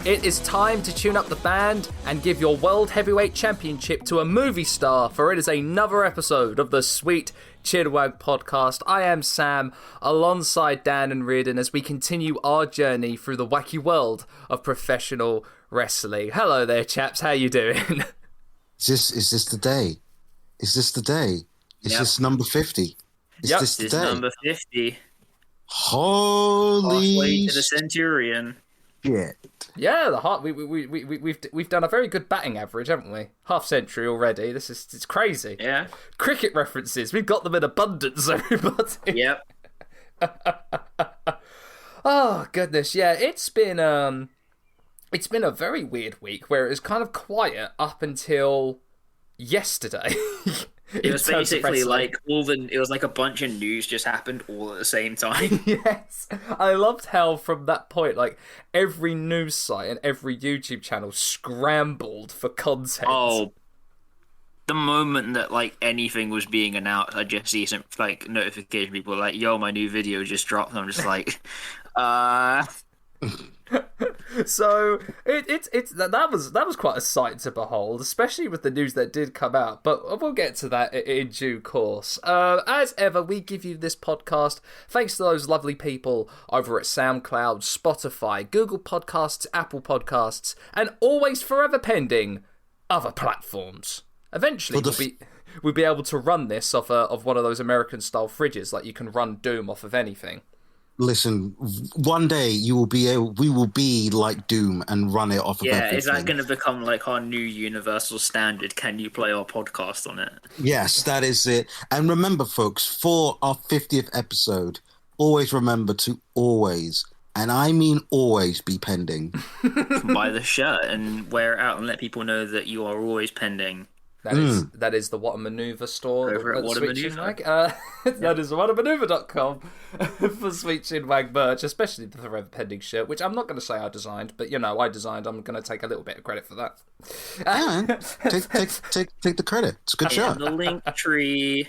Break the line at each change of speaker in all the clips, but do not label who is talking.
It is time to tune up the band and give your World Heavyweight Championship to a movie star, for it is another episode of the Sweet Chinwag podcast. I am Sam, alongside Dan and Riordan, as we continue our journey through the wacky world of professional wrestling. Hello there, chaps. How you doing?
Is this the day? Is this the day? Is this number 50? Is this the day?
Number 50.
Holy
halfway to the Centurion.
shit.
Yeah, we've done a very good batting average, haven't we? Half century already. It's crazy.
Yeah.
Cricket references, we've got them in abundance, everybody.
Yep.
Oh goodness, yeah. It's been a very weird week where it was kind of quiet up until yesterday.
It was basically like it was like a bunch of news just happened all at the same time.
Yes. I loved how from that point, like, every news site and every YouTube channel scrambled for content.
Oh, the moment that like anything was being announced, I just see some like notification people like, "Yo, my new video just dropped." And I'm just like,
So that was quite a sight to behold, especially with the news that did come out. But we'll get to that in due course. As ever, we give you this podcast thanks to those lovely people over at SoundCloud, Spotify, Google Podcasts, Apple Podcasts, and always forever pending other platforms. Eventually, we'll be able to run this off one of those American-style fridges, like you can run Doom off of anything.
Listen, one day we will be like Doom and run it off of everything.
Yeah, is that going to become like our new universal standard? Can you play our podcast on it?
Yes, that is it. And remember, folks, for our 50th episode, always remember to always, and I mean always, be pending.
Buy the shirt and wear it out and let people know that you are always pending.
That is the What a Maneuver store
over at
Sweet Chinwag. That is whatamaneuver.com for Sweet Chinwag merch, especially the Forever Pending shirt, which I'm not going to say I designed, but I designed. I'm going to take a little bit of credit for that.
Take the credit. It's a good shirt.
The link tree.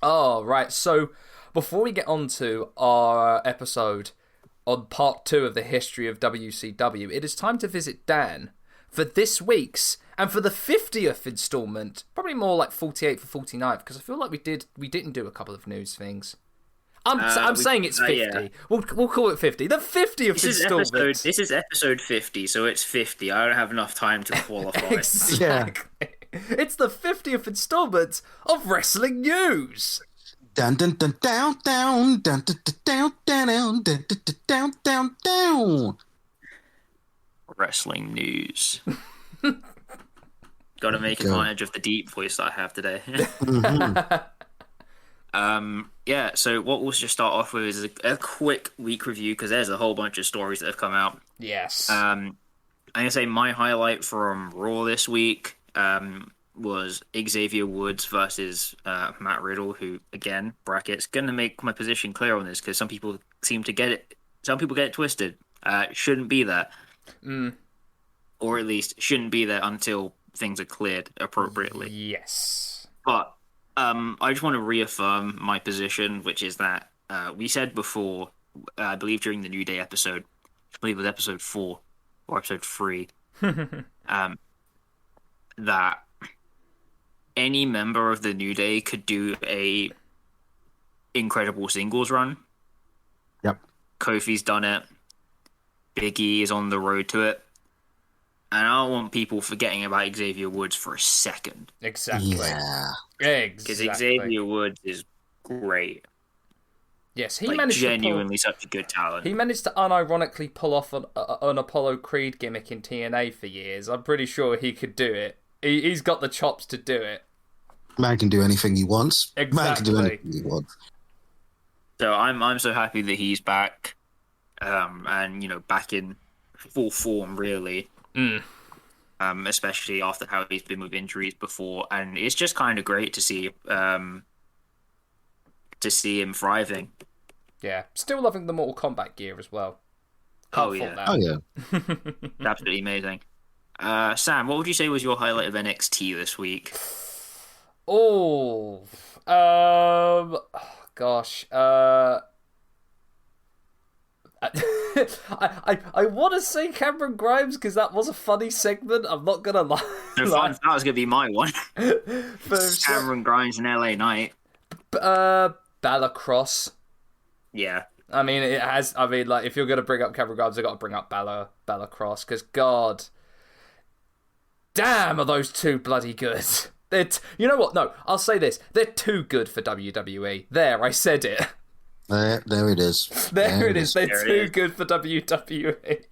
Oh, right. So before we get on to our episode on part 2 of the history of WCW, it is time to visit Dan for this week's and for the 50th installment, probably more like 48th or 49th, because I feel like we didn't do a couple of news things. I'm saying it's 50. Yeah. We'll call it 50. The 50th installment.
This is episode 50, so it's 50. I don't have enough time to qualify.
Exactly. Yeah. It's the 50th installment of Wrestling News.
Dun dun dun down down dun dun down down dun down down down.
Wrestling News. Got to make advantage of the deep voice that I have today. Yeah, so what we'll just start off with is a quick week review, because there's a whole bunch of stories that have come out.
Yes.
I'm going to say my highlight from Raw this week was Xavier Woods versus Matt Riddle, who, again, brackets, going to make my position clear on this, because some people get it twisted. Shouldn't be there. Or at least shouldn't be there until things are cleared appropriately.
Yes.
But I just want to reaffirm my position, which is that we said before, I believe during the New Day episode, I believe it was episode 4 or episode 3, that any member of the New Day could do a incredible singles run.
Yep.
Kofi's done it. Big E is on the road to it. And I don't want people forgetting about Xavier Woods for a second.
Exactly.
Yeah.
Because Xavier Woods is great.
Yes, he
managed genuinely such a good talent.
He managed to unironically pull off an Apollo Creed gimmick in TNA for years. I'm pretty sure he could do it. He's got the chops to do it.
Man can do anything he wants.
Exactly.
Man can do anything he wants.
So I'm so happy that he's back, and back in full form, really. Especially after how he's been with injuries before, and it's just kind of great to see him thriving.
Yeah, still loving the Mortal Kombat gear as well.
Oh yeah,
absolutely amazing. Sam, what would you say was your highlight of NXT this week?
Gosh. I want to say Cameron Grimes because that was a funny segment. I'm not gonna lie.
So that was gonna be my one. Cameron Grimes and LA Knight.
Bella Cross.
Yeah.
I mean, it has. I mean, like, if you're gonna bring up Cameron Grimes, I've got to bring up Bella Cross because God, damn, are those two bloody good? You know what? No, I'll say this: they're too good for WWE. There, I said it.
There it is.
There it is. They're too good for WWE.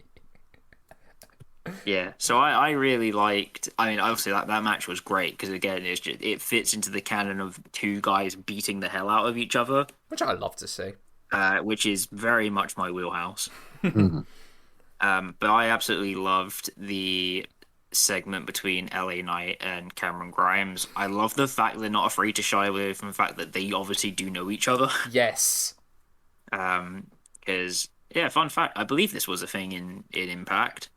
Yeah, so I really liked. I mean, obviously that match was great because again, it fits into the canon of two guys beating the hell out of each other,
which I love to see.
Which is very much my wheelhouse.
Mm-hmm.
But I absolutely loved the segment between LA Knight and Cameron Grimes. I love the fact they're not afraid to shy away from the fact that they obviously do know each other.
Yes.
Because fun fact, I believe this was a thing in Impact.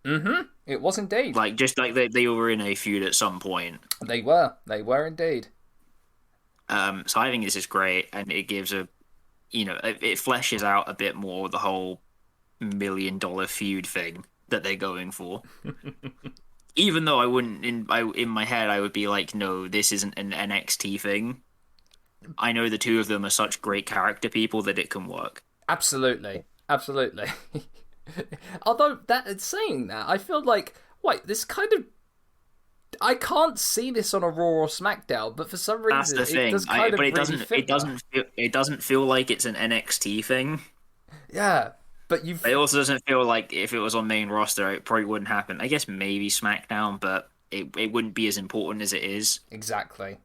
Mm-hmm. It was indeed.
Like just like they were in a feud at some point.
They were indeed.
So I think this is great, and it gives it fleshes out a bit more the whole $1 million feud thing that they're going for. Even though I wouldn't, in my head, I would be like, no, this isn't an NXT thing. I know the two of them are such great character people that it can work.
Absolutely. Although saying that, I feel like this kind of. I can't see this on a Raw or SmackDown, but for some reason
that's the thing.
It does kind of
but it doesn't feel like it's an NXT thing.
Yeah, but
it also doesn't feel like if it was on main roster, it probably wouldn't happen. I guess maybe SmackDown, but it wouldn't be as important as it is.
Exactly.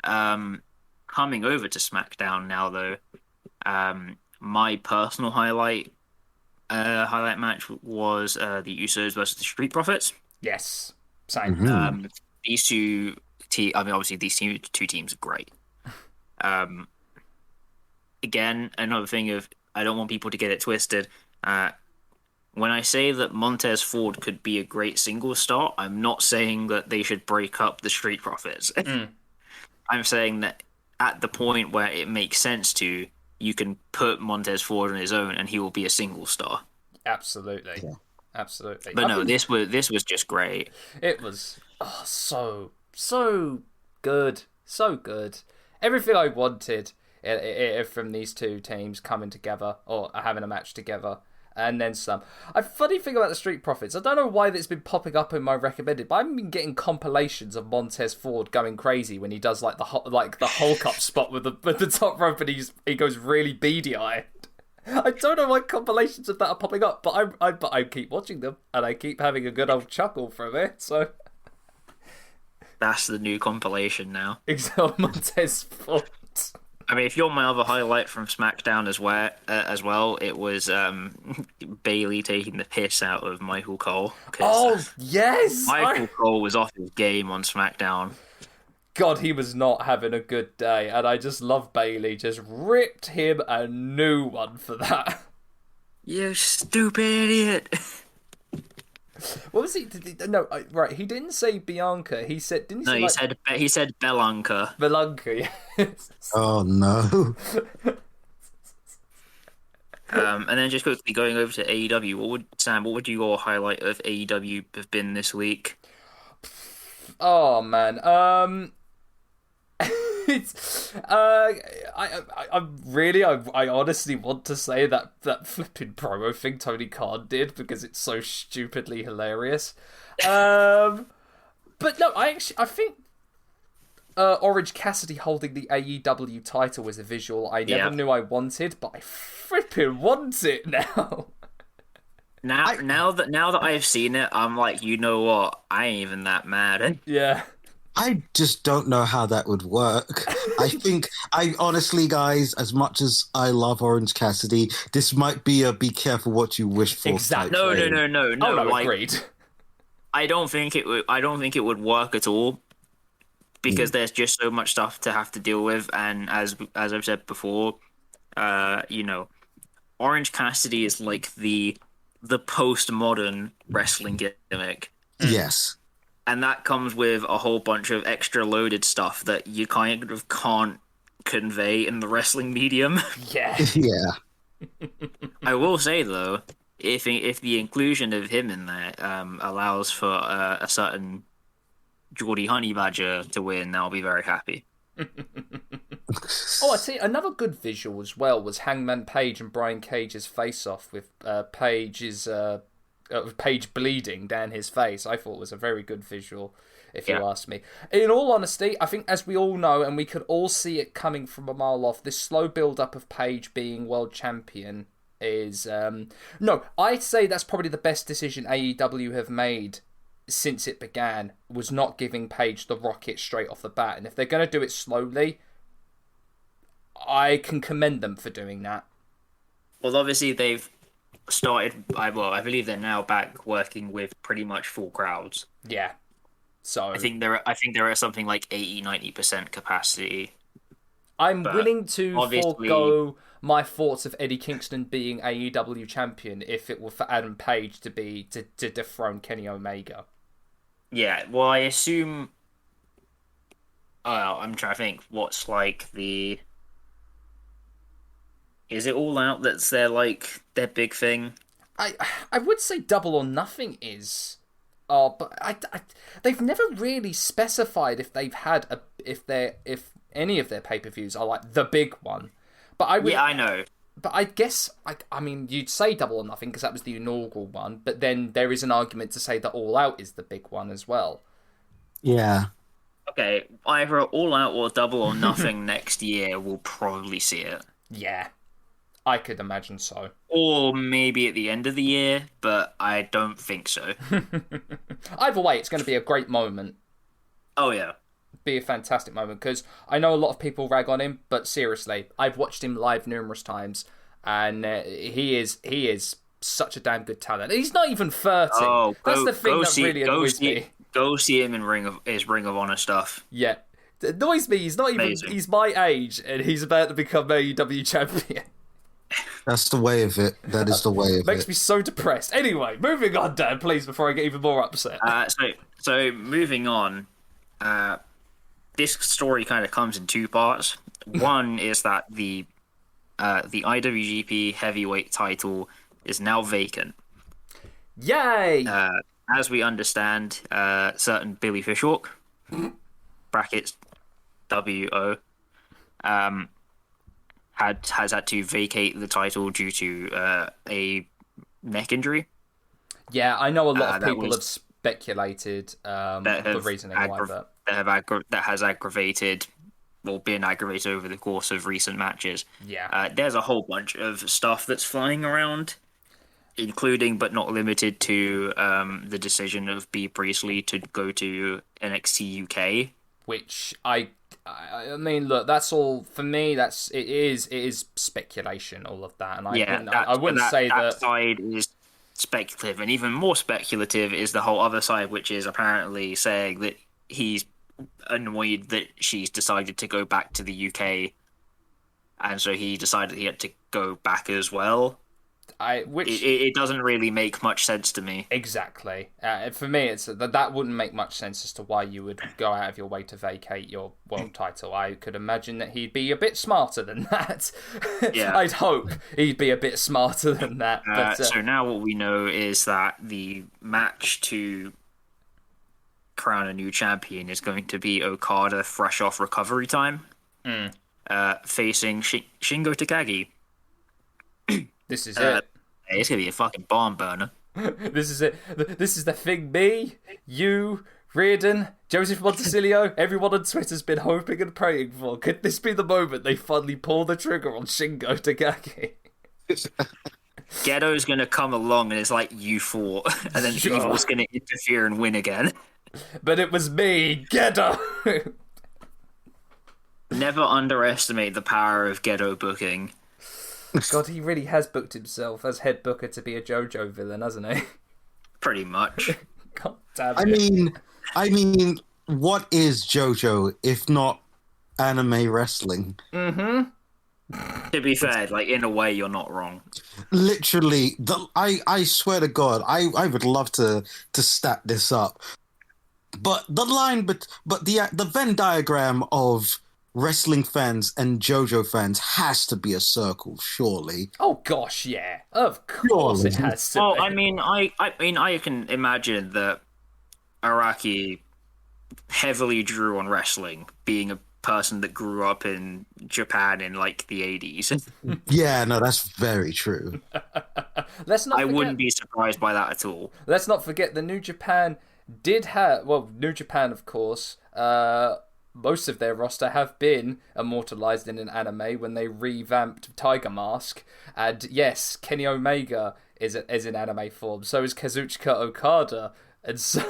Coming over to SmackDown now, though, my personal highlight match was the Usos versus the Street Profits.
Yes. Same.
Mm-hmm. These two obviously these two teams are great. Again, another thing of I don't want people to get it twisted. When I say that Montez Ford could be a great single star, I'm not saying that they should break up the Street Profits. I'm saying that at the point where it makes sense to, you can put Montez Ford on his own and he will be a single star.
Absolutely. Yeah. Absolutely.
But this was just great.
It was so good. So good. Everything I wanted from these two teams coming together or having a match together. And then some. A funny thing about the Street Profits, I don't know why that's been popping up in my recommended, but I've been getting compilations of Montez Ford going crazy when he does the Hulk up spot with the top rope, and he goes really beady eyed. I don't know why compilations of that are popping up, but I keep watching them and I keep having a good old chuckle from it. So
that's the new compilation now.
Exile Montez Ford.
I mean, if you're my other highlight from SmackDown as well, it was Bayley taking the piss out of Michael Cole.
Oh, yes!
Michael Cole was off his game on SmackDown.
God, he was not having a good day, and I just love Bayley. Just ripped him a new one for that.
You stupid idiot!
What was he? No, right. He didn't say Bianca. He said, didn't he?
No, he said Belanca.
Belanca, yes.
Oh no.
And then just quickly going over to AEW, what would your highlight of AEW have been this week?
Oh man, it's I honestly want to say that flipping promo thing Tony Khan did because it's so stupidly hilarious. But no, I think Orange Cassidy holding the AEW title was a visual I never knew I wanted, but I flipping want it now.
Now that I've seen it, I'm like, you know what? I ain't even that mad.
Yeah.
I just don't know how that would work. I honestly, guys, as much as I love Orange Cassidy, this might be a be careful what you wish for.
Exactly.
No.
Oh, no, agreed.
I don't think it would work at all because there's just so much stuff to have to deal with, and as I've said before, Orange Cassidy is like the postmodern wrestling gimmick.
Yes.
And that comes with a whole bunch of extra loaded stuff that you kind of can't convey in the wrestling medium.
Yeah.
Yeah.
I will say though, if the inclusion of him in there allows for a certain Geordie Honey Badger to win, I'll be very happy.
Oh, I see. Another good visual as well was Hangman Page and Brian Cage's face-off with Page bleeding down his face. I thought was a very good visual, if you ask me. In all honesty, I think as we all know, and we could all see it coming from a mile off, this slow build-up of Page being world champion is... No, I'd say that's probably the best decision AEW have made since it began, was not giving Page the rocket straight off the bat. And if they're going to do it slowly, I can commend them for doing that.
Well, obviously they've started. I believe they're now back working with pretty much full crowds.
Yeah. So
I think they're at something like 80-90% capacity.
I'm willing to forego my thoughts of Eddie Kingston being AEW champion if it were for Adam Page to dethrone Kenny Omega.
Yeah, well, I assume. I'm trying to think. What's like the? Is it All Out that's their big thing?
I would say Double or Nothing is. But they've never really specified if they've had if any of their pay-per-views are like the big one. But I know. But I guess, I mean, you'd say Double or Nothing because that was the inaugural one, but then there is an argument to say that All Out is the big one as well.
Yeah.
Okay, either All Out or Double or Nothing next year, we'll probably see it.
Yeah, I could imagine so.
Or maybe at the end of the year, but I don't think so.
Either way, it's going to be a great moment.
Oh, yeah.
Be a fantastic moment, because I know a lot of people rag on him, but seriously, I've watched him live numerous times, and he is such a damn good talent. He's not even 30. That's the thing that really annoys me.
Go see him in Ring of Honor stuff.
Yeah. It annoys me. He's not even... Amazing. He's my age, and he's about to become AEW champion.
That's the way of it. That is the way of it.
Makes me so depressed. Anyway, moving on, Dan, please, before I get even more upset.
So moving on... this story kind of comes in two parts. One is that the IWGP Heavyweight title is now vacant.
Yay!
As we understand, certain Billy Fishhawk, brackets WO, has had to vacate the title due to a neck injury.
Yeah, I know a lot of people have speculated the reasoning why that.
That has aggravated or been aggravated over the course of recent matches.
Yeah.
There's a whole bunch of stuff that's flying around, including but not limited to the decision of B. Priestley to go to NXT UK.
Which I mean, look, that's all for me. It is speculation, all of that, and I wouldn't say that
side is speculative, and even more speculative is the whole other side, which is apparently saying that he's annoyed that she's decided to go back to the UK, and so he decided he had to go back as well. It doesn't really make much sense to me.
Exactly. For me, it's that wouldn't make much sense as to why you would go out of your way to vacate your world title. I could imagine that he'd be a bit smarter than that. Yeah. I'd hope he'd be a bit smarter than that.
So now what we know is that the match to crown a new champion is going to be Okada fresh off recovery time, facing Shingo Takagi.
This is it.
It's gonna be a fucking barn burner.
This is it. This is the thing. Me, you, Riordan, Joseph Montesilio, everyone on Twitter's been hoping and praying for. Could this be the moment they finally pull the trigger on Shingo Takagi?
Ghetto's gonna come along and it's like, you fought, and then Evil's gonna interfere and win again.
But it was me, Ghetto.
Never underestimate the power of Ghetto booking.
God, he really has booked himself as head booker to be a JoJo villain, hasn't he?
Pretty much.
God damn it.
I mean, what is JoJo if not anime wrestling?
Mm-hmm.
To be fair, like, in a way, you're not wrong.
Literally, I swear to God, I would love to stat this up. But the line, but the Venn diagram of wrestling fans and JoJo fans has to be a circle, surely.
Oh gosh, yeah. Of course it has to
Well,
be.
I mean, I can imagine that Araki heavily drew on wrestling, being a person that grew up in Japan in like the 80s.
Yeah, no, that's very true.
Let's not
I
forget,
wouldn't be surprised by that at all.
let's not forget the New Japan did have, well, New Japan, of course, most of their roster have been immortalized in an anime when they revamped Tiger Mask. And yes, Kenny Omega is in anime form. So is Kazuchika Okada. And so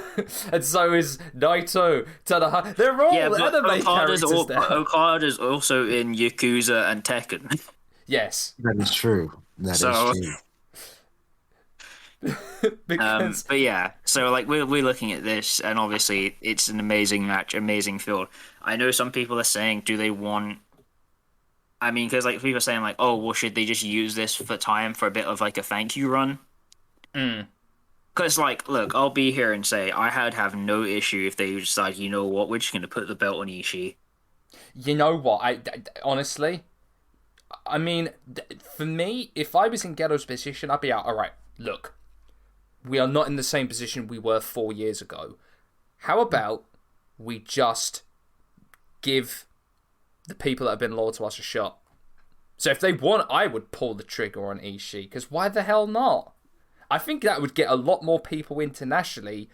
is Naito, Tanahashi. They're all anime characters now.
Okada's also in Yakuza and Tekken.
Yes.
That is true. That is true.
Because
but yeah, so like we're looking at this, and obviously it's an amazing match, amazing field. I know some people are saying, do they want? I mean, because like people are saying like, oh, well, should they just use this for time for a bit of like a thank you run? Because like, look, I'll be here and say I'd have no issue if they decide, you know what, we're just going to put the belt on Ishii.
you know what? I honestly, I mean, for me, if I was in Ghetto's position, I'd be out. All right, look, we are not in the same position we were 4 years ago. How about we just give the people that have been loyal to us a shot? So if they want, I would pull the trigger on Ishii, because why the hell not? I think that would get a lot more people internationally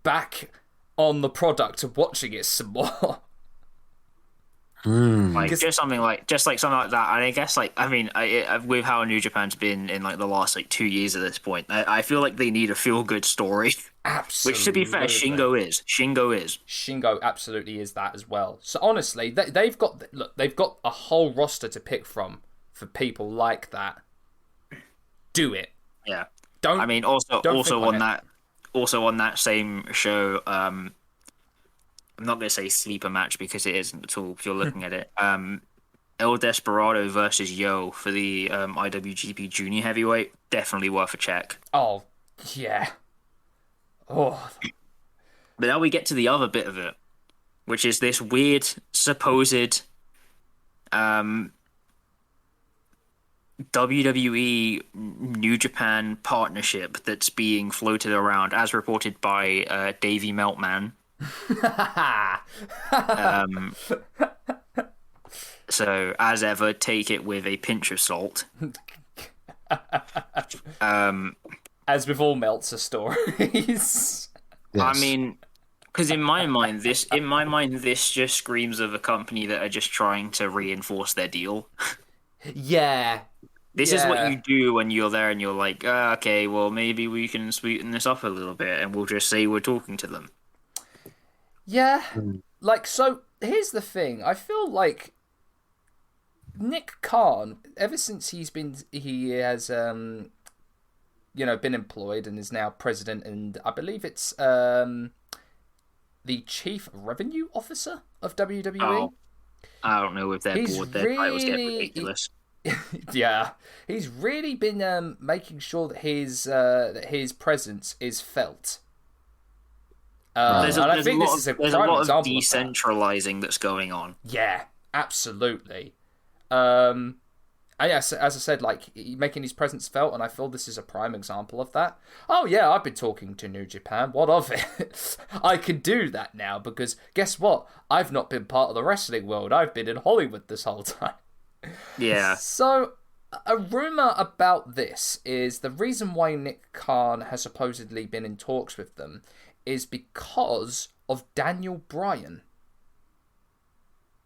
back on the product of watching it some more.
Like just something like that, and I guess like I mean, with how New Japan's been in like the last like 2 years at this point, I feel like they need a feel good story.
Absolutely.
Which, to be fair, Shingo is.
Shingo absolutely is that as well. So honestly, they've got a whole roster to pick from for people like that. Do it.
Yeah.
Don't.
I mean, also on that same show, I'm not going to say sleeper match because it isn't at all if you're looking at it. El Desperado versus Yo for the IWGP Junior Heavyweight, definitely worth a check.
Oh, yeah. Oh.
But now we get to the other bit of it, which is this weird supposed WWE New Japan partnership that's being floated around, as reported by Davey Meltman. So, as ever, take it with a pinch of salt.
As with all Meltzer stories.
Yes.
I mean, because in my mind, this just screams of a company that are just trying to reinforce their deal.
Yeah.
This is what you do when you're there and you're like, okay, well, maybe we can sweeten this up a little bit and we'll just say we're talking to them.
Yeah. Like, so, here's the thing. I feel like Nick Khan, ever since he has been employed and is now president, and I believe it's the chief revenue officer of WWE.
Oh, I don't know if their titles get ridiculous.
Yeah, he's really been making sure that his presence is felt.
There's a lot of
example
decentralizing that's going on.
Yeah, absolutely. And yes, as I said, like making his presence felt, and I feel this is a prime example of that. Oh yeah, I've been talking to New Japan. What of it? I can do that now because guess what? I've not been part of the wrestling world. I've been in Hollywood this whole time.
Yeah.
So, a rumor about this is the reason why Nick Khan has supposedly been in talks with them is because of Daniel Bryan.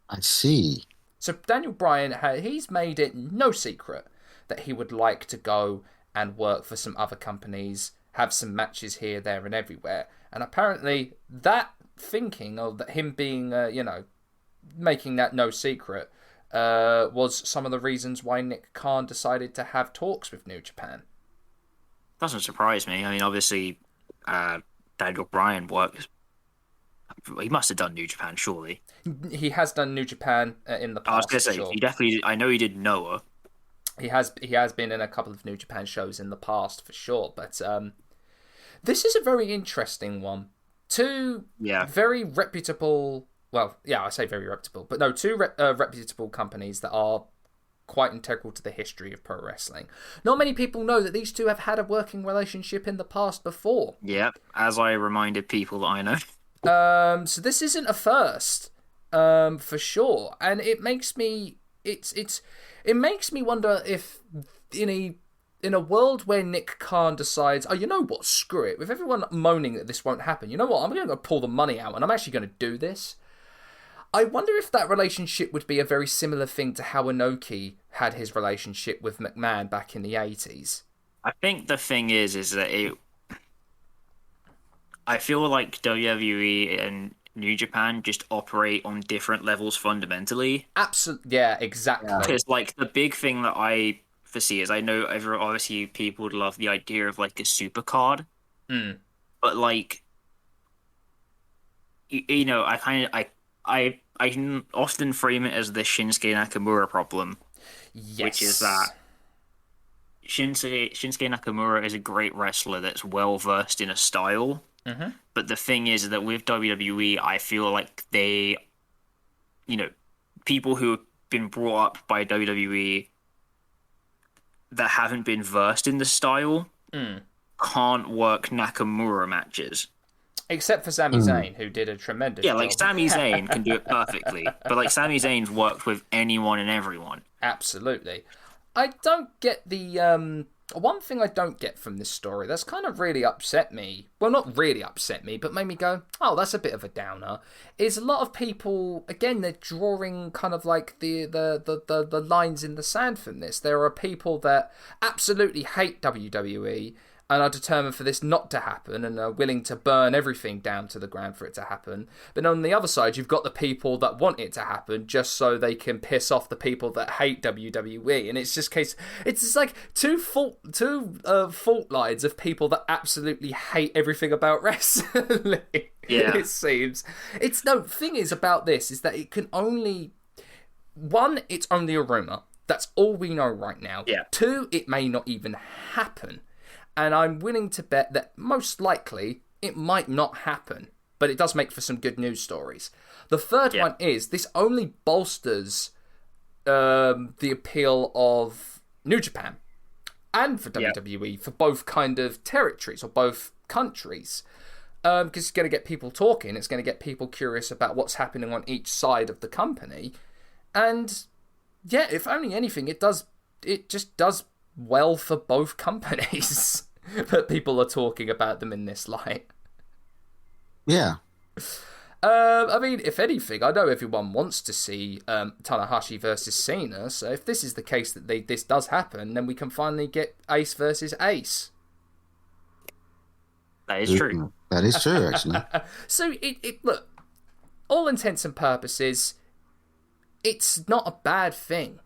I see.
So Daniel Bryan, he's made it no secret that he would like to go and work for some other companies, have some matches here, there, and everywhere. And apparently that thinking of him being, making that no secret, was some of the reasons why Nick Khan decided to have talks with New Japan.
Doesn't surprise me. I mean, obviously, Daniel Bryan works. He must have done New Japan, surely.
He has done New Japan in the past.
I was going to say,
sure.
he definitely. I know he did Noah.
He has been in a couple of New Japan shows in the past for sure. But this is a very interesting one. Two very reputable well, yeah, I say very reputable, but no, two reputable companies that are quite integral to the history of pro wrestling. Not many people know that these two have had a working relationship in the past before.
Yeah, as I reminded people that I know.
So this isn't a first, for sure, and it makes me it makes me wonder if in a world where Nick Khan decides, oh, you know what, screw it, with everyone moaning that this won't happen, you know what, I'm going to pull the money out and I'm actually going to do this. I wonder if that relationship would be a very similar thing to how Inoki had his relationship with McMahon back in the 80s.
I think the thing is that I feel like WWE and New Japan just operate on different levels fundamentally.
Absolutely, yeah, exactly.
Because like the big thing that I foresee is I know obviously people would love the idea of like a super card, but like you know, I can often frame it as the Shinsuke Nakamura problem, which is that Shinsuke Nakamura is a great wrestler that's well versed in a style. But the thing is that with WWE, I feel like they, you know, people who have been brought up by WWE that haven't been versed in the style can't work Nakamura matches.
Except for Sami Zayn, who did a tremendous job.
Yeah, like Sami Zayn can do it perfectly. But like Sami Zayn's worked with anyone and everyone.
Absolutely. I don't get the one thing I don't get from this story that's kind of really upset me. Well, not really upset me, but made me go, oh, that's a bit of a downer. Is a lot of people, again, they're drawing kind of like the lines in the sand from this. There are people that absolutely hate WWE and are determined for this not to happen and are willing to burn everything down to the ground for it to happen. But on the other side, you've got the people that want it to happen just so they can piss off the people that hate WWE. And it's just it's just like two fault lines of people that absolutely hate everything about wrestling.
Yeah.
It seems. Thing is about this is that it can only... One, it's only a rumour. That's all we know right now.
Yeah.
Two, it may not even happen. And I'm willing to bet that most likely it might not happen, but it does make for some good news stories. The third one is this only bolsters the appeal of New Japan and for WWE for both kind of territories or both countries. Because it's going to get people talking, it's going to get people curious about what's happening on each side of the company. And yeah, if only anything, it just does well for both companies that people are talking about them in this light.
Yeah.
I mean, if anything, I know everyone wants to see Tanahashi versus Cena, so if this is the case that this does happen, then we can finally get Ace versus Ace.
That is true.
That is true, actually.
So, look, all intents and purposes, it's not a bad thing.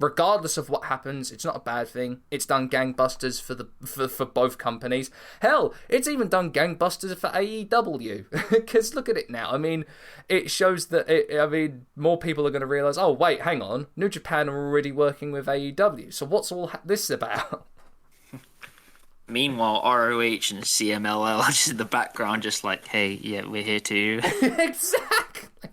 Regardless of what happens, it's not a bad thing. It's done gangbusters for both companies. Hell, it's even done gangbusters for AEW. Because look at it now. I mean, it shows that more people are going to realise, oh, wait, hang on. New Japan are already working with AEW. So what's all this about?
Meanwhile, ROH and CMLL are just in the background, just like, hey, yeah, we're here too.
Exactly.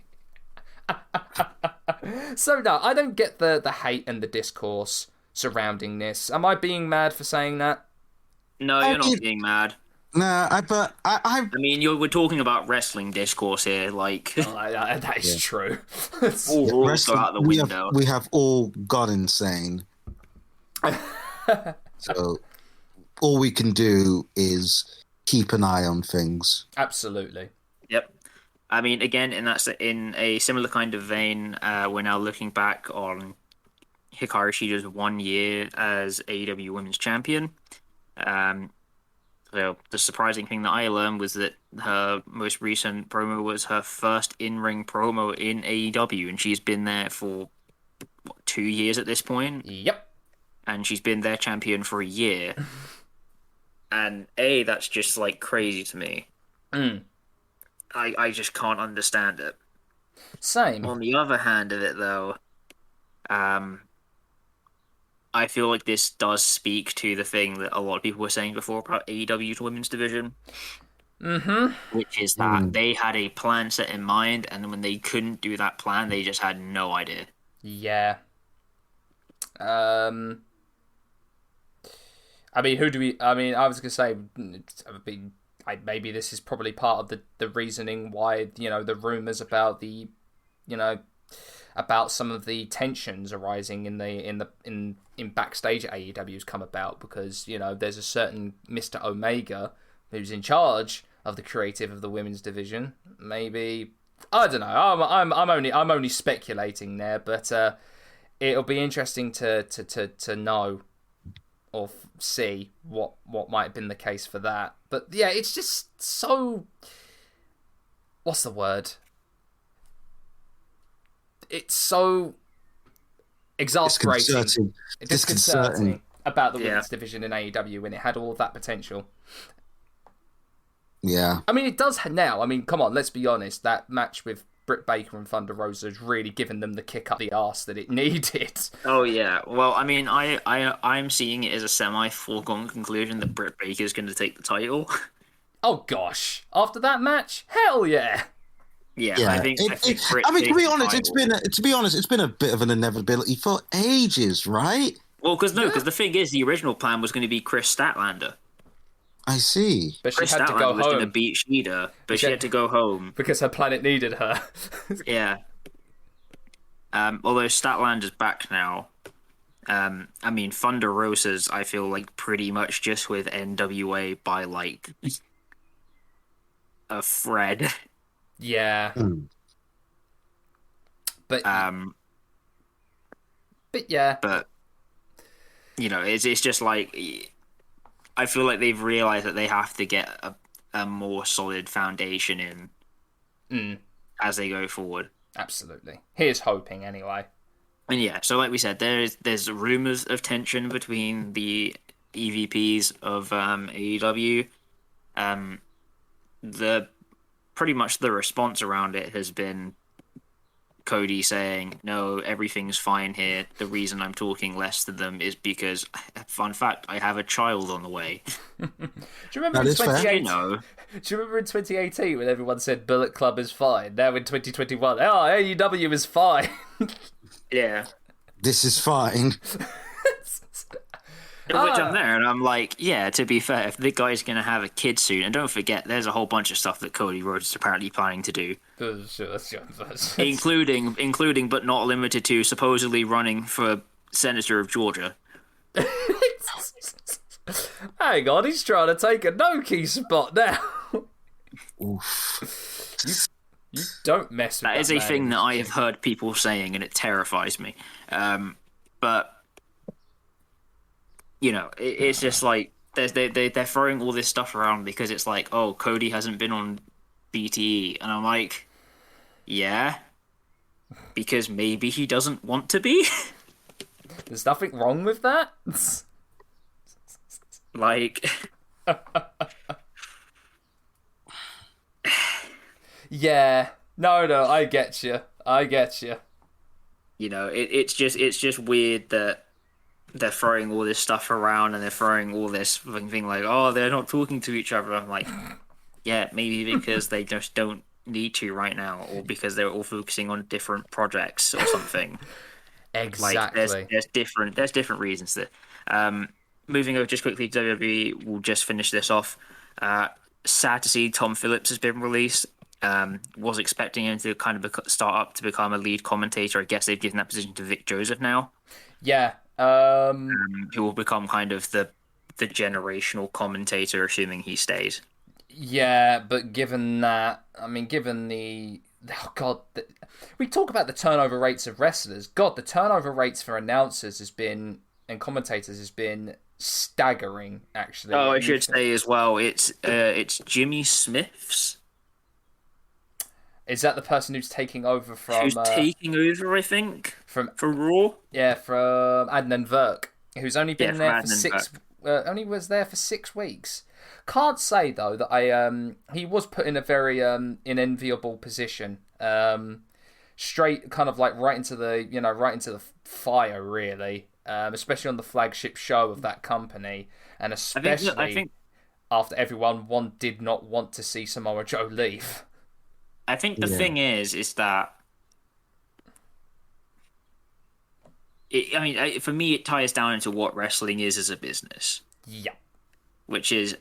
So no, I don't get the hate and the discourse surrounding this. Am I being mad for saying that?
No, you're not being mad.
No, but I
mean, we're talking about wrestling discourse here, like...
that is true.
All rules go out the window.
We have all got insane. So all we can do is keep an eye on things.
Absolutely.
Yep. I mean, again, in a similar kind of vein, we're now looking back on Hikaru Shida's 1 year as AEW Women's Champion. So the surprising thing that I learned was that her most recent promo was her first in-ring promo in AEW, and she's been there for 2 years at this point.
Yep.
And she's been their champion for a year. And that's just like crazy to me. I just can't understand it.
Same.
On the other hand of it, though, I feel like this does speak to the thing that a lot of people were saying before about AEW's women's division. which is that they had a plan set in mind, and when they couldn't do that plan, they just had no idea.
Yeah. I mean, I was gonna say, maybe this is probably part of the reasoning why the rumors about about some of the tensions arising in backstage at AEW's come about, because there's a certain Mr. Omega who's in charge of the creative of the women's division. Maybe, I don't know. I'm only speculating there, but it'll be interesting to know or see what might have been the case for that. But yeah, it's just so, what's the word? It's so exasperating, disconcerting about the women's division in AEW when it had all of that potential.
Yeah.
I mean, it does now. I mean, come on, let's be honest. That match with Britt Baker and Thunder Rosa has really given them the kick up the arse that it needed.
Oh yeah. Well, I mean, I'm seeing it as a semi-foregone conclusion that Britt Baker is going to take the title.
Oh gosh, after that match, hell yeah.
Yeah. I think Britt
I mean, to be honest,
title.
it's been a bit of an inevitability for ages, right?
Well, because the thing is, the original plan was going to be Chris Statlander.
I see.
But
Chris
she had to
Statlander
go
was
home
going to beat Shida, but she had to go home
because her planet needed her.
Yeah. Although Statlander's back now. I mean, Thunder Rosa's, I feel like, pretty much just with NWA by like a thread.
Yeah. But yeah.
But it's just like, I feel like they've realized that they have to get a more solid foundation in as they go forward.
Absolutely. Here's hoping, anyway.
And yeah, so like we said, there's rumors of tension between the EVPs of AEW. Pretty much the response around it has been Cody saying, no, everything's fine here. The reason I'm talking less to them is because, fun fact, I have a child on the way.
Do you remember in 2018?
No.
Do you remember in 2018 when everyone said Bullet Club is fine? Now in 2021, AEW is fine.
Yeah.
This is fine.
Which I'm there, and I'm like, yeah, to be fair, if the guy's going to have a kid soon, and don't forget, there's a whole bunch of stuff that Cody Rhodes is apparently planning to do. including, but not limited to, supposedly running for Senator of Georgia.
Hang on, he's trying to take a no-key spot now.
Oof.
You don't mess with that.
That is a thing that I have heard people saying, and it terrifies me. But it's just like they're throwing all this stuff around because it's like, oh, Cody hasn't been on BTE, and I'm like, yeah, because maybe he doesn't want to be.
There's nothing wrong with that.
Like,
yeah, no, I get you.
It's just weird that they're throwing all this stuff around, and they're throwing all this thing like, oh, they're not talking to each other. I'm like, yeah, maybe because they just don't need to right now, or because they're all focusing on different projects or something.
Exactly.
Like, there's different reasons that. Moving over just quickly to WWE, we'll just finish this off. Sad to see Tom Phillips has been released. Was expecting him to kind of start up to become a lead commentator. I guess they've given that position to Vic Joseph now.
Yeah.
Who will become kind of the generational commentator, assuming he stays.
Yeah, but given the we talk about the turnover rates of wrestlers. God, the turnover rates for announcers and commentators has been staggering, actually.
Oh, I should say as well, it's Jimmy Smith's.
Is that the person who's taking over from?
Who's taking over? I think for Raw.
Yeah, from Adnan Virk, who's only been there for 6. Only was there for 6 weeks. Can't say though that he was put in a very unenviable position. Straight, kind of like right into the fire, really. Especially on the flagship show of that company, and especially. after everyone did not want to see Samoa Joe leave.
I think the thing is that for me, it ties down into what wrestling is as a business.
Yeah.
Which is,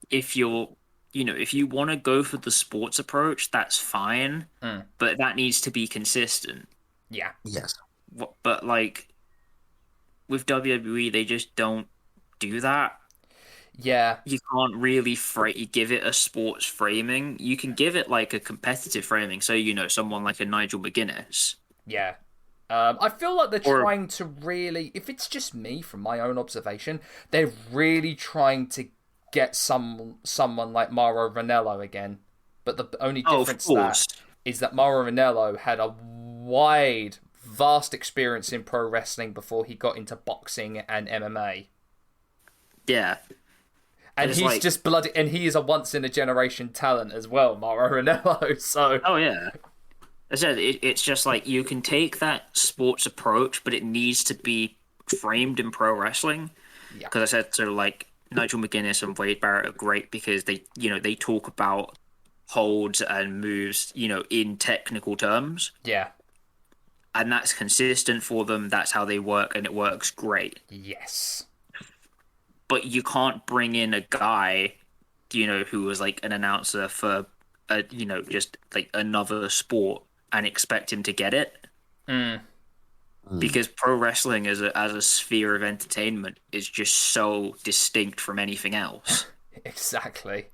if you want to go for the sports approach, that's fine, but that needs to be consistent.
Yeah.
Yes.
But like with WWE, they just don't do that.
Yeah.
You can't really give it a sports framing. You can give it like a competitive framing. So, someone like a Nigel McGuinness.
Yeah. I feel like they're trying to really, if it's just me from my own observation, they're really trying to get someone like Mauro Ranallo again. But the only difference is that Mauro Ranallo had a vast experience in pro wrestling before he got into boxing and MMA.
Yeah.
And he's just bloody, and he is a once in a generation talent as well, Mauro Ranallo. So.
Oh yeah. As I said, it's just like you can take that sports approach, but it needs to be framed in pro wrestling.
Yeah.
Because I said sort of like Nigel McGuinness and Wade Barrett are great because they talk about holds and moves, in technical terms.
Yeah.
And that's consistent for them. That's how they work, and it works great.
Yes.
But you can't bring in a guy, who was like an announcer for, just like another sport and expect him to get it. Because pro wrestling as a sphere of entertainment is just so distinct from anything else.
Exactly.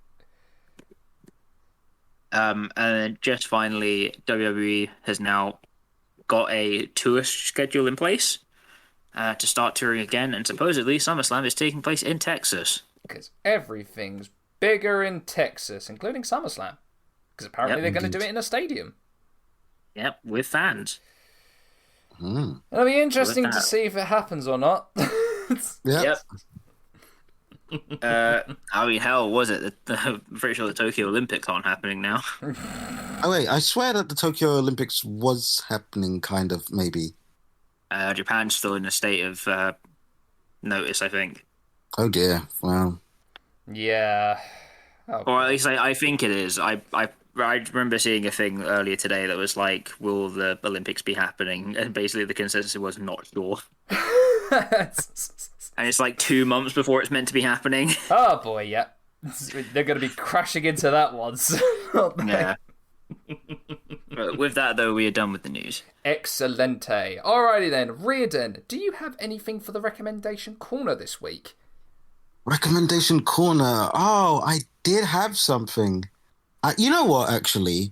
And then just finally, WWE has now got a tour schedule in place to start touring again, and supposedly SummerSlam is taking place in Texas.
Because everything's bigger in Texas, including SummerSlam. Because apparently they're going to do it in a stadium.
Yep, with fans.
It'll be interesting to see if it happens or not.
Yep. Hell, was it? I'm pretty sure the Tokyo Olympics aren't happening now.
Oh wait, I swear that the Tokyo Olympics was happening, kind of, maybe.
Japan's still in a state of notice, I think.
Oh dear, wow.
Yeah. Oh,
or at least I think it is. I remember seeing a thing earlier today that was like, will the Olympics be happening? And basically the consensus was not sure. And it's like 2 months before it's meant to be happening.
Oh boy, yeah. They're going to be crashing into that once.
Yeah. But with that, though, we are done with the news.
Excellente. Alrighty then, Riordan, do you have anything for the recommendation corner this week?
Recommendation corner. Oh, I did have something. You know what, actually?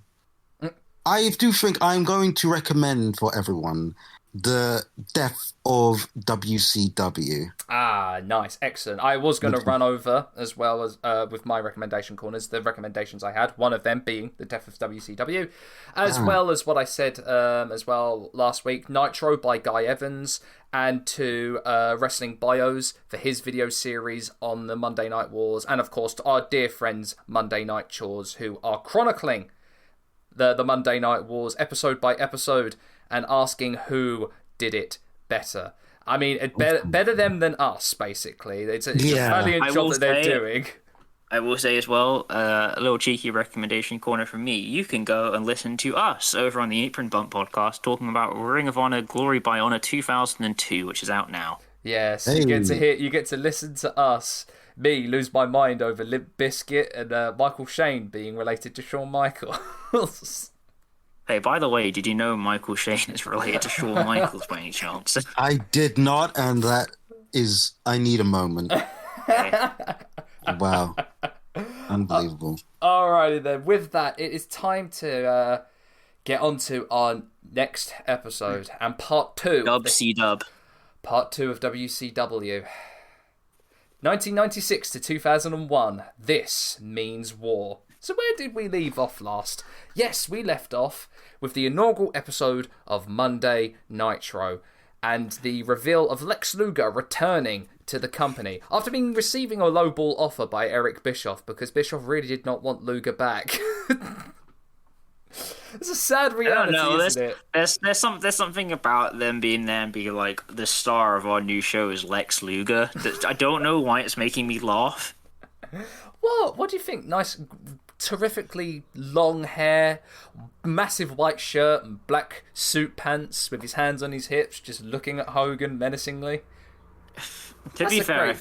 I do think I'm going to recommend for everyone the death of WCW.
Ah, nice. Excellent. I was going to run over, as well as with my recommendation corners, the recommendations I had, one of them being the death of WCW, as well as what I said as well last week, Nitro by Guy Evans, and to Wrestling Bios for his video series on the Monday Night Wars, and of course to our dear friends Monday Night Chores, who are chronicling the Monday Night Wars episode by episode and asking who did it better. I mean, better them than us, basically. It's a valiant job that they're doing.
I will say as well, a little cheeky recommendation corner from me. You can go and listen to us over on the Apron Bump podcast talking about Ring of Honor Glory by Honor 2002, which is out now.
Yes, you get to listen to us, me, lose my mind over Limp Bizkit and Michael Shane being related to Shawn Michaels.
Hey, by the way, did you know Michael Shane is related to Shawn Michaels by any chance?
I did not, and that is... I need a moment. Wow. Unbelievable.
Alrighty then, with that, it is time to get on to our next episode, and part 2.
Dub-C-Dub.
Part 2 of WCW. 1996 to 2001. This means war. So where did we leave off last? Yes, we left off with the inaugural episode of Monday Nitro and the reveal of Lex Luger returning to the company after receiving a lowball offer by Eric Bischoff because Bischoff really did not want Luger back. It's a sad reality, isn't it?
There's something about them being there and being like, the star of our new show is Lex Luger. I don't know why it's making me laugh.
What do you think? Nice, terrifically long hair, massive white shirt, and black suit pants with his hands on his hips, just looking at Hogan menacingly.
To be fair,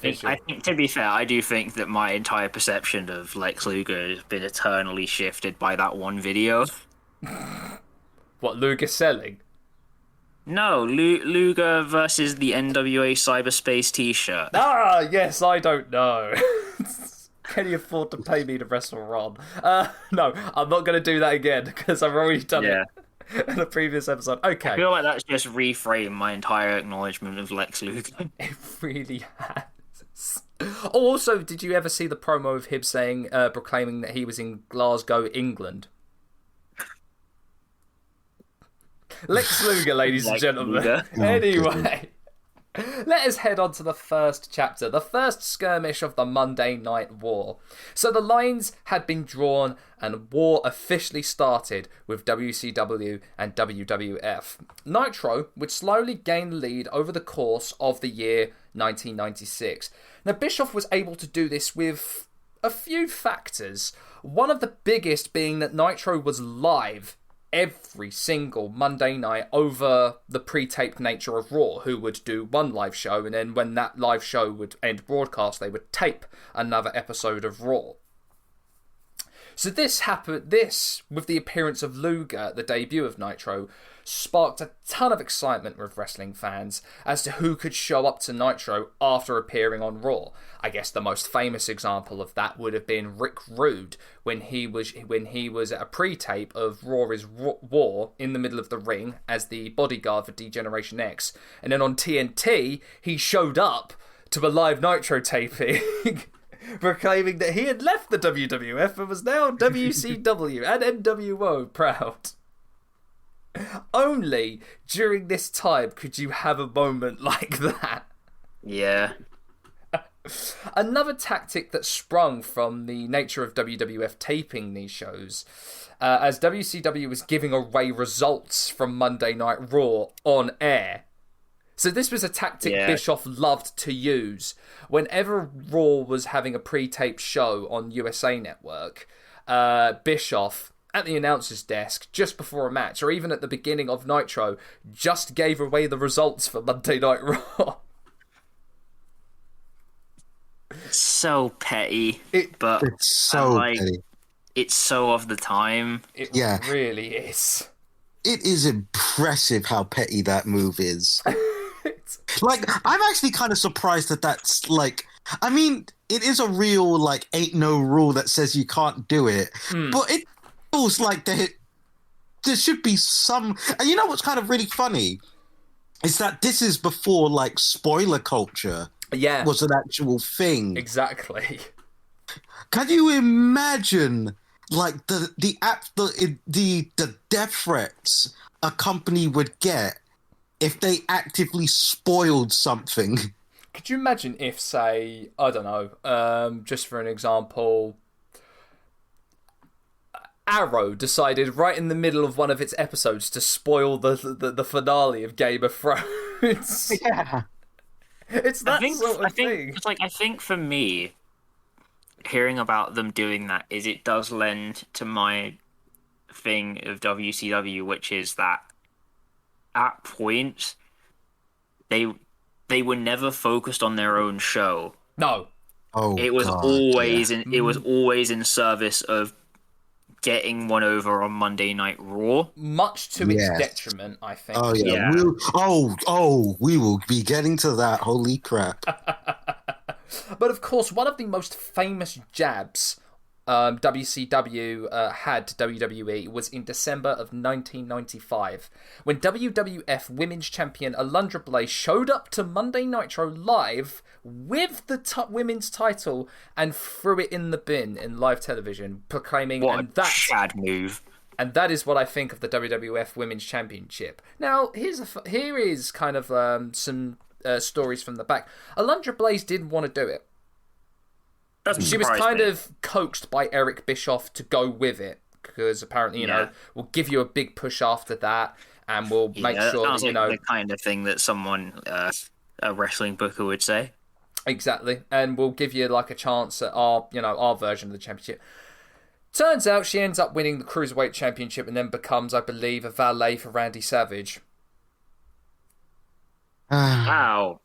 I do think that my entire perception of Lex Luger has been eternally shifted by that one video.
What, Luger selling?
No, Luger versus the NWA Cyberspace T-shirt.
Ah, yes, I don't know. Can you afford to pay me to wrestle Ron? No, I'm not going to do that again because I've already done it in a previous episode. Okay.
I feel like that's just reframed my entire acknowledgement of Lex Luger.
It really has. Oh, also, did you ever see the promo of him saying, proclaiming that he was in Glasgow, England? Lex Luger, ladies and gentlemen. Anyway, let us head on to the first chapter, the first skirmish of the Monday Night War. So the lines had been drawn and war officially started with WCW and WWF. Nitro would slowly gain the lead over the course of the year 1996. Now, Bischoff was able to do this with a few factors. One of the biggest being that Nitro was live every single Monday night over the pre-taped nature of Raw, who would do one live show, and then when that live show would end broadcast, they would tape another episode of Raw. So this, with the appearance of Luger at the debut of Nitro, sparked a ton of excitement with wrestling fans as to who could show up to Nitro after appearing on Raw. I guess the most famous example of that would have been Rick Rude when he was at a pre-tape of Raw is War in the middle of the ring as the bodyguard for D-Generation X. And then on TNT, he showed up to a live Nitro taping proclaiming that he had left the WWF and was now WCW and NWO proud. Only during this time could you have a moment like that.
Yeah.
Another tactic that sprung from the nature of WWF taping these shows, as WCW was giving away results from Monday Night Raw on air. So this was a tactic Bischoff loved to use. Whenever Raw was having a pre-taped show on USA Network, Bischoff, at the announcer's desk, just before a match, or even at the beginning of Nitro, just gave away the results for Monday Night Raw.
It's so petty, but
it's so petty.
It's so of the time.
It really is.
It is impressive how petty that move is. Like, I'm actually kind of surprised that that's, like... I mean, it is a real, like, ain't no rule that says you can't do it. But it feels like there should be some... And you know what's kind of really funny? Is that this is before, like, spoiler culture was an actual thing.
Exactly.
Can you imagine, like, the death threats a company would get if they actively spoiled something?
Could you imagine if, say, I don't know, just for an example, Arrow decided right in the middle of one of its episodes to spoil the finale of Game of Thrones?
Yeah.
It's that sort of thing.
I think for me, hearing about them doing that it does lend to my thing of WCW, which is that at points they were never focused on their own show.
No.
It was always in service of getting one over on Monday Night Raw.
Much to its detriment, I think.
Oh yeah. We will be getting to that. Holy crap.
But of course, one of the most famous jabs WCW had to WWE was in December of 1995, when WWF Women's Champion Alundra Blaze showed up to Monday Nitro live with the women's title and threw it in the bin in live television, proclaiming,
Chad move.
And that is what I think of the WWF Women's Championship. Now, here is kind of some stories from the back. Alundra Blaze didn't want to do it. She was kind of coaxed by Eric Bischoff to go with it, because apparently, we'll give you a big push after that, and we'll make sure that,
the kind of thing that someone, a wrestling booker would say.
Exactly, and we'll give you like a chance at our version of the championship. Turns out she ends up winning the Cruiserweight Championship and then becomes, I believe, a valet for Randy Savage.
Wow.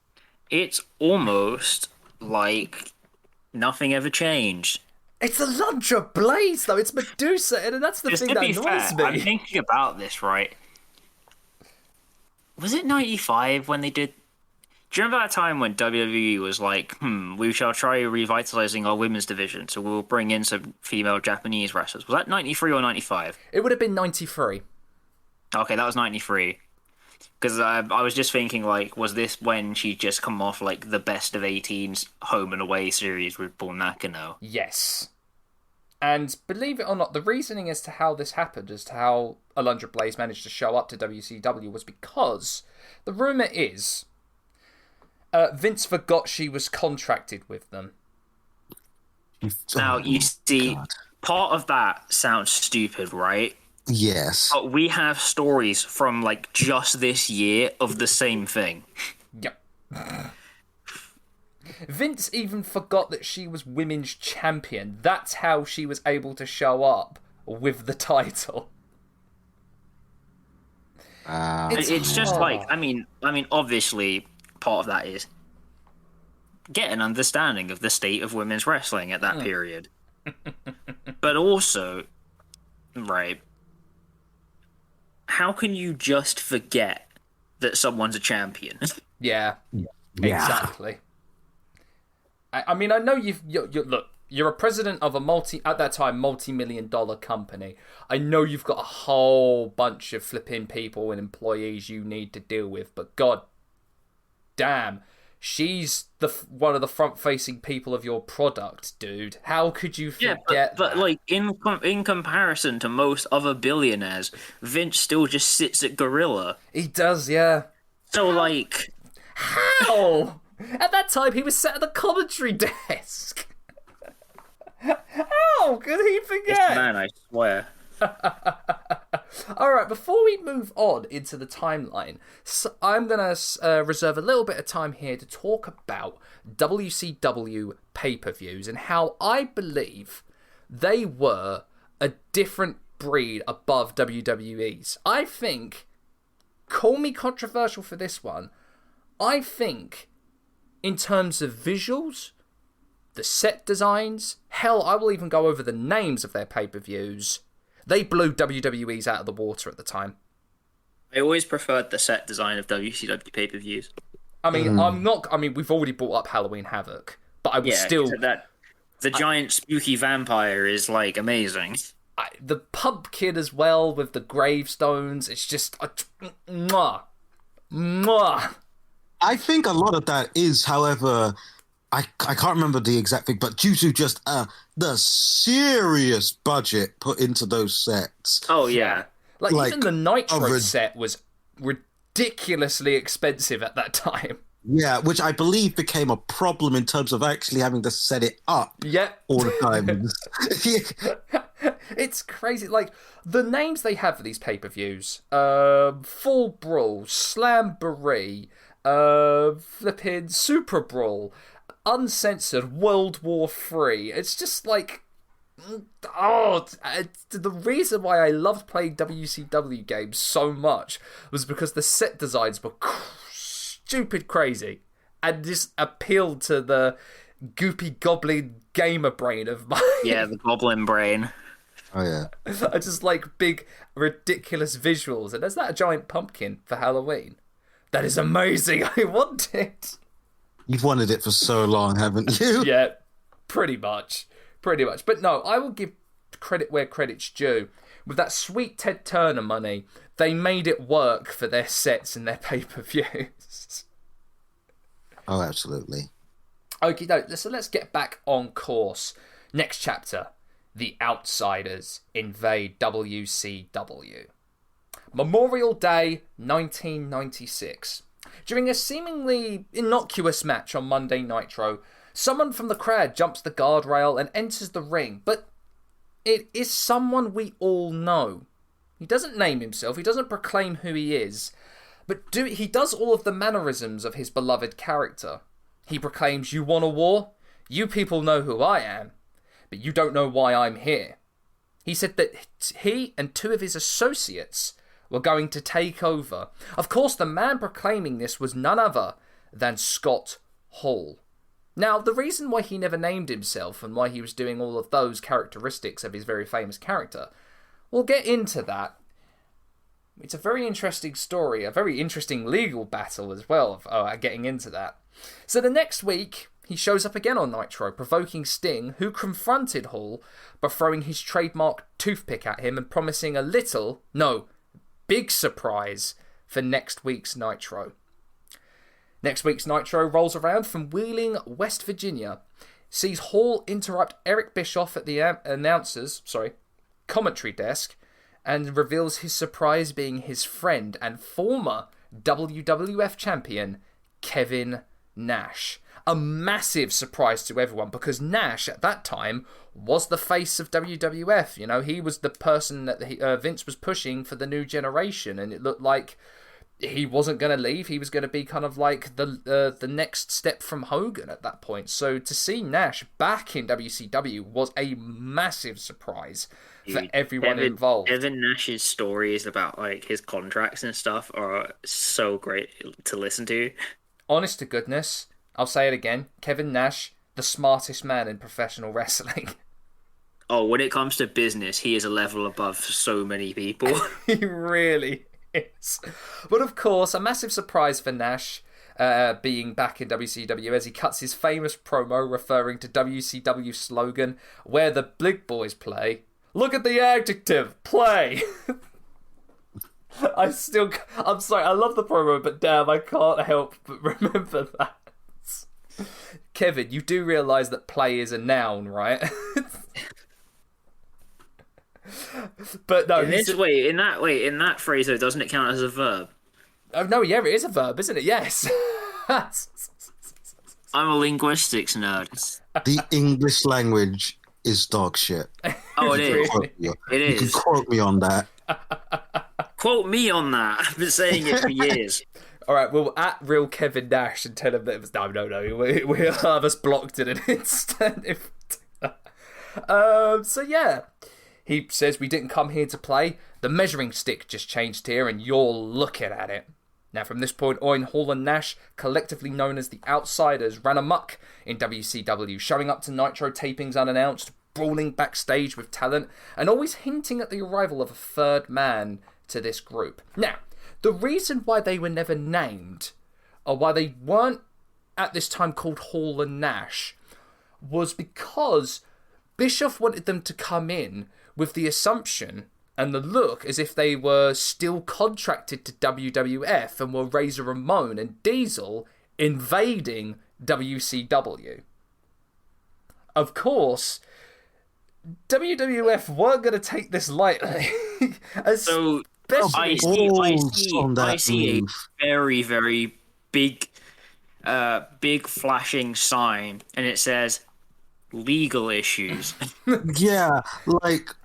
It's almost like nothing ever changed.
It's Alundra Blaze, though. It's Medusa, and that's the thing that annoys me.
I'm thinking about this, right? Was it 95 when they did... Do you remember that time when WWE was like, we shall try revitalizing our women's division, so we'll bring in some female Japanese wrestlers? Was that 93 or 95?
It would have been 93.
Okay, that was 93. Because I was just thinking, like, was this when she just come off, like, the best of 18's home and away series with Bull Nakano?
Yes. And believe it or not, the reasoning as to how this happened, as to how Alundra Blaze managed to show up to WCW, was because the rumour is Vince forgot she was contracted with them.
Now, you see, part of that sounds stupid, right?
Yes.
But we have stories from, like, just this year of the same thing.
Yep. Vince even forgot that she was women's champion. That's how she was able to show up with the title.
It's just like, I mean, obviously, part of that is get an understanding of the state of women's wrestling at that period. But also, right, how can you just forget that someone's a champion?
Yeah. Exactly. I mean, I know you're a president of a multi-million-dollar company. I know you've got a whole bunch of flipping people and employees you need to deal with, but god damn, she's one of the front-facing people of your product, dude. How could you forget that?
But like, in comparison to most other billionaires, Vince still just sits at Gorilla.
He does, yeah.
So, like...
How? At that time, he was sat at the commentary desk. How could he forget?
This man, I swear.
Alright, before we move on into the timeline, I'm going to reserve a little bit of time here to talk about WCW pay-per-views and how I believe they were a different breed above WWE's. I think, call me controversial for this one, I think in terms of visuals, the set designs, hell, I will even go over the names of their pay-per-views. They blew WWE's out of the water at the time.
I always preferred the set design of WCW pay-per-views.
I mean, we've already brought up Halloween Havoc, but I would still...
The giant spooky vampire is, like, amazing.
The pumpkin as well, with the gravestones, it's just... Mwah. Mwah.
I think a lot of that is, however, I can't remember the exact thing, but due to just the serious budget put into those sets.
Oh, yeah.
Like even the Nitro set was ridiculously expensive at that time.
Yeah, which I believe became a problem in terms of actually having to set it up all the time.
It's crazy. Like, the names they have for these pay-per-views, Full Brawl, Slamboree, flipping Super Brawl, Uncensored, World War III. It's just like, the reason why I loved playing WCW games so much was because the set designs were stupid crazy and just appealed to the goopy goblin gamer brain of mine.
Yeah, the goblin brain.
Oh, yeah.
I just like big, ridiculous visuals. And there's that giant pumpkin for Halloween. That is amazing. I want it.
You've wanted it for so long, haven't you?
Yeah, pretty much. But no, I will give credit where credit's due. With that sweet Ted Turner money, they made it work for their sets and their pay-per-views.
Oh, absolutely.
Okay, so let's get back on course. Next chapter. The Outsiders invade WCW. Memorial Day 1996. During a seemingly innocuous match on Monday Nitro, someone from the crowd jumps the guardrail and enters the ring, but it is someone we all know. He doesn't name himself, he doesn't proclaim who he is, but he does all of the mannerisms of his beloved character. He proclaims, "You want a war? You people know who I am, but you don't know why I'm here." He said that he and 2 of his associates were going to take over. Of course, the man proclaiming this was none other than Scott Hall. Now, the reason why he never named himself and why he was doing all of those characteristics of his very famous character, we'll get into that. It's a very interesting story, a very interesting legal battle as well, of getting into that. So the next week, he shows up again on Nitro, provoking Sting, who confronted Hall by throwing his trademark toothpick at him and promising a big surprise for next week's Nitro. Next week's Nitro rolls around from Wheeling, West Virginia, sees Hall interrupt Eric Bischoff at the commentary desk, and reveals his surprise being his friend and former WWF champion, Kevin Nash. A massive surprise to everyone, because Nash at that time was the face of WWF. You know, he was the person that Vince was pushing for the new generation, and it looked like he wasn't going to leave. He was going to be kind of like the next step from Hogan at that point. So to see Nash back in WCW was a massive surprise for everyone involved.
Kevin Nash's stories about like his contracts and stuff are so great to listen to.
Honest to goodness, I'll say it again, Kevin Nash, the smartest man in professional wrestling.
Oh, when it comes to business, he is a level above so many people.
He really is. But of course, a massive surprise for Nash being back in WCW as he cuts his famous promo referring to WCW slogan, "Where the big boys play. Look at the adjective, play." I'm sorry, I love the promo, but damn, I can't help but remember that. Kevin, you do realise that play is a noun, right? But no,
in that phrase though, doesn't it count as a verb?
Oh no, yeah, it is a verb, isn't it? Yes.
I'm a linguistics nerd.
The English language is dog shit.
Oh, it is. It is.
You can quote me on that.
Quote me on that. I've been saying it for years.
All right, well, at real Kevin Nash and tell him that it was no. We'll have us blocked in an instant. So yeah, he says we didn't come here to play. The measuring stick just changed here, and you're looking at it. Now, from this point on, Hall and Nash, collectively known as the Outsiders, ran amok in WCW, showing up to Nitro tapings unannounced, brawling backstage with talent, and always hinting at the arrival of a third man to this group. Now, the reason why they were never named, or why they weren't at this time called Hall and Nash, was because Bischoff wanted them to come in with the assumption and the look as if they were still contracted to WWF and were Razor Ramon and Diesel invading WCW. Of course, WWF weren't going to take this lightly.
So I see a very, very big flashing sign, and it says legal issues.
Yeah, like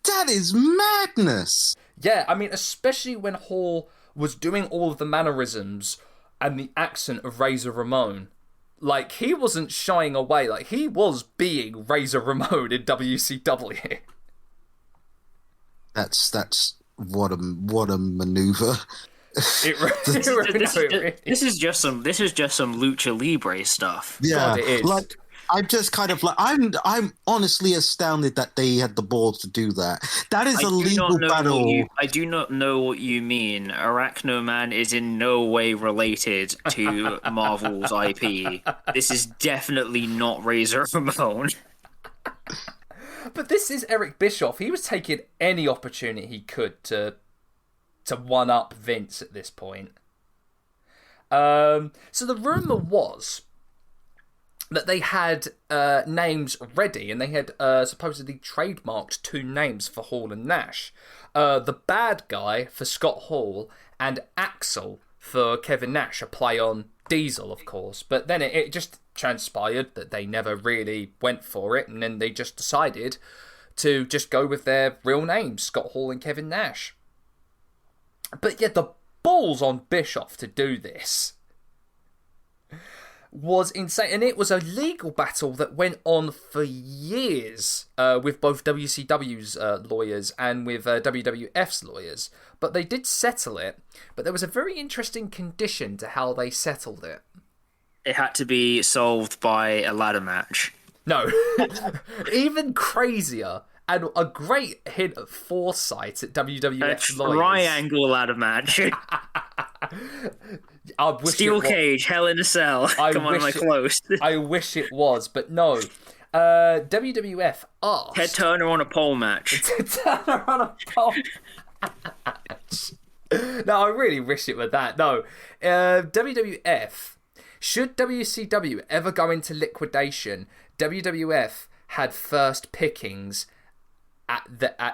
that is madness.
Yeah, I mean, especially when Hall was doing all of the mannerisms and the accent of Razor Ramon. Like, he wasn't shying away. Like, he was being Razor Ramon in WCW.
That's what a maneuver.
This is just some lucha libre stuff.
Yeah,
God, it is.
Like, I'm just kind of like I'm honestly astounded that they had the balls to do that. That is a legal battle.
I do not know what you mean. Arachnoman is in no way related to Marvel's IP. This is definitely not Razor Ramon.
But this is Eric Bischoff. He was taking any opportunity he could to one up Vince at this point. So the rumor was that they had names ready, and they had supposedly trademarked 2 names for Hall and Nash. The Bad Guy for Scott Hall and Axel for Kevin Nash, a play on Diesel, of course. But then it just transpired that they never really went for it, and then they just decided to just go with their real names, Scott Hall and Kevin Nash. But yeah, the balls on Bischoff to do this. was insane, and it was a legal battle that went on for years with both WCW's lawyers and with WWF's lawyers, but they did settle it. But there was a very interesting condition to how they settled it.
It had to be solved by a ladder match.
No, even crazier, and a great hint of foresight at WWF's lawyers.
Triangle ladder match. Steel cage, Hell in a Cell. Come on, am I close?
I wish it was, but no. WWF asked...
Ted Turner on a pole match.
Ted Turner on a pole match. No, I really wish it were that. No. WWF... Should WCW ever go into liquidation, WWF had first pickings at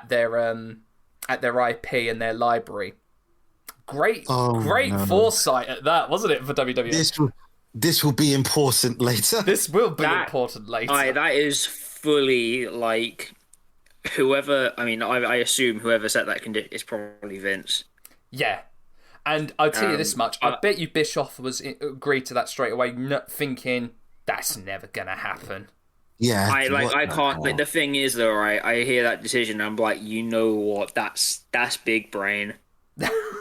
their IP and their library. Great foresight at that, wasn't it, for WWE?
This will be important later.
This will be important later.
That is fully like whoever. I mean, I assume whoever set that condition is probably Vince.
Yeah, and I'll tell you this much: I bet you Bischoff was agreed to that straight away, not thinking that's never gonna happen.
Yeah,
I can't. Like, the thing is, though, right? I hear that decision, and I'm like, you know what? That's big brain.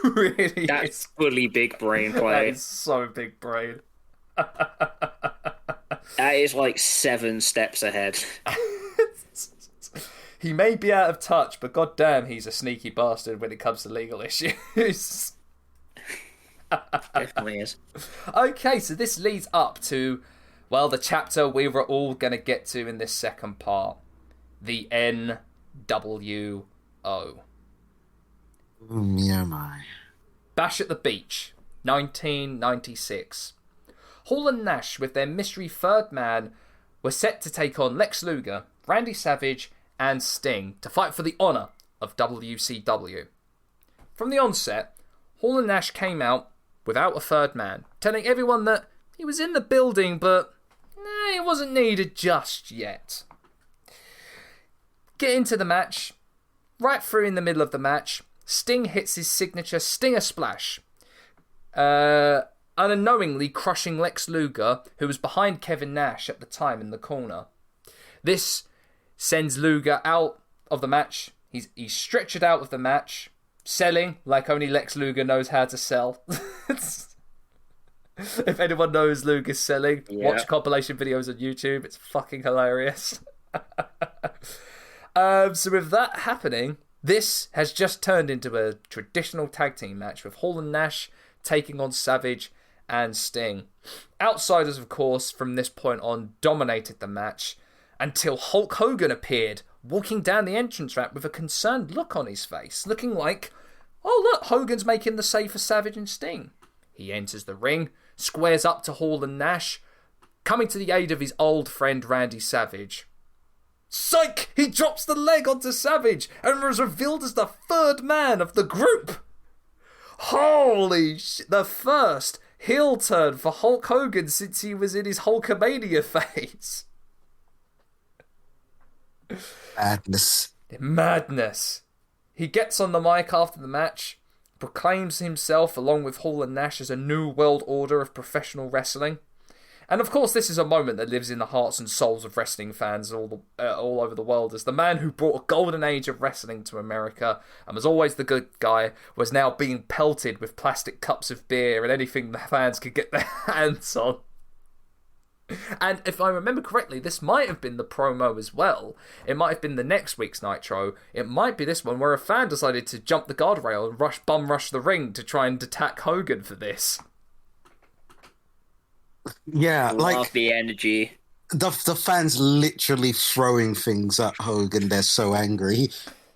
Really,
that's fully big brain play.
That is so big brain.
That is like 7 steps ahead.
He may be out of touch, but goddamn, he's a sneaky bastard when it comes to legal issues.
Definitely is.
Okay, so this leads up to, well, the chapter we were all going to get to in this second part. The NWO.
Oh my.
Bash at the Beach, 1996. Hall and Nash, with their mystery third man, were set to take on Lex Luger, Randy Savage, and Sting to fight for the honour of WCW. From the onset, Hall and Nash came out without a third man, telling everyone that he was in the building, but he wasn't needed just yet. Get into the match. Right through in the middle of the match, Sting hits his signature Stinger Splash, unknowingly crushing Lex Luger, who was behind Kevin Nash at the time in the corner. This sends Luger out of the match. He's stretchered out of the match, selling like only Lex Luger knows how to sell. If anyone knows Luger's selling, watch compilation videos on YouTube. It's fucking hilarious. So with that happening, this has just turned into a traditional tag team match with Hall and Nash taking on Savage and Sting. Outsiders, of course, from this point on dominated the match until Hulk Hogan appeared, walking down the entrance ramp with a concerned look on his face, looking like, oh look, Hogan's making the save for Savage and Sting. He enters the ring, squares up to Hall and Nash, coming to the aid of his old friend Randy Savage. Psych! He drops the leg onto Savage and was revealed as the third man of the group. Holy shit! The first heel turn for Hulk Hogan since he was in his Hulkamania phase. Madness. He gets on the mic after the match, proclaims himself along with Hall and Nash as a new world order of professional wrestling. And of course, this is a moment that lives in the hearts and souls of wrestling fans all over the world, as the man who brought a golden age of wrestling to America and was always the good guy was now being pelted with plastic cups of beer and anything the fans could get their hands on. And if I remember correctly, this might have been the promo as well. It might have been the next week's Nitro. It might be this one where a fan decided to jump the guardrail and bum rush the ring to try and attack Hogan for this.
Yeah,
love the energy.
The fans literally throwing things at Hogan. They're so angry.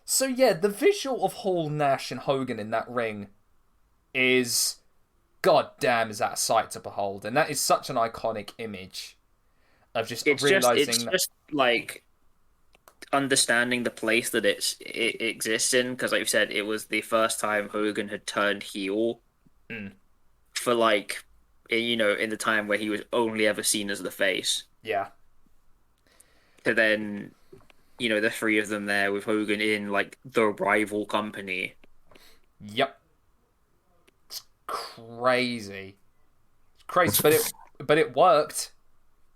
So yeah, the visual of Hall, Nash, and Hogan in that ring is, god damn, is that a sight to behold? And that is such an iconic image of just realizing.
It's just like understanding the place that it exists in, because like you said, it was the first time Hogan had turned heel for like. You know, in the time where he was only ever seen as the face.
Yeah.
To then, you know, the three of them there with Hogan in, like, the rival company.
Yep. It's crazy. It's crazy, but but it worked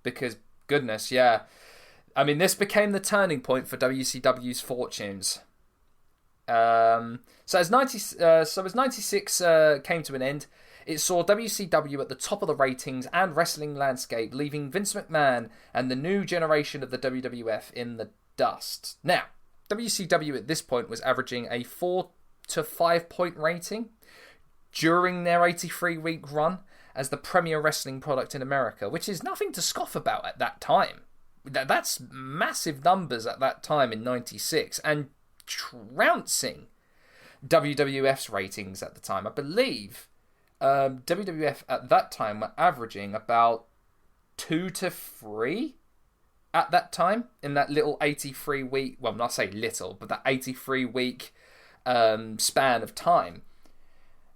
because, goodness, yeah. I mean, this became the turning point for WCW's fortunes. So as 96 came to an end, it saw WCW at the top of the ratings and wrestling landscape, leaving Vince McMahon and the new generation of the WWF in the dust. Now, WCW at this point was averaging a 4 to 5 point rating during their 83-week run as the premier wrestling product in America, which is nothing to scoff about at that time. That's massive numbers at that time in 96, and trouncing WWF's ratings at the time. I believe WWF at that time were averaging about 2 to 3 at that time in that little 83-week, well, not say little, but that 83-week span of time.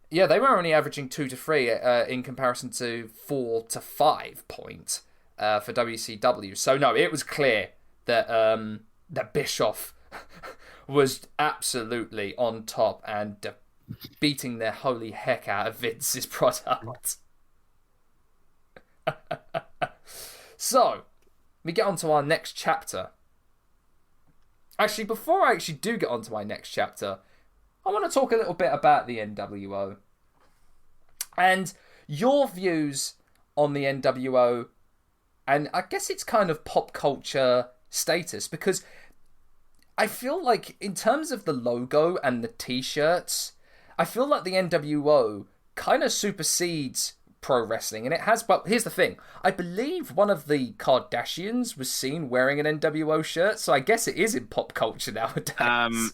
Yeah, they were only averaging 2 to 3 in comparison to 4 to 5 points for WCW. So no, it was clear that that Bischoff was absolutely on top and beating their holy heck out of Vince's product. So, we get on to our next chapter. Actually, before I actually do get on to my next chapter, I want to talk a little bit about the NWO. And your views on the NWO, and I guess it's kind of pop culture status, because I feel like in terms of the logo and the t-shirts, I feel like the NWO kind of supersedes pro wrestling, and it has. But here's the thing: I believe one of the Kardashians was seen wearing an NWO shirt, so I guess it is in pop culture nowadays.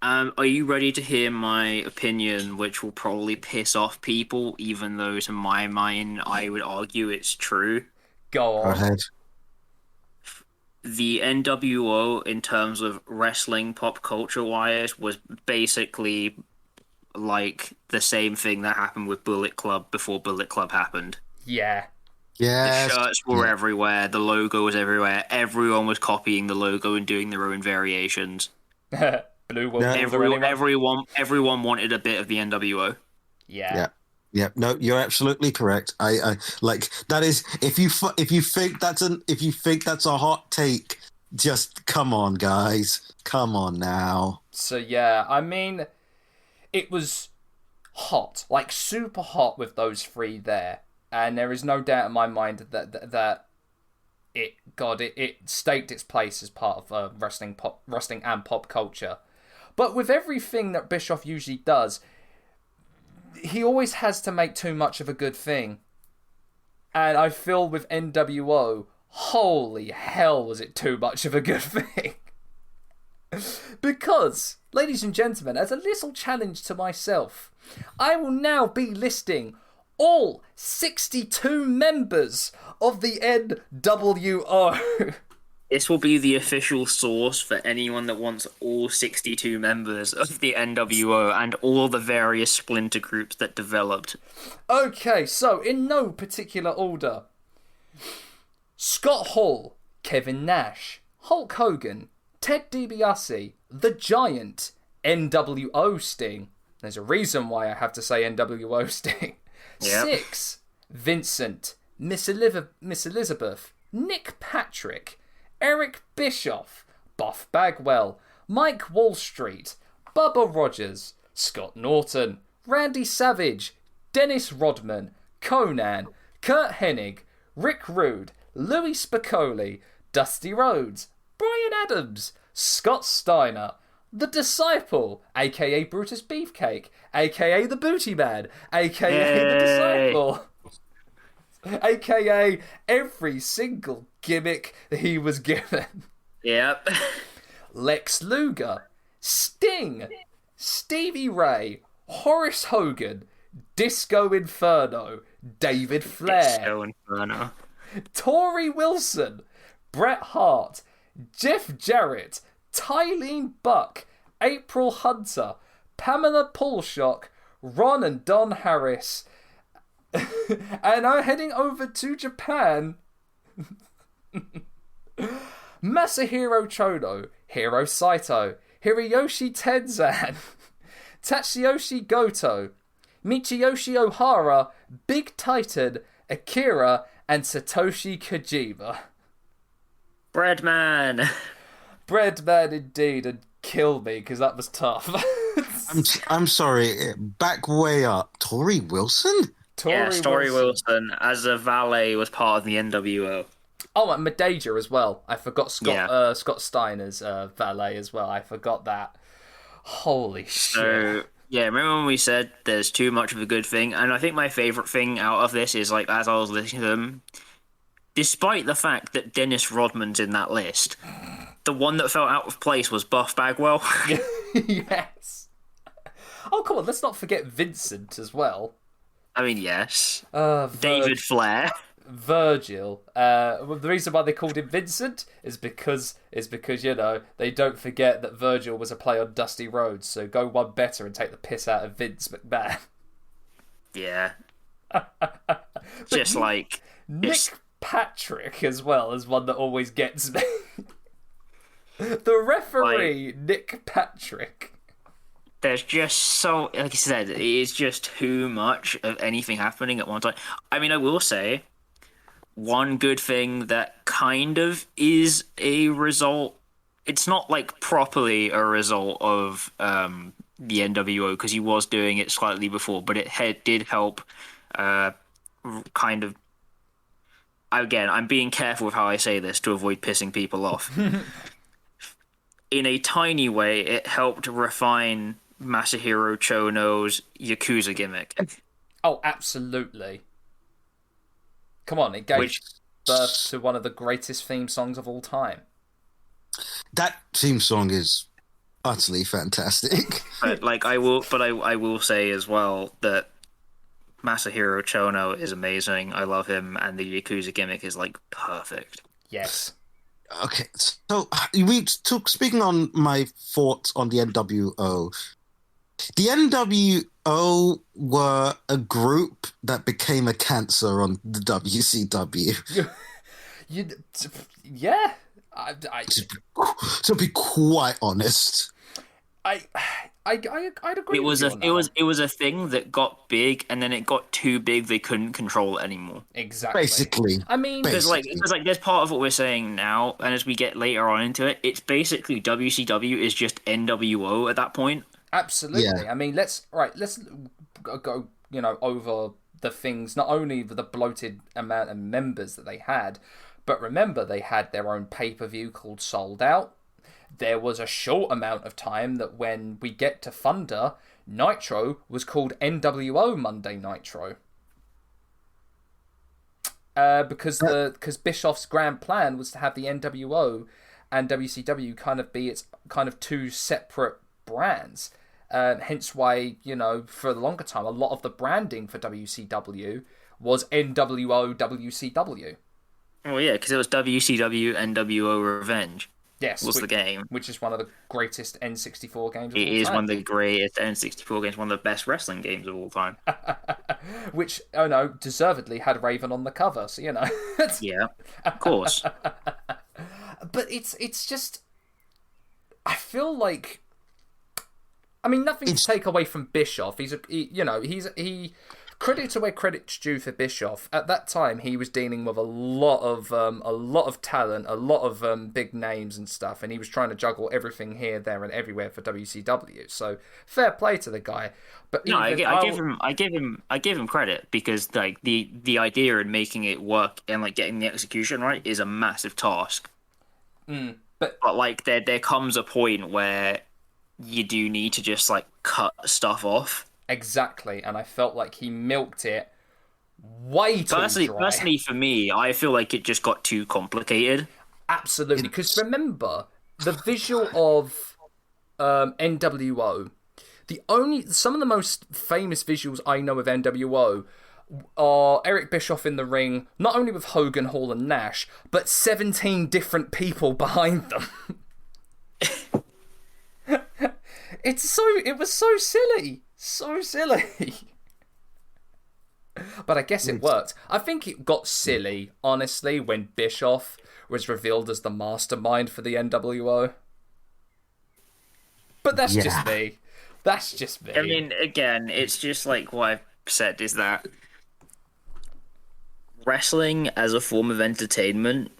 Are you ready to hear my opinion, which will probably piss off people, even though to my mind I would argue it's true?
Go on.
Go ahead.
The NWO, in terms of wrestling pop culture wise, was basically like the same thing that happened with Bullet Club before Bullet Club happened.
Yeah.
Yeah.
The shirts were everywhere, the logo was everywhere, everyone was copying the logo and doing their own variations.
Blue one.
Everyone wanted a bit of the NWO.
Yeah.
Yeah, no, you're absolutely correct. I like that is if you think that's a hot take, just come on, guys, come on now.
So yeah, I mean, it was hot, like super hot with those three there, and there is no doubt in my mind that it staked its place as part of wrestling and pop culture. But with everything that Bischoff usually does, he always has to make too much of a good thing. And I feel with NWO, holy hell was it too much of a good thing. Because, ladies and gentlemen, as a little challenge to myself, I will now be listing all 62 members of the NWO.
This will be the official source for anyone that wants all 62 members of the NWO and all the various splinter groups that developed.
Okay, so in no particular order: Scott Hall, Kevin Nash, Hulk Hogan, Ted DiBiase, The Giant, NWO Sting. There's a reason why I have to say NWO Sting.
Yep.
6, Vincent, Miss Elizabeth, Nick Patrick, Eric Bischoff, Buff Bagwell, Mike Wallstreet, Bubba Rogers, Scott Norton, Randy Savage, Dennis Rodman, Conan, Kurt Hennig, Rick Rude, Louis Spicoli, Dusty Rhodes, Brian Adams, Scott Steiner, The Disciple, aka Brutus Beefcake, aka The Booty Man, aka The Disciple, aka every single gimmick he was given.
Yep.
Lex Luger, Sting, Stevie Ray, Horace Hogan, Disco Inferno, David Flair,
Disco Inferno,
Tori Wilson, Bret Hart, Jeff Jarrett, Tylene Buck, April Hunter, Pamela Paulshock, Ron and Don Harris, and I'm heading over to Japan. Masahiro Chono, Hiro Saito, Hiroyoshi Tenzan, Tatsuyoshi Goto, Michiyoshi Ohara, Big Titan, Akira, and Satoshi Kojima.
Breadman.
Breadman indeed, and kill me because that was tough.
I'm sorry. Back way up. Tori Wilson?
Tori Wilson as a valet was part of the NWO.
Oh, and Madeja as well. I forgot
Yeah.
Scott Steiner's valet as well. I forgot that. Holy shit.
So, yeah, remember when we said there's too much of a good thing? And I think my favourite thing out of this is, like, as I was listening to them, despite the fact that Dennis Rodman's in that list, the one that felt out of place was Buff Bagwell.
Yes. Oh, come on, let's not forget Vincent as well.
I mean, yes. David Flair.
Virgil. The reason why they called him Vincent is because you know they don't forget that Virgil was a play on Dusty Rhodes. So go one better and take the piss out of Vince McMahon.
Yeah. Just like
Nick Patrick as well is one that always gets me. The referee, Nick Patrick.
There's just so, like I said, it is just too much of anything happening at one time. I mean, I will say, one good thing that kind of is a result, it's not like properly a result of the NWO, because he was doing it slightly before, but it did help kind of, again, I'm being careful with how I say this to avoid pissing people off. In a tiny way, it helped refine Masahiro Chono's Yakuza gimmick.
Oh, absolutely. Come on, it gave birth to one of the greatest theme songs of all time.
That theme song is utterly fantastic.
But like I will say as well that Masahiro Chono is amazing. I love him, and the Yakuza gimmick is like perfect.
Yes.
Okay, so speaking on my thoughts on the NWO. The NWO were a group that became a cancer on the WCW.
Yeah.
To be quite honest,
I'd agree.
It was a thing that got big, and then it got too big they couldn't control it anymore.
Exactly.
Basically,
I mean,
because there's part of what we're saying now, and as we get later on into it, it's basically WCW is just NWO at that point.
Absolutely.
Yeah.
I mean, let's go, over the things, not only the bloated amount of members that they had, but remember they had their own pay-per-view called Sold Out. There was a short amount of time that when we get to Thunder, Nitro was called NWO Monday Nitro. Because Bischoff's grand plan was to have the NWO and WCW kind of be its kind of two separate brands. Hence why, for the longer time, a lot of the branding for WCW was NWO WCW.
Oh yeah, because it was WCW NWO Revenge.
Yes,
was the game,
which is one of the greatest N64 games of all time.
It is one of the greatest N64 games, one of the best wrestling games of all time.
Which, deservedly had Raven on the cover, so
Yeah, of course.
But it's just, I feel like, I mean, nothing to take away from Bischoff. He credit to where credit's due for Bischoff. At that time, he was dealing with a lot of talent, a lot of big names and stuff, and he was trying to juggle everything here, there, and everywhere for WCW. So fair play to the guy. But
no, I give him credit, because like the idea in making it work and like getting the execution right is a massive task. But like there comes a point where you do need to just like cut stuff off.
Exactly, and I felt like he milked it way too dry.
Personally, for me, I feel like it just got too complicated.
Absolutely, because remember, the visual of NWO, some of the most famous visuals I know of NWO are Eric Bischoff in the ring, not only with Hogan, Hall, and Nash, but 17 different people behind them. It was so silly. So silly. But I guess it worked. I think it got silly, honestly, when Bischoff was revealed as the mastermind for the NWO. But that's just me. That's just me.
I mean, again, it's just like what I've said is that wrestling as a form of entertainment,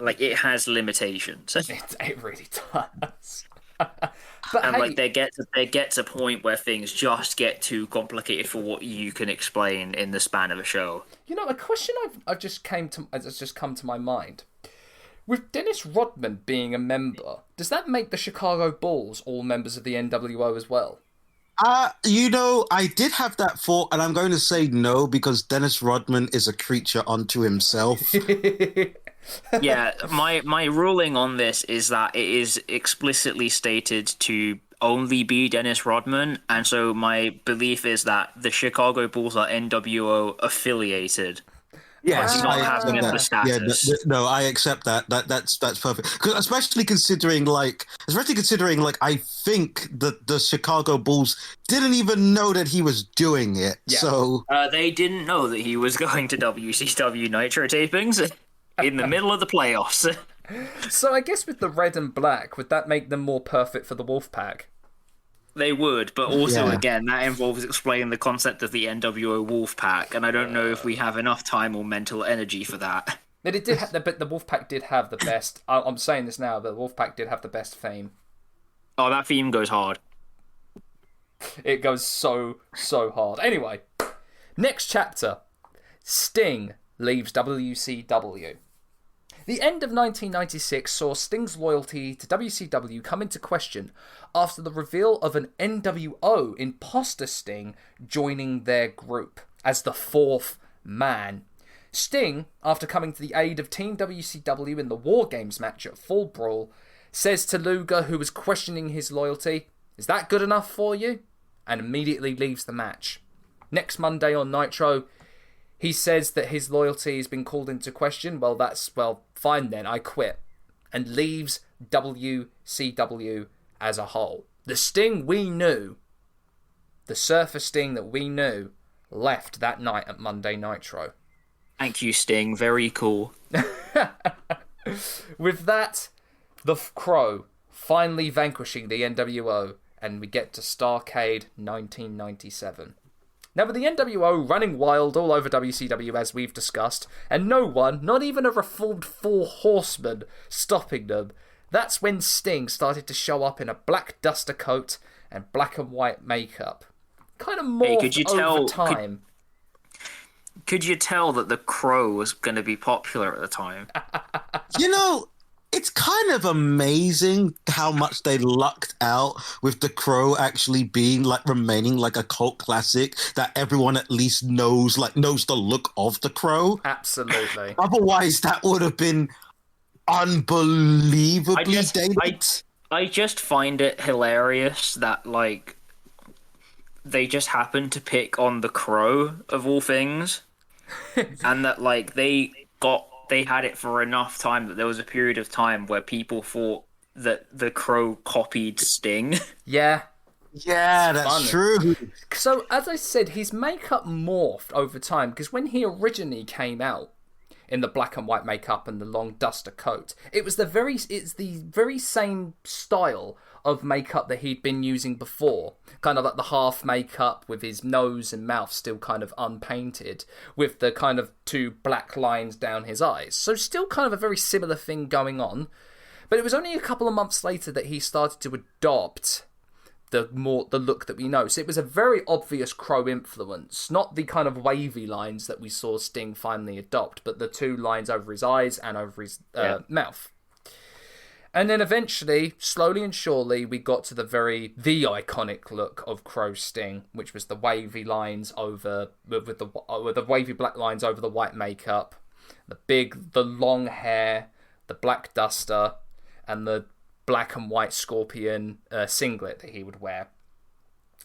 like, it has limitations.
It really does. But
And
hey,
like they get to a point where things just get too complicated for what you can explain in the span of a show.
a question has just come to my mind. With Dennis Rodman being a member, does that make the Chicago Bulls all members of the NWO as well?
I did have that thought, and I'm going to say no because Dennis Rodman is a creature unto himself.
Yeah, my ruling on this is that it is explicitly stated to only be Dennis Rodman, and so my belief is that the Chicago Bulls are NWO affiliated.
Yes,
Not
I
having
accept
the
that. Yeah,
status.
no, I accept that. That's perfect. 'Cause especially considering, I think that the Chicago Bulls didn't even know that he was doing it.
Yeah.
So
They didn't know that he was going to WCW Nitro tapings in the middle of the playoffs.
So I guess with the red and black, would that make them more perfect for the Wolfpack?
They would, but also,
Yeah.
again, that involves explaining the concept of the NWO Wolfpack, and I don't know if we have enough time or mental energy for that.
But but the Wolfpack did have the best. I'm saying this now, but the Wolfpack did have the best theme.
Oh, that theme goes hard.
It goes so hard. Anyway, next chapter. Sting leaves WCW. The end of 1996 saw Sting's loyalty to WCW come into question after the reveal of an NWO imposter Sting joining their group as the fourth man. Sting, after coming to the aid of Team WCW in the War Games match at Fall Brawl, says to Luger, who was questioning his loyalty, "Is that good enough for you?" and immediately leaves the match. Next Monday on Nitro, he says that his loyalty has been called into question. Well, fine then, I quit. And leaves WCW as a whole. The Sting we knew, the Surfer Sting that we knew, left that night at Monday Nitro.
Thank you, Sting. Very cool.
With that, the Crow finally vanquishing the NWO, and we get to Starrcade 1997. Now, with the NWO running wild all over WCW, as we've discussed, and no one, not even a reformed Four Horsemen, stopping them, that's when Sting started to show up in a black duster coat and black and white makeup. Kind of morphed over time.
Could you tell that the Crow was going to be popular at the time?
It's kind of amazing how much they lucked out with the Crow actually being remaining like a cult classic that everyone at least knows the look of the Crow.
Absolutely.
Otherwise, that would have been unbelievably dated.
I just find it hilarious that they just happened to pick on the Crow of all things, and that they had it for enough time that there was a period of time where people thought that the Crow copied Sting.
Yeah.
Yeah, that's true.
So, as I said, his makeup morphed over time, because when he originally came out in the black and white makeup and the long duster coat, it's the very same style of makeup that he'd been using before. Kind of like the half makeup with his nose and mouth still kind of unpainted, with the kind of two black lines down his eyes. So still kind of a very similar thing going on. But it was only a couple of months later that he started to adopt the look that we know. So it was a very obvious Crow influence, not the kind of wavy lines that we saw Sting finally adopt, but the two lines over his eyes and over his mouth. And then eventually, slowly and surely, we got to the iconic look of Crow Sting, which was the wavy lines with the wavy black lines over the white makeup, the long hair, the black duster, and the black and white scorpion singlet that he would wear.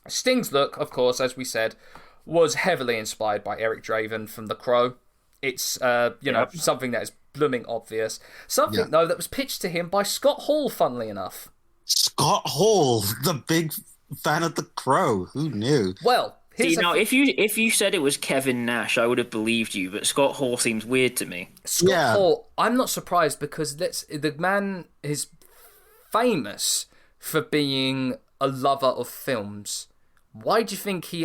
Sting's look, of course, as we said, was heavily inspired by Eric Draven from The Crow. It's something that is blooming obvious. Something though that was pitched to him by Scott Hall, funnily enough.
Scott Hall, the big fan of The Crow. Who knew?
Well,
if you said it was Kevin Nash, I would have believed you, but Scott Hall seems weird to me.
Scott Hall, I'm not surprised, because the man is famous for being a lover of films Why do you think he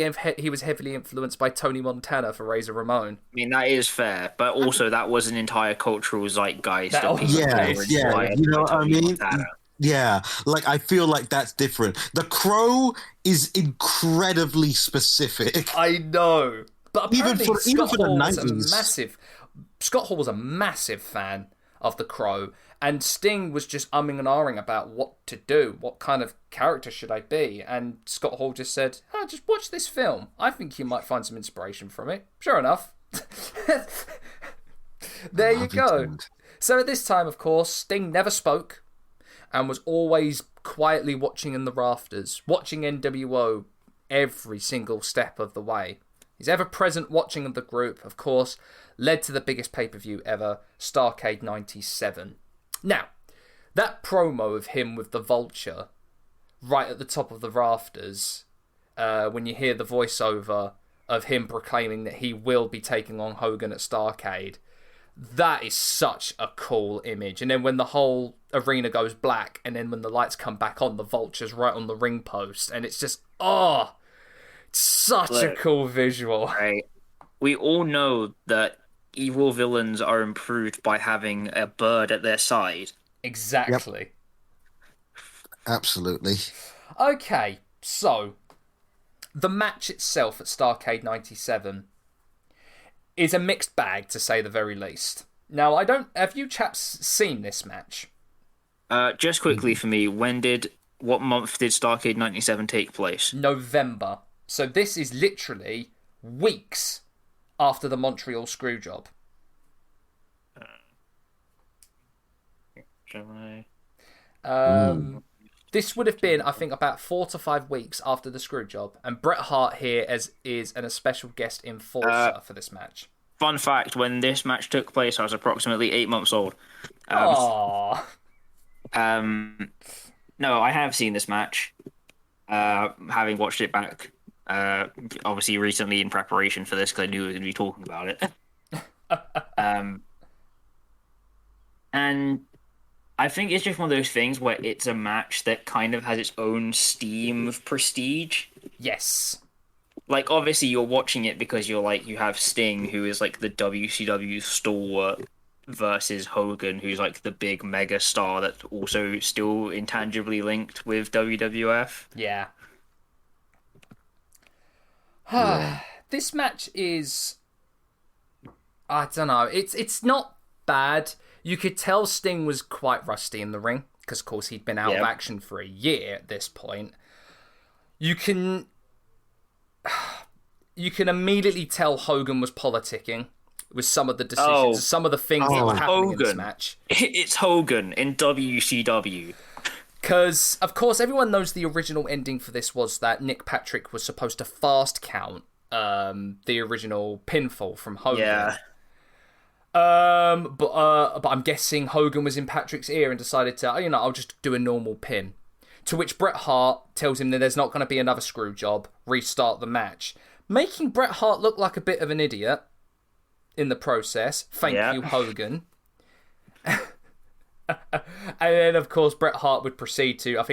was heavily influenced by Tony Montana for Razor Ramon?
I mean, that is fair, but also that was an entire cultural zeitgeist of people who were inspired
you know
by
what I
Tony
mean?
Montana.
Yeah, like I feel like that's different. The Crow is incredibly specific.
I know, but apparently
even for the
Scott Hall was a massive fan of The Crow, and Sting was just umming and ahhing about what to do, what kind of character should I be, and Scott Hall just said, just watch this film. I think you might find some inspiration from it. Sure enough. There you go. So at this time, of course, Sting never spoke and was always quietly watching in the rafters, watching NWO every single step of the way. His ever-present watching of the group, of course, led to the biggest pay-per-view ever, Starrcade 97. Now, that promo of him with the Vulture right at the top of the rafters, when you hear the voiceover of him proclaiming that he will be taking on Hogan at Starrcade, that is such a cool image. And then when the whole arena goes black, and then when the lights come back on, the Vulture's right on the ring post, and it's just, such a cool visual.
Right. We all know that evil villains are improved by having a bird at their side.
Exactly.
Yep. Absolutely.
Okay, so the match itself at Starrcade 97 is a mixed bag, to say the very least. Now, have you chaps seen this match?
Just quickly for me, what month did Starrcade 97 take place?
November. So this is literally weeks after the Montreal Screwjob. This would have been, I think, about 4 to 5 weeks after the Screwjob, and Bret Hart here is a special guest enforcer for this match.
Fun fact: when this match took place, I was approximately 8 months old.
No,
I have seen this match, having watched it back, obviously recently in preparation for this, because I knew we were going to be talking about it. And I think it's just one of those things where it's a match that kind of has its own steam of prestige.
Yes.
Like, obviously, you're watching it because you have Sting, who is, like, the WCW stalwart, versus Hogan, who's, like, the big mega star that's also still intangibly linked with WWF.
Yeah. This match is, I don't know, it's not bad. You could tell Sting was quite rusty in the ring, because, of course, he'd been out of action for a year at this point. You can immediately tell Hogan was politicking with some of the decisions, some of the things that were happening in this match.
It's Hogan in WCW.
Because, of course, everyone knows the original ending for this was that Nick Patrick was supposed to fast count the original pinfall from Hogan.
Yeah.
But I'm guessing Hogan was in Patrick's ear and decided to, I'll just do a normal pin. To which Bret Hart tells him that there's not going to be another screw job, restart the match, making Bret Hart look like a bit of an idiot in the process. Thank you, Hogan. And then, of course, Bret Hart would proceed to,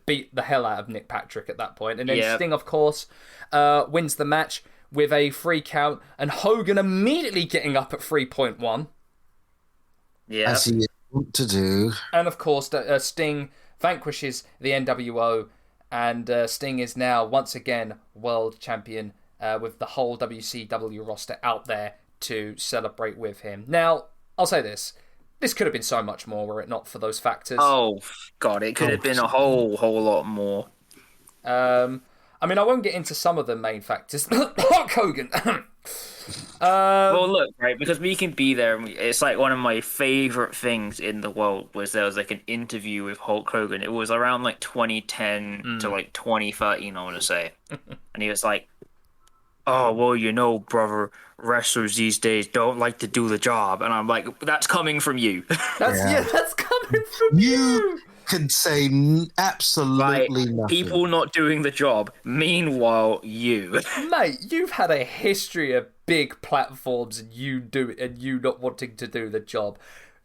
beat the hell out of Nick Patrick at that point. And then Sting, of course, wins the match with a 3 count, and Hogan immediately getting up at 3.1.
Yeah.
As he is to do.
And, of course, Sting vanquishes the NWO, and Sting is now, once again, world champion, with the whole WCW roster out there to celebrate with him. Now, I'll say this. This could have been so much more were it not for those factors.
Oh, God, it could have been a whole lot more.
I won't get into some of the main factors. Hulk Hogan!
Well, look, right, because we can be there, and it's like one of my favourite things in the world was there was like an interview with Hulk Hogan. It was around like 2010 to like 2013, I want to say. And he was like, oh, well, brother, wrestlers these days don't like to do the job. And I'm like, that's coming from you.
That's coming from you.
Can say absolutely nothing.
People not doing the job. Meanwhile, you.
Mate, you've had a history of big platforms and you not wanting to do the job.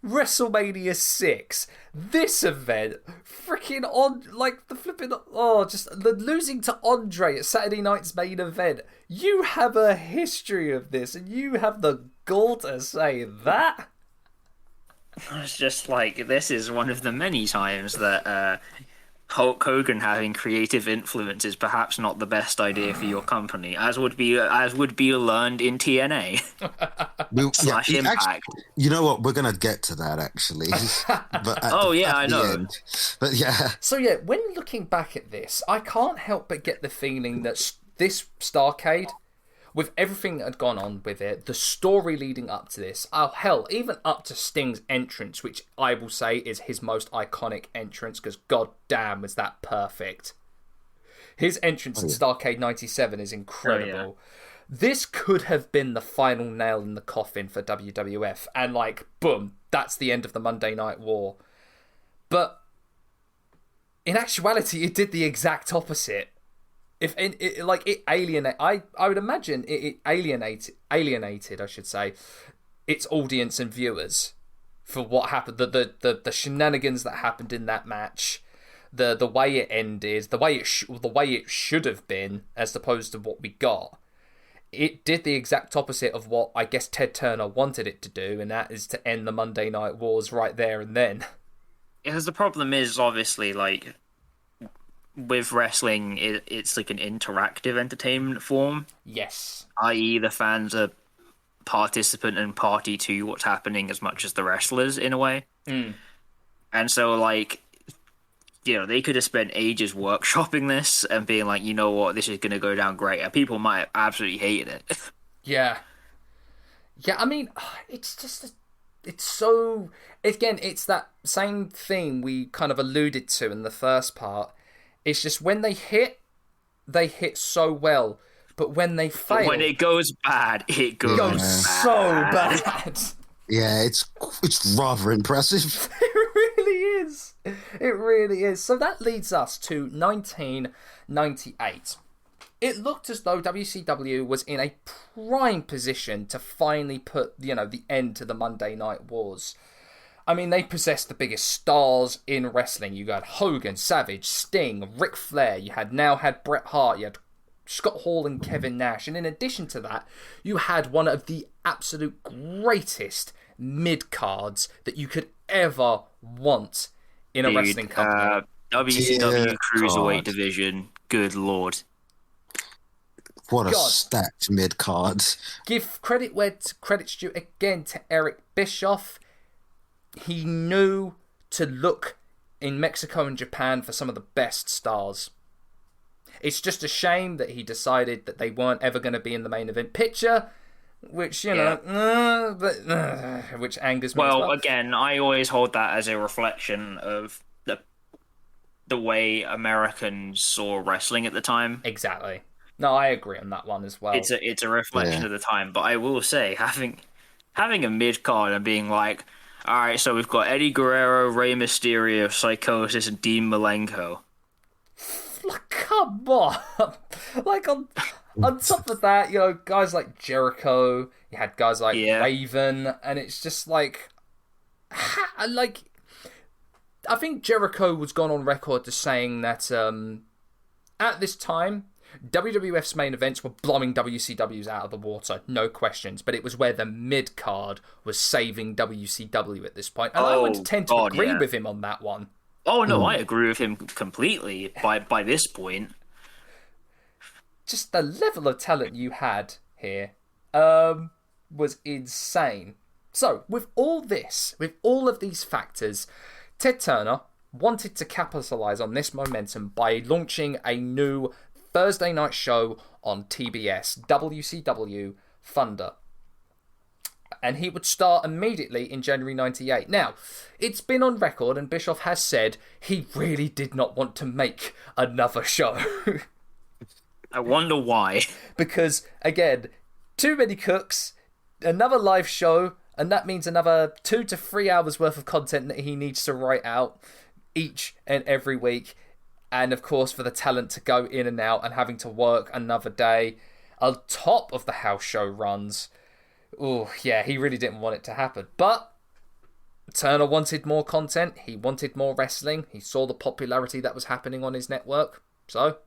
WrestleMania 6, this event, freaking on, like, the flipping, just the losing to Andre at Saturday night's main event. You have a history of this, and you have the gall to say that?
It's just like, this is one of the many times that Hulk Hogan having creative influence is perhaps not the best idea for your company, as would be learned in TNA / Impact.
You know what? We're gonna get to that actually. But
I know.
End. But yeah.
So yeah, when looking back at this, I can't help but get the feeling that this Starrcade, with everything that had gone on with it, the story leading up to this, hell, even up to Sting's entrance, which I will say is his most iconic entrance, because god damn was that perfect. His entrance in Starrcade 97 is incredible. Oh, yeah. This could have been the final nail in the coffin for WWF, and like, boom, that's the end of the Monday Night War. But in actuality, it did the exact opposite. I would imagine it alienated, I should say, its audience and viewers for what happened, the shenanigans that happened in that match, the way it ended, the way it should have been, as opposed to what we got. It did the exact opposite of what I guess Ted Turner wanted it to do, and that is to end the Monday Night Wars right there and then.
Because the problem is, obviously, like, with wrestling, it's like an interactive entertainment form.
Yes.
I.e., the fans are participant and party to what's happening as much as the wrestlers, in a way.
Mm.
And so, like, you know, they could have spent ages workshopping this and being like, you know what, this is going to go down great. And people might have absolutely hated it.
Yeah. Yeah, I mean, it's just... It's so... Again, it's that same theme we kind of alluded to in the first part. It's just when they hit so well. But when they fail...
But when it goes bad, it goes bad.
So bad.
Yeah, it's rather impressive.
It really is. It really is. So that leads us to 1998. It looked as though WCW was in a prime position to finally put, the end to the Monday Night Wars. I mean, they possessed the biggest stars in wrestling. You had Hogan, Savage, Sting, Ric Flair. You had Bret Hart. You had Scott Hall and Kevin Nash. And in addition to that, you had one of the absolute greatest mid-cards that you could ever want in a wrestling company.
WCW Cruiserweight division. Good Lord.
What a stacked mid-card.
Give credit where credit's due again to Eric Bischoff. He knew to look in Mexico and Japan for some of the best stars. It's just a shame that he decided that they weren't ever going to be in the main event picture, which, which angers me.
Well, again, I always hold that as a reflection of the way Americans saw wrestling at the time.
Exactly. No, I agree on that one as well.
It's a reflection of the time, but I will say, having a mid-card and being like, all right, so we've got Eddie Guerrero, Rey Mysterio, Psychosis, and Dean Malenko.
Come on! Like, on top of that, guys like Jericho, you had guys like Raven, and it's just like... I think Jericho was gone on record to saying that at this time, WWF's main events were blowing WCW's out of the water, no questions, but it was where the mid-card was saving WCW at this point. And I would tend to agree with him on that one.
Oh, no, I agree with him completely by this point.
Just the level of talent you had here was insane. So, with all this, with all of these factors, Ted Turner wanted to capitalize on this momentum by launching a new Thursday night show on TBS, WCW Thunder. And he would start immediately in January 98. Now, it's been on record, and Bischoff has said he really did not want to make another show.
I wonder why.
Because, again, too many cooks, another live show, and that means another 2 to 3 hours worth of content that he needs to write out each and every week. And, of course, for the talent to go in and out and having to work another day on top of the house show runs. Oh, yeah, he really didn't want it to happen. But Turner wanted more content. He wanted more wrestling. He saw the popularity that was happening on his network. So,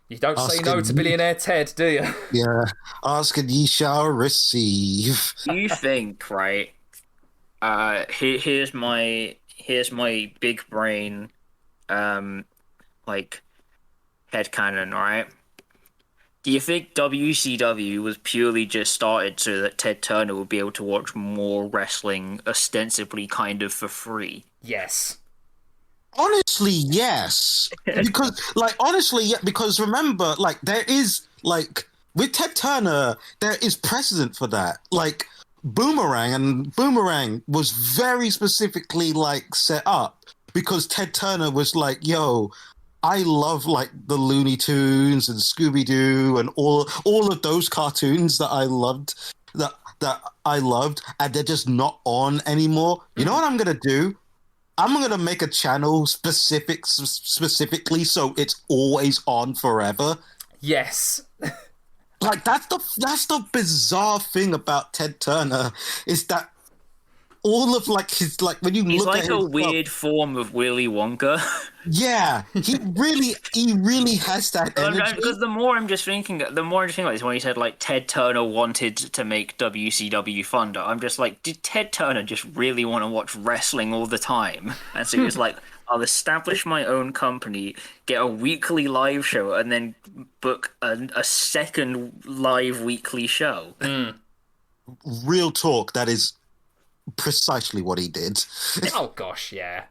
you don't say no to billionaire Ted, do you?
Yeah. Ask and ye shall receive.
You think, right? Here's my big brain, like headcanon, right? Do you think WCW was purely just started so that Ted Turner would be able to watch more wrestling, ostensibly kind of for free?
Yes.
Honestly, yes. Because remember, like, there is, like, with Ted Turner, there is precedent for that. Like, Boomerang was very specifically, like, set up because Ted Turner was like, yo, I love, like, the Looney Tunes and Scooby-Doo and all of those cartoons that I loved, and they're just not on anymore. You know what I'm going to do? I'm going to make a channel specifically so it's always on forever.
Yes.
Like, that's the bizarre thing about Ted Turner, is that all of, like, his, like, when you
He's
look
like
at
a
his
weird form of Willy Wonka.
Yeah, he really has that energy.
Because the more I'm just thinking about this, when he said, like, Ted Turner wanted to make WCW Thunder, I'm just like, did Ted Turner just really want to watch wrestling all the time? And so he was like, I'll establish my own company, get a weekly live show, and then book a second live weekly show.
Real talk, that is precisely what he did.
Oh gosh, yeah.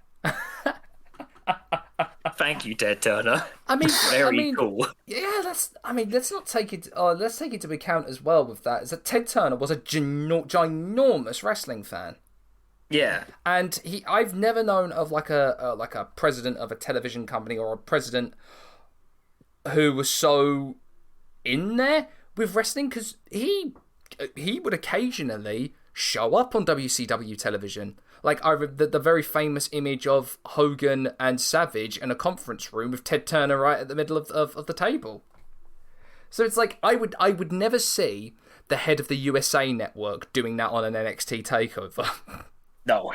Thank you, Ted Turner.
I mean,
very cool.
Yeah, let's not take it. Let's take into account as well with that is that Ted Turner was a ginormous wrestling fan.
Yeah,
and I've never known of like a president of a television company or a president who was so in there with wrestling, because he would occasionally show up on WCW television. Like, the very famous image of Hogan and Savage in a conference room with Ted Turner right at the middle of the table. So it's like, I would never see the head of the USA Network doing that on an NXT takeover.
No.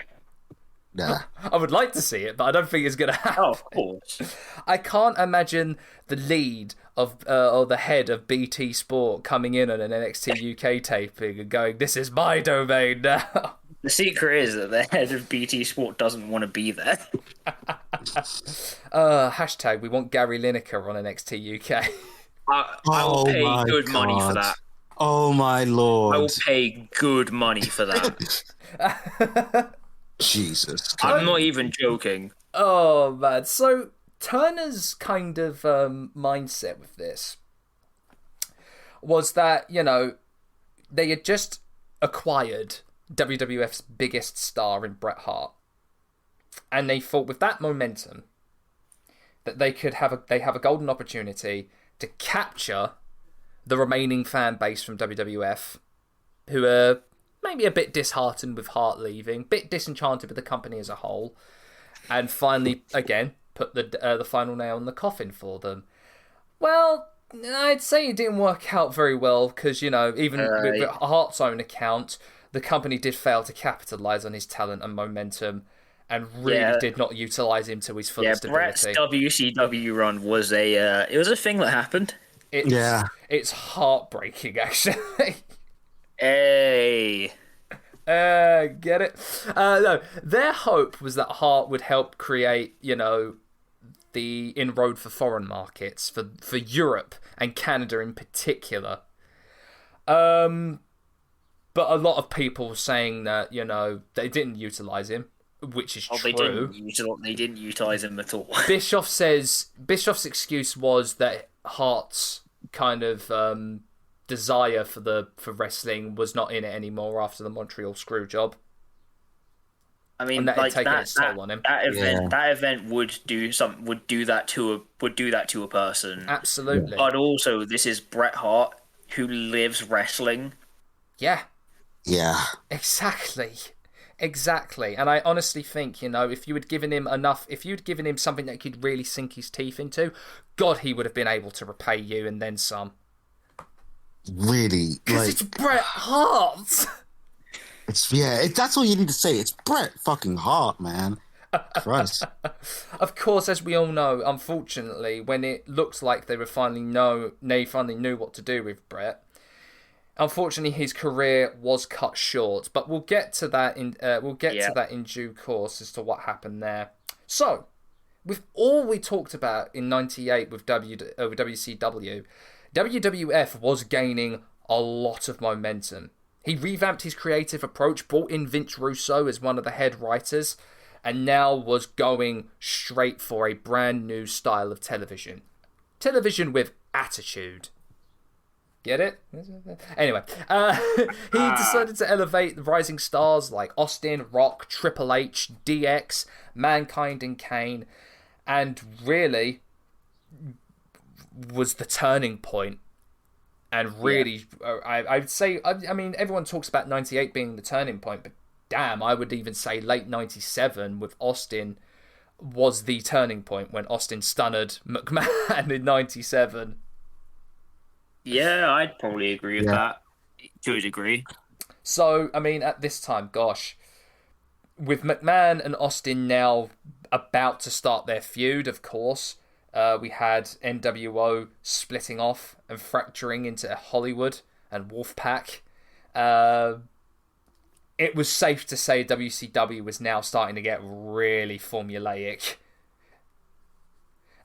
Nah.
I would like to see it, but I don't think it's going to happen.
Oh, of course.
I can't imagine the lead of or the head of BT Sport coming in on an NXT UK taping and going, "This is my domain now."
The secret is that the head of BT Sport doesn't want to be there.
Hashtag we want Gary Lineker on NXT UK.
I will pay good money for that.
Oh my lord.
I will pay good money for that.
Jesus.
I'm not even joking.
Oh man. So Turner's kind of mindset with this was that, you know, they had just acquired WWF's biggest star in Bret Hart, and they thought with that momentum that they have a golden opportunity to capture the remaining fan base from WWF, who are maybe a bit disheartened with Hart leaving, bit disenchanted with the company as a whole, and finally again put the final nail in the coffin for them. Well, I'd say it didn't work out very well, because, you know, even with Hart's own account, the company did fail to capitalise on his talent and momentum, and really did not utilise him to his fullest ability.
Brett's WCW run was it was a thing that happened.
It's heartbreaking, actually.
Hey.
Get it? No, their hope was that Hart would help create, you know, the inroad for foreign markets, for Europe and Canada in particular. But a lot of people were saying that, you know, they didn't utilise him, which is true.
They didn't utilise him at all.
Bischoff's excuse was that Hart's kind of desire for wrestling was not in it anymore after the Montreal screw job.
I mean,
and that
like
taken its toll on him.
That event would do that to a person.
Absolutely.
But also, this is Bret Hart, who lives wrestling.
Yeah.
Yeah.
Exactly. And I honestly think, you know, if you'd given him something that he could really sink his teeth into, God, he would have been able to repay you and then some.
Really?
Because it's Bret Hart.
That's all you need to say. It's Bret fucking Hart, man. Christ.
Of course, as we all know, unfortunately, when it looked like they finally knew what to do with Bret, unfortunately his career was cut short. But we'll get to that in due course as to what happened there. So, with all we talked about in '98 with WCW, WWF was gaining a lot of momentum. He revamped his creative approach, brought in Vince Russo as one of the head writers, and now was going straight for a brand new style of television. Television with attitude. Get it? Anyway, he decided to elevate the rising stars like Austin, Rock, Triple H, DX, Mankind and Kane, and really was the turning point. And really, I'd say, I mean, everyone talks about 98 being the turning point, but damn, I would even say late 97 with Austin was the turning point when Austin stunned McMahon in 97.
Yeah, I'd probably agree with that to a degree.
So, I mean, at this time, gosh, with McMahon and Austin now about to start their feud, of course, we had NWO splitting off and fracturing into Hollywood and Wolfpack. It was safe to say WCW was now starting to get really formulaic.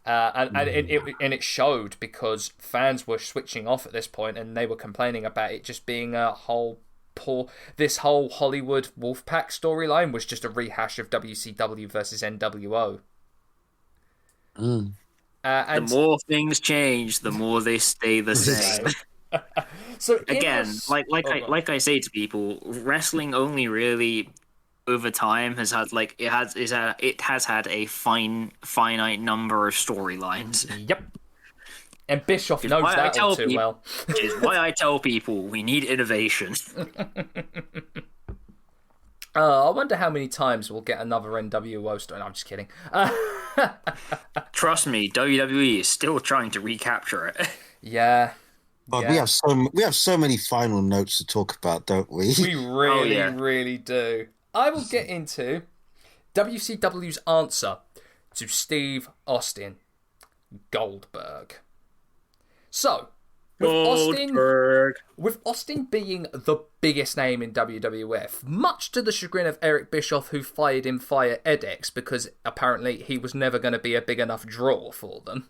And it showed because fans were switching off at this point and they were complaining about it just being this whole Hollywood Wolfpack storyline was just a rehash of WCW versus NWO. And
the more things change, the more they stay the same.
So
again, like I say to people, wrestling only really over time has had it has had a finite number of storylines.
Yep. And Bischoff knows that all too well.
Which is why I tell people we need innovation.
I wonder how many times we'll get another NWO story. No, I'm just kidding.
Trust me, WWE is still trying to recapture it.
Yeah.
But we have so many final notes to talk about, don't we?
We really do. I will get into WCW's answer to Steve Austin, Goldberg. So, with Austin being the biggest name in WWF, much to the chagrin of Eric Bischoff, who fired him via edX because apparently he was never going to be a big enough draw for them.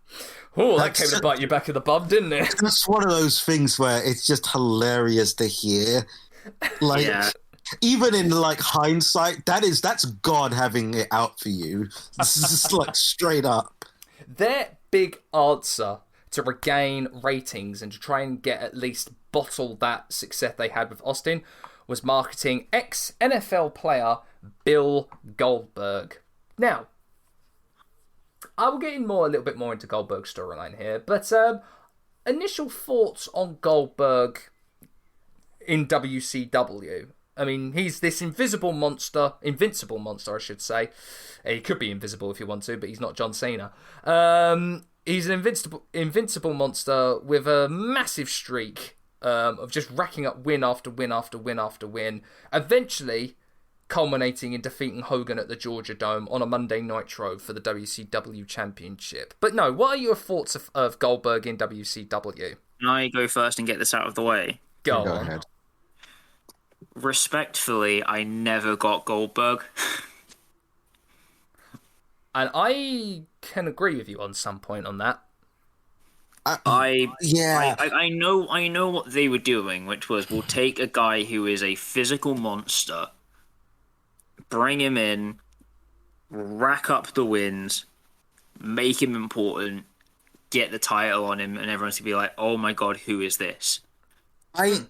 Oh, that came to bite you back in the bum, didn't it?
It's one of those things where it's just hilarious to hear. Like, even in hindsight, that's God having it out for you. This is just straight up.
Their big answer to regain ratings and to try and get at least bottle that success they had with Austin was marketing ex-NFL player Bill Goldberg. Now, I will get in a little bit more into Goldberg's storyline here, but initial thoughts on Goldberg in WCW. I mean, he's this invincible monster, I should say. He could be invisible if you want to, but he's not John Cena. He's an invincible monster with a massive streak of just racking up win after win after win after win, eventually culminating in defeating Hogan at the Georgia Dome on a Monday Nitro for the WCW Championship. But no, what are your thoughts of Goldberg in WCW?
Can I go first and get this out of the way?
Go
on. Ahead.
Respectfully, I never got Goldberg.
And I can agree with you on some point on that.
I know what they were doing, which was we'll take a guy who is a physical monster, bring him in, rack up the wins, make him important, get the title on him, and everyone's gonna be like, "Oh my god, who is this?"
I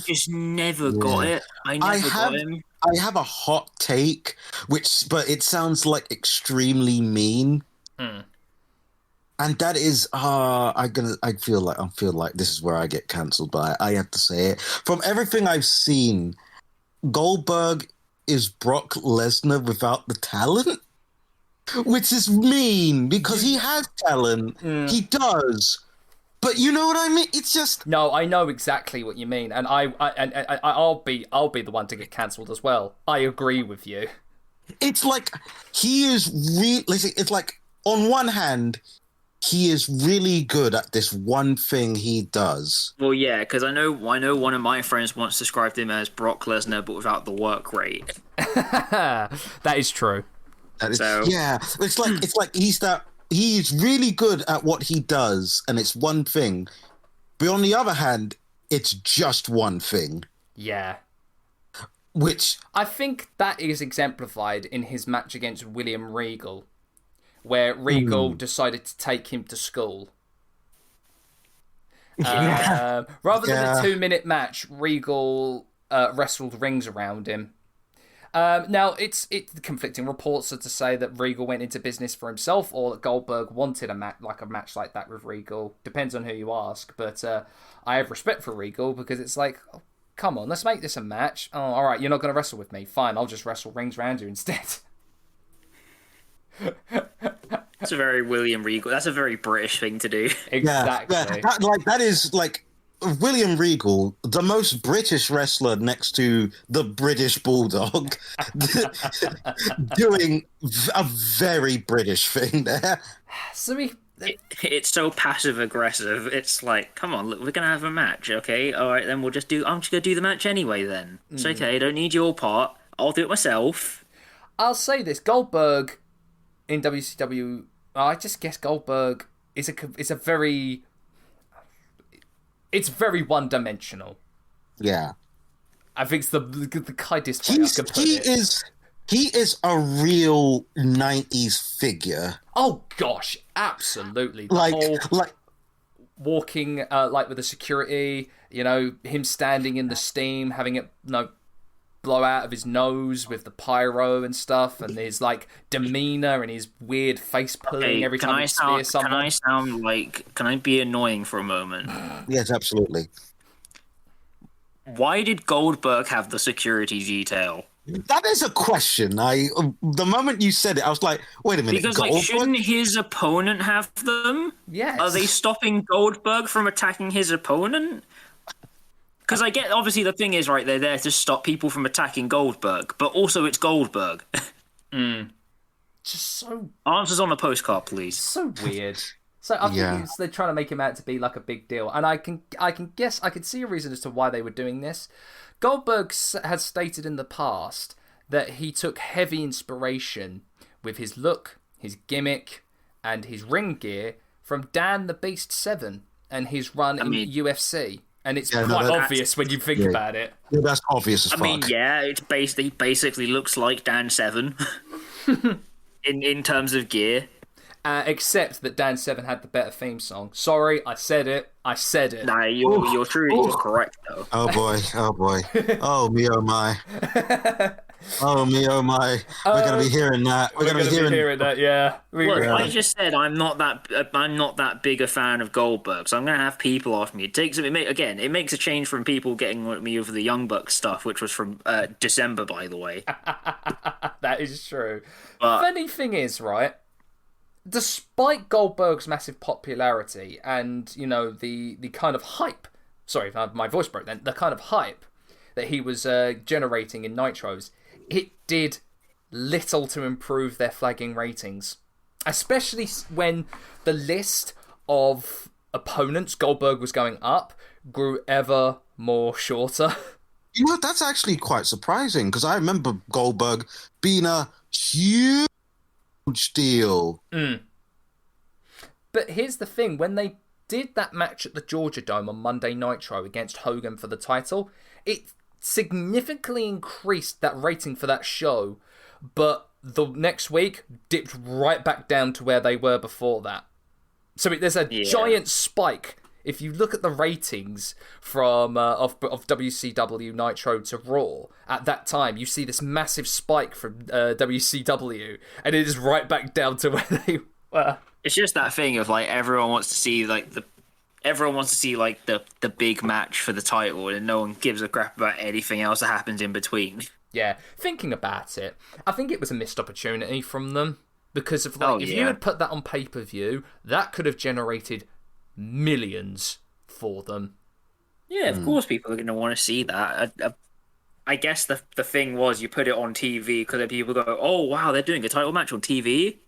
just never got it. I got him.
I have a hot take, but it sounds like extremely mean. And that is, I feel like this is where I get cancelled, but I have to say it. From everything I've seen, Goldberg is Brock Lesnar without the talent, which is mean because he has talent. He does. But you know what I mean? It's just
No, I know exactly what you mean, and I'll be the one to get cancelled as well. I agree with you.
it's like he is really. It's like on one hand, he is really good at this one thing he does.
Well, yeah, because I know one of my friends once described him as Brock Lesnar, but without the work rate.
That is true.
Yeah, it's like he's really good at what he does, and it's one thing. But on the other hand, it's just one thing.
Yeah.
Which
I think that is exemplified in his match against William Regal, where Regal decided to take him to school. Rather than a 2-minute match, Regal wrestled rings around him. Now, it's conflicting reports are to say that Regal went into business for himself, or that Goldberg wanted a match like that with Regal. Depends on who you ask, but I have respect for Regal because it's like, oh, come on, let's make this a match. Oh, all right, you're not going to wrestle with me. Fine, I'll just wrestle rings around you instead.
That's a very William Regal. That's a very British thing to do.
Exactly.
Yeah, that is like William Regal, the most British wrestler next to the British Bulldog, doing a very British thing there.
So
it's so passive aggressive. It's like, come on, look, we're gonna have a match, okay? All right, then I'm just gonna do the match anyway. Then it's okay. I don't need your part. I'll do it myself.
I'll say this: Goldberg in WCW. I just guess Goldberg is very one-dimensional.
Yeah,
I think it's the kindest way I could put it.
He is a real 90s figure.
Oh gosh, absolutely.
Like
walking with the security, him standing in the steam, having it blow out of his nose with the pyro and stuff, and his demeanor and his weird face pulling every time he spears someone.
Can I be annoying for a moment?
Yes, absolutely.
Why did Goldberg have the security detail?
That is a question. The moment you said it, I was like, wait a minute.
Because shouldn't his opponent have them?
Yes.
Are they stopping Goldberg from attacking his opponent? Because I get, obviously, the thing is, right, they're there to stop people from attacking Goldberg, but also it's Goldberg.
Just so...
Answers on a postcard, please.
So weird. So I think they're trying to make him out to be like a big deal, and I can guess, I can see a reason as to why they were doing this. Goldberg has stated in the past that he took heavy inspiration with his look, his gimmick, and his ring gear from Dan the Beast 7 and his run in UFC. And it's quite obvious when you think about it.
Yeah, that's obvious as fuck.
I mean, yeah, it's basically looks like Dan 7 in terms of gear.
Except that Dan 7 had the better theme song. Sorry, I said it.
Nah, you're truly correct, though.
Oh boy. Oh me, oh my. Oh me, oh my. We're going to be hearing that.
We're going to be hearing that, yeah.
Look, I just said I'm not that big a fan of Goldberg, so I'm going to have people after me. It makes a change from people getting at me over the Young Bucks stuff, which was from December, by the way.
That is true. But funny thing is, right, despite Goldberg's massive popularity and, the kind of hype... Sorry, my voice broke then. The kind of hype that he was generating in Nitros, it did little to improve their flagging ratings. Especially when the list of opponents Goldberg was going up grew ever more shorter.
That's actually quite surprising, because I remember Goldberg being a huge deal.
But here's the thing, when they did that match at the Georgia Dome on Monday Nitro against Hogan for the title, it significantly increased that rating for that show, but the next week dipped right back down to where they were before that. So there's a giant spike. If you look at the ratings from of WCW Nitro to Raw at that time, you see this massive spike from WCW, and it is right back down to where they were.
It's just that thing of everyone wants to see the big match for the title, and no one gives a crap about anything else that happens in between.
Yeah, thinking about it, I think it was a missed opportunity from them, because of if you had put that on pay-per-view, that could have generated millions for them.
Yeah, of course people are going to want to see that. I guess the thing was you put it on TV because then people go, oh, wow, they're doing a title match on TV?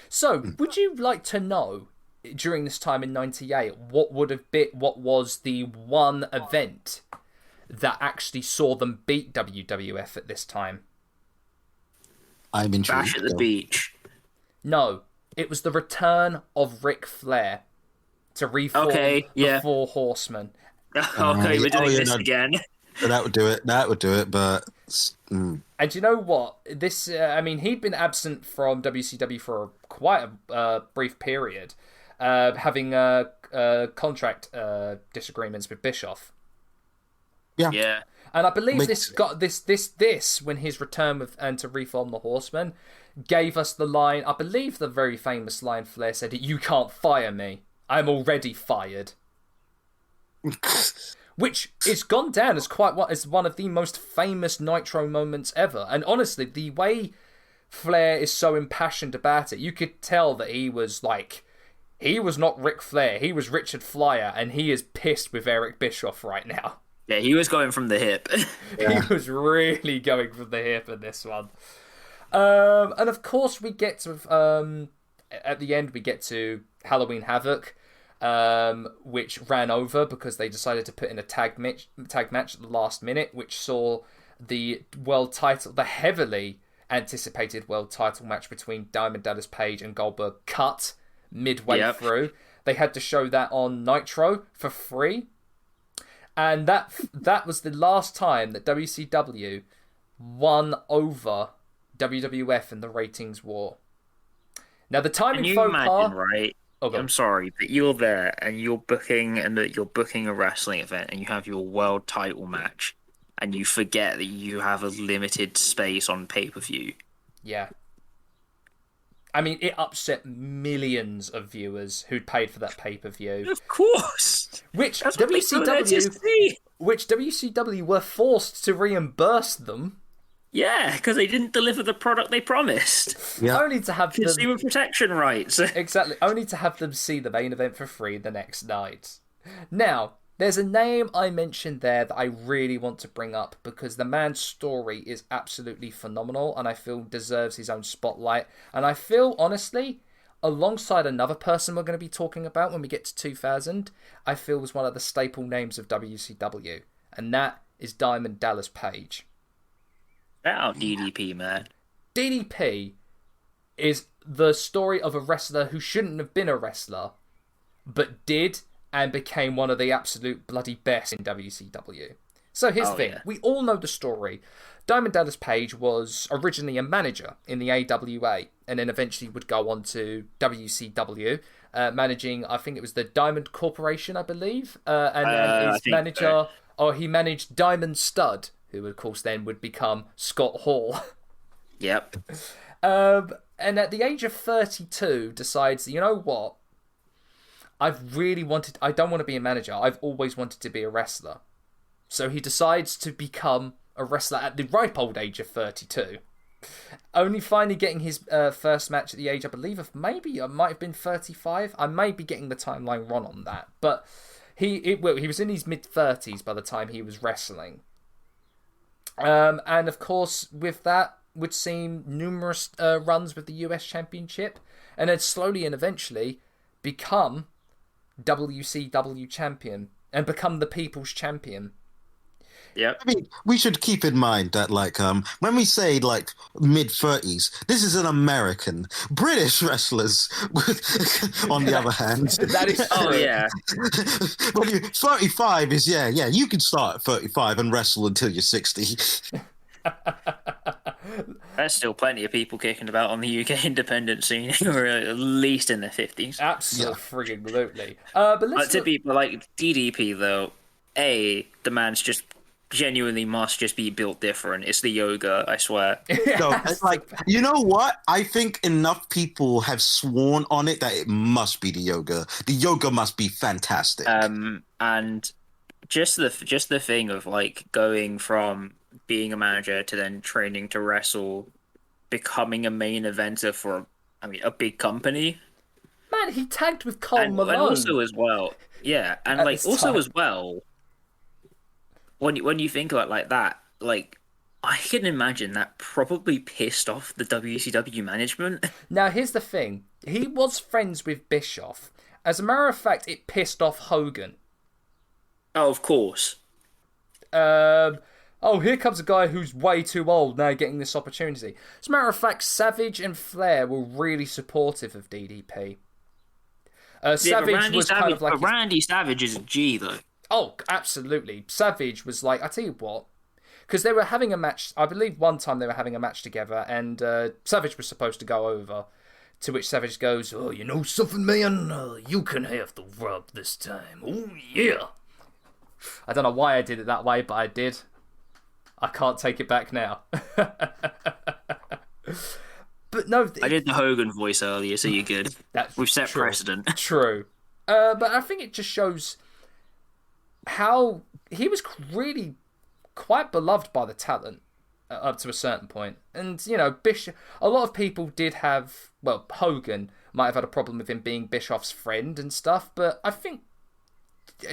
So, would you like to know, during this time in 98, what was the one event that actually saw them beat WWF at this time?
I'm intrigued.
Bash at the Beach.
No, it was the return of Ric Flair to reform the Four Horsemen.
Okay, we're doing this again.
That would do it. But
and you know what? This, he'd been absent from WCW for quite a brief period, having contract disagreements with Bischoff.
Yeah.
And I believe this when his return and to reform the Horsemen gave us the line. I believe the very famous line Flair said, "You can't fire me. I'm already fired." Which is gone down as as one of the most famous Nitro moments ever. And honestly, the way Flair is so impassioned about it, you could tell that he was not Ric Flair, he was Richard Flyer, and he is pissed with Eric Bischoff right now.
Yeah, he was going from the hip.
He was really going from the hip in this one. And of course, we get to at the end we get to Halloween Havoc, which ran over because they decided to put in a tag match at the last minute, which saw the heavily anticipated world title match between Diamond Dallas Page and Goldberg cut midway through. They had to show that on Nitro for free. And that was the last time that WCW won over WWF in the ratings war. Now the timing faux pas,
right? I'm sorry, but you're there and you're booking a wrestling event and you have your world title match and you forget that you have a limited space on pay-per-view.
Yeah. I mean, it upset millions of viewers who'd paid for that pay-per-view.
Of course.
Which WCW were forced to reimburse them.
Yeah, because they didn't deliver the product they promised.
Yeah.
Only to have
consumer protection rights.
Exactly. Only to have them see the main event for free the next night. Now, there's a name I mentioned there that I really want to bring up because the man's story is absolutely phenomenal and I feel deserves his own spotlight. And I feel, honestly, alongside another person we're going to be talking about when we get to 2000, I feel was one of the staple names of WCW. And that is Diamond Dallas Page.
Wow, DDP, man.
DDP is the story of a wrestler who shouldn't have been a wrestler, but did and became one of the absolute bloody best in WCW. So here's the thing. Yeah. We all know the story. Diamond Dallas Page was originally a manager in the AWA and then eventually would go on to WCW, managing, I think it was the Diamond Corporation, I believe. And his manager, he managed Diamond Stud, who of course then would become Scott Hall.
Yep.
And at the age of 32 decides, you know what? I don't want to be a manager. I've always wanted to be a wrestler. So he decides to become a wrestler at the ripe old age of 32. Only finally getting his first match at the age, I believe, of maybe, it might have been 35. I may be getting the timeline wrong on that. But he was in his mid-30s by the time he was wrestling. And of course, with that, would seem numerous runs with the US Championship. And then slowly and eventually become WCW champion and become the People's Champion.
Yeah,
I mean, we should keep in mind that, when we say mid-30s, this is an American. British wrestlers, on the other hand,
that is true.
Well, 35 is you can start at 35 and wrestle until you're 60.
There's still plenty of people kicking about on the UK independent scene who are at least in their 50s.
Absolutely. But
DDP though, the man's just genuinely must just be built different. It's the yoga, I swear.
No, you know what? I think enough people have sworn on it that it must be the yoga. The yoga must be fantastic.
And just the thing of going from being a manager to then training to wrestle, becoming a main eventer for a big company.
Man, he tagged with Cole Malone.
And also as well, yeah, and
At
like
this
also
time.
as well, when you think about it like that, like I can imagine that probably pissed off the WCW management.
Now, here's the thing. He was friends with Bischoff. As a matter of fact, it pissed off Hogan.
Oh, of course.
Oh, here comes a guy who's way too old now getting this opportunity. As a matter of fact, Savage and Flair were really supportive of DDP. Savage was kind of like...
But Randy Savage is a G, though.
Oh, absolutely. Savage was like, I tell you what, because they were having a match, I believe one time they were having a match together, and Savage was supposed to go over, to which Savage goes, oh, you know something, man? You can have the rub this time. Oh, yeah. I don't know why I did it that way, but I did. I can't take it back now. But no...
I did the Hogan voice earlier, so you're good. We've set precedent.
True. But I think it just shows how he was really quite beloved by the talent up to a certain point. And, you know, Bishop, a lot of people did have, well, Hogan might have had a problem with him being Bischoff's friend and stuff, but I think,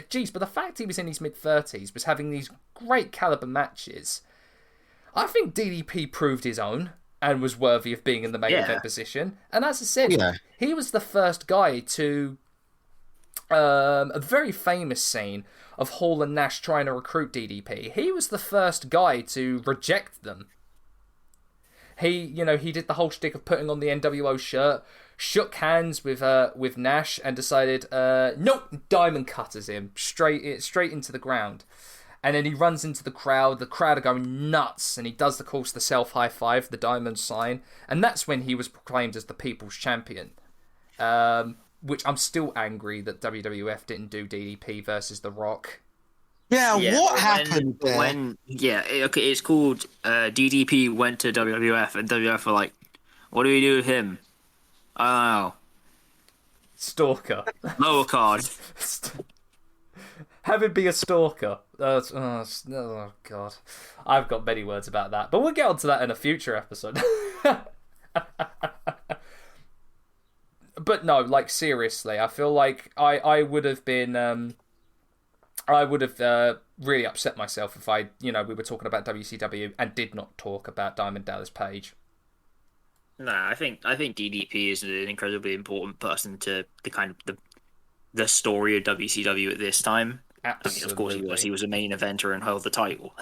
geez, but the fact he was in his mid-30s, was having these great caliber matches, I think DDP proved his own and was worthy of being in the main event position. And as I said, he was the first guy to a very famous scene of Hall and Nash trying to recruit DDP. He was the first guy to reject them. He did the whole shtick of putting on the NWO shirt, shook hands with Nash, and decided, nope, diamond cutters him straight into the ground. And then he runs into the crowd are going nuts, and he does, of course, the self-high five, the diamond sign, and that's when he was proclaimed as the People's Champion. Which I'm still angry that WWF didn't do DDP versus The Rock.
Yeah, what happened there?
It's called DDP went to WWF, and WWF were like, what do we do with him? I don't know.
Stalker.
Lower card.
Have him be a stalker. Oh, God. I've got many words about that, but we'll get onto that in a future episode. But no, like, seriously, I feel like I would have been... I would have really upset myself if we were talking about WCW and did not talk about Diamond Dallas Page.
Nah, I think DDP is an incredibly important person to the story of WCW at this time.
Absolutely.
I mean, of course he was a main eventer and held the title.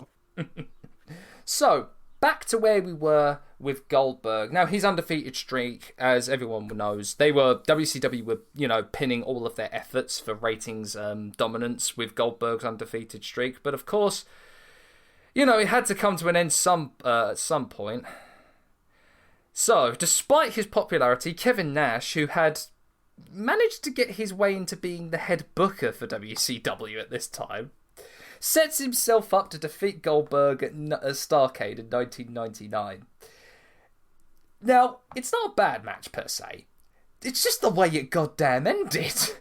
So, back to where we were with Goldberg. Now, his undefeated streak, as everyone knows, WCW were, pinning all of their efforts for ratings dominance with Goldberg's undefeated streak. But of course, it had to come to an end at some point. So, despite his popularity, Kevin Nash, who had managed to get his way into being the head booker for WCW at this time, sets himself up to defeat Goldberg at Starrcade in 1999. Now, it's not a bad match per se. It's just the way it goddamn ended.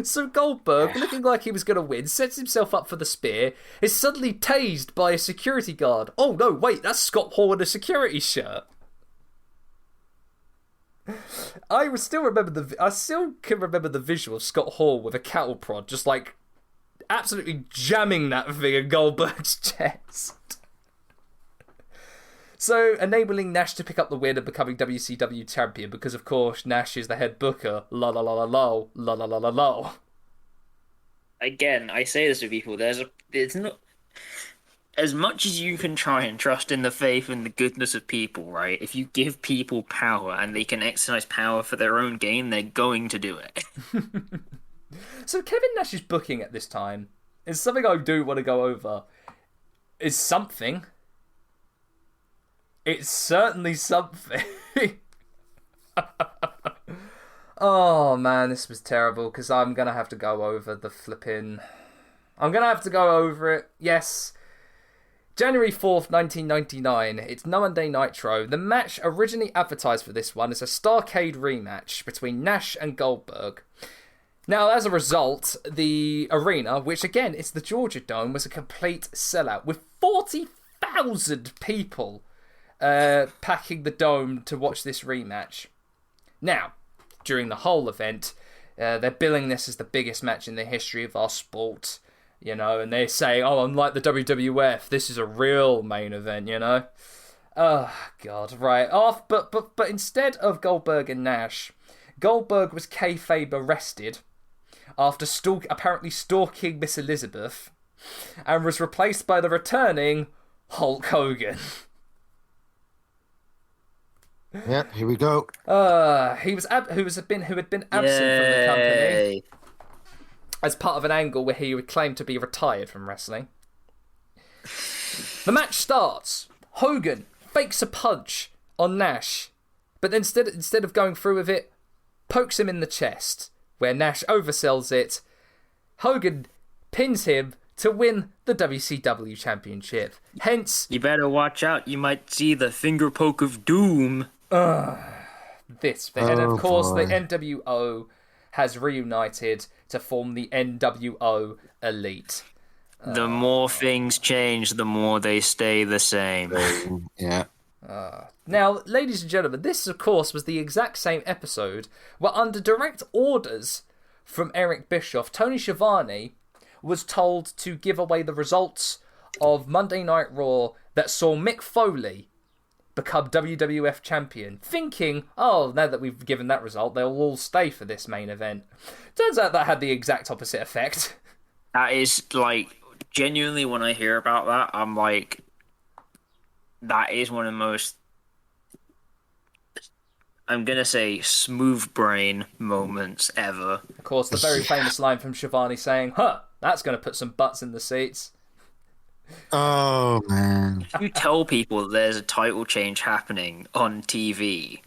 So Goldberg, looking like he was going to win, sets himself up for the spear, is suddenly tased by a security guard. Oh no, wait, that's Scott Hall in a security shirt. I still can remember the visual of Scott Hall with a cattle prod, just like absolutely jamming that thing in Goldberg's chest. So, enabling Nash to pick up the win and becoming WCW champion, because of course Nash is the head booker. La la la la la la la la la la.
Again, I say this to people. It's not as much as you can try and trust in the faith and the goodness of people, right? If you give people power and they can exercise power for their own gain, they're going to do it.
So Kevin Nash's booking at this time is something I do want to go over. Is something. It's certainly something. Oh man, this was terrible, because I'm going to have to go over the flipping... I'm going to have to go over it. Yes. January 4th, 1999. It's Monday Nitro. The match originally advertised for this one is a Starrcade rematch between Nash and Goldberg. Now, as a result, the arena, which again is the Georgia Dome, was a complete sellout with 40,000 people packing the Dome to watch this rematch. Now, during the whole event, they're billing this as the biggest match in the history of our sport, you know, and they say, oh, unlike the WWF, this is a real main event, you know. Oh, God, right. But instead of Goldberg and Nash, Goldberg was kayfabe arrested after apparently stalking Miss Elizabeth, and was replaced by the returning Hulk Hogan.
Yeah, here we go.
Who had been absent from the company as part of an angle where he would claim to be retired from wrestling. The match starts. Hogan fakes a punch on Nash, but then instead of going through with it, pokes him in the chest, where Nash oversells it. Hogan pins him to win the WCW Championship. Hence,
you better watch out. You might see the Fingerpoke of Doom.
This bit. And of course, the NWO has reunited to form the NWO Elite.
The more things change, the more they stay the same.
Yeah.
Now, ladies and gentlemen, this, of course, was the exact same episode where, under direct orders from Eric Bischoff, Tony Schiavone was told to give away the results of Monday Night Raw that saw Mick Foley become WWF champion, thinking, oh, now that we've given that result, they'll all stay for this main event. Turns out that had the exact opposite effect.
That is, like, genuinely, when I hear about that, I'm like, that is one of the most, I'm going to say, smooth brain moments ever.
Of course, the very famous line from Schiavone saying, that's going to put some butts in the seats.
Oh, man.
You tell people there's a title change happening on TV.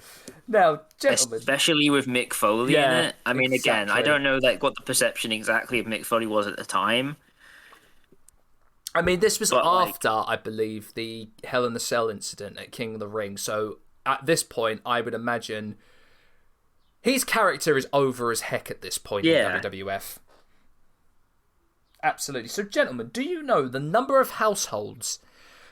Now, gentlemen,
especially with Mick Foley in it. I mean,
exactly.
Again, I don't know what the perception exactly of Mick Foley was at the time.
I mean, this was after, I believe, the Hell in the Cell incident at King of the Ring. So at this point, I would imagine his character is over as heck at this point in WWF. Absolutely. So, gentlemen, do you know the number of households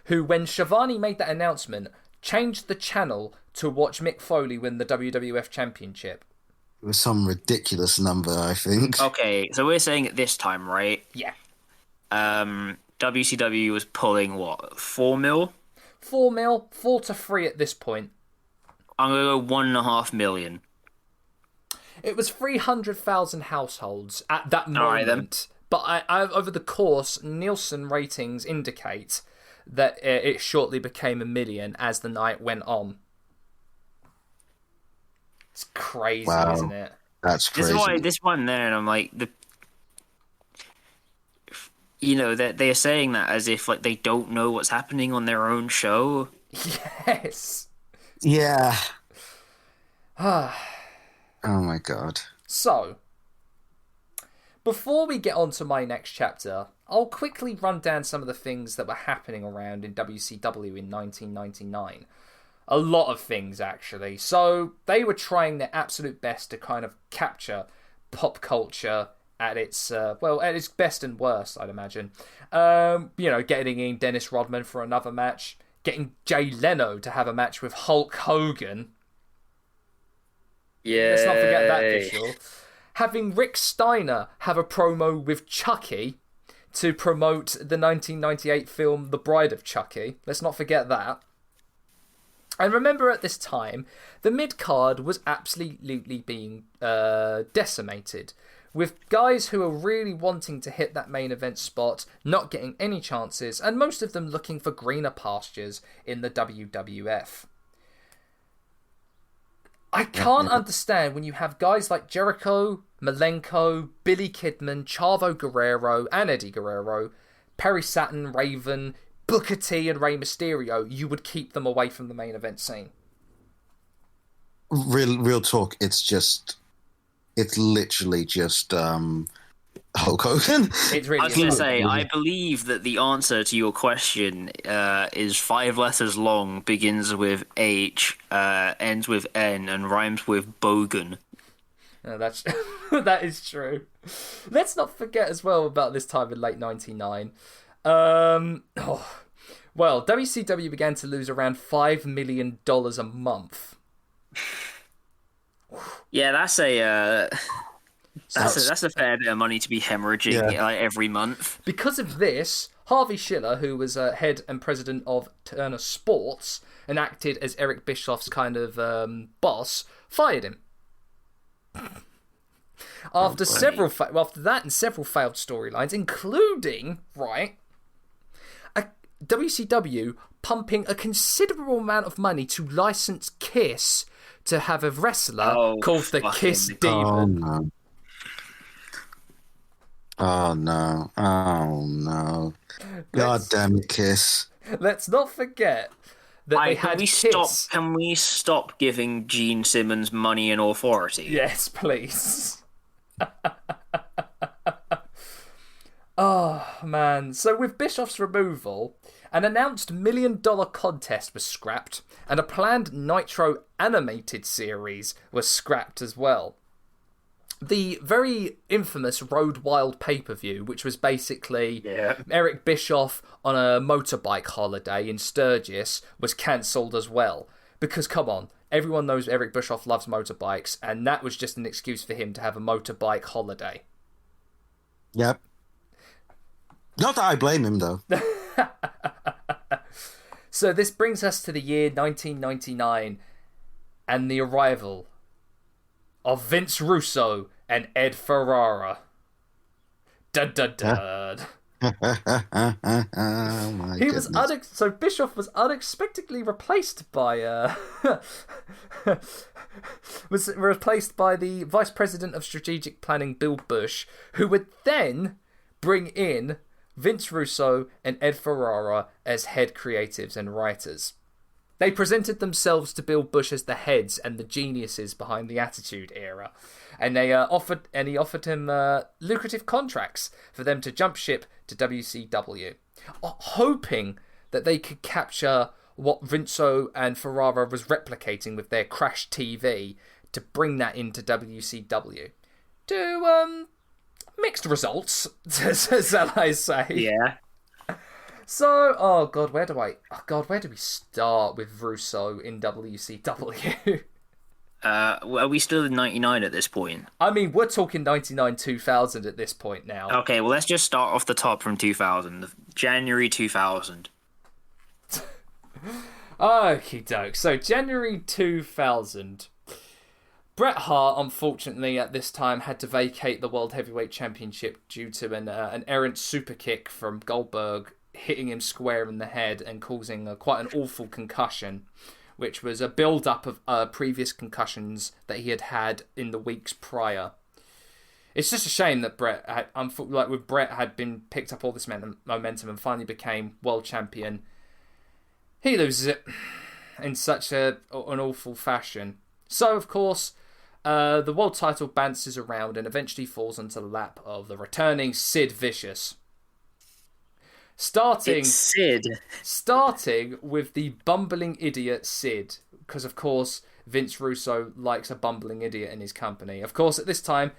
who, when Schiavone made that announcement, changed the channel to watch Mick Foley win the WWF Championship?
It was some ridiculous number, I think.
Okay, so we're saying at this time, right?
Yeah.
WCW was pulling, what, 4 mil?
4 mil, 4 to 3 at this point.
I'm going to go 1.5 million.
It was 300,000 households at that moment.
All right, then.
But over the course, Nielsen ratings indicate that it shortly became 1 million as the night went on. It's crazy, isn't it?
That's crazy.
This one there, and I'm like, they're saying that as if like they don't know what's happening on their own show.
Yes.
Yeah. Oh my God.
So, before we get on to my next chapter, I'll quickly run down some of the things that were happening around in WCW in 1999. A lot of things, actually. So, they were trying their absolute best to kind of capture pop culture at its best and worst, I'd imagine. Getting in Dennis Rodman for another match, getting Jay Leno to have a match with Hulk Hogan.
Yeah.
Let's not forget that visual. Having Rick Steiner have a promo with Chucky to promote the 1998 film The Bride of Chucky. Let's not forget that. And remember, at this time, the mid-card was absolutely being decimated, with guys who are really wanting to hit that main event spot not getting any chances, and most of them looking for greener pastures in the WWF. I can't understand when you have guys like Jericho, Malenko, Billy Kidman, Chavo Guerrero, and Eddie Guerrero, Perry Saturn, Raven, Booker T, and Rey Mysterio, you would keep them away from the main event scene.
Real talk, it's literally just Hulk Hogan.
It's really
I was going to say, I believe that the answer to your question is 5 letters long, begins with H, ends with N, and rhymes with Bogan.
That is true. Let's not forget as well about this time in late 99. WCW began to lose around $5 million a month.
Yeah, that's a fair bit of money to be hemorrhaging like, every month.
Because of this, Harvey Schiller, who was head and president of Turner Sports and acted as Eric Bischoff's kind of boss, fired him. After that and several failed storylines, including WCW pumping a considerable amount of money to license Kiss to have a wrestler called the Kiss Demon.
Oh no. God damn it, Kiss.
Let's not forget that they had Kiss.
Can we stop giving Gene Simmons money and authority?
Yes, please. Oh, man. So with Bischoff's removal, an announced $1 million contest was scrapped, and a planned Nitro animated series was scrapped as well. The very infamous Road Wild pay-per-view, which was basically Eric Bischoff on a motorbike holiday in Sturgis, was cancelled as well. Because, come on, everyone knows Eric Bischoff loves motorbikes, and that was just an excuse for him to have a motorbike holiday.
Yep. Not that I blame him, though.
So this brings us to the year 1999 and the arrival of Vince Russo and Ed Ferrara. Dun dun dun.
Oh,
He was so Bischoff was unexpectedly replaced by was replaced by the Vice President of Strategic Planning, Bill Bush, who would then bring in Vince Russo and Ed Ferrara as head creatives and writers. They presented themselves to Bill Bush as the heads and the geniuses behind the Attitude Era, and he offered him lucrative contracts for them to jump ship to WCW, hoping that they could capture what Rinso and Ferrara was replicating with their Crash TV to bring that into WCW. To mixed results, shall I say?
Yeah.
So, where do we start with Russo in WCW?
Are we still in 99 at this point?
I mean, we're talking 99, 2000 at this point now.
Okay, well, let's just start off the top from 2000. January 2000.
Okie doke. So, January 2000. Bret Hart, unfortunately, at this time, had to vacate the World Heavyweight Championship due to an errant super kick from Goldberg hitting him square in the head and causing quite an awful concussion, which was a build-up of previous concussions that he had in the weeks prior. It's just a shame that Bret had been picked up all this momentum and finally became world champion. He loses it in such an awful fashion. So, of course, the world title bounces around and eventually falls into the lap of the returning Sid Vicious. Starting with the bumbling idiot Sid, because of course Vince Russo likes a bumbling idiot in his company. Of course, at this time,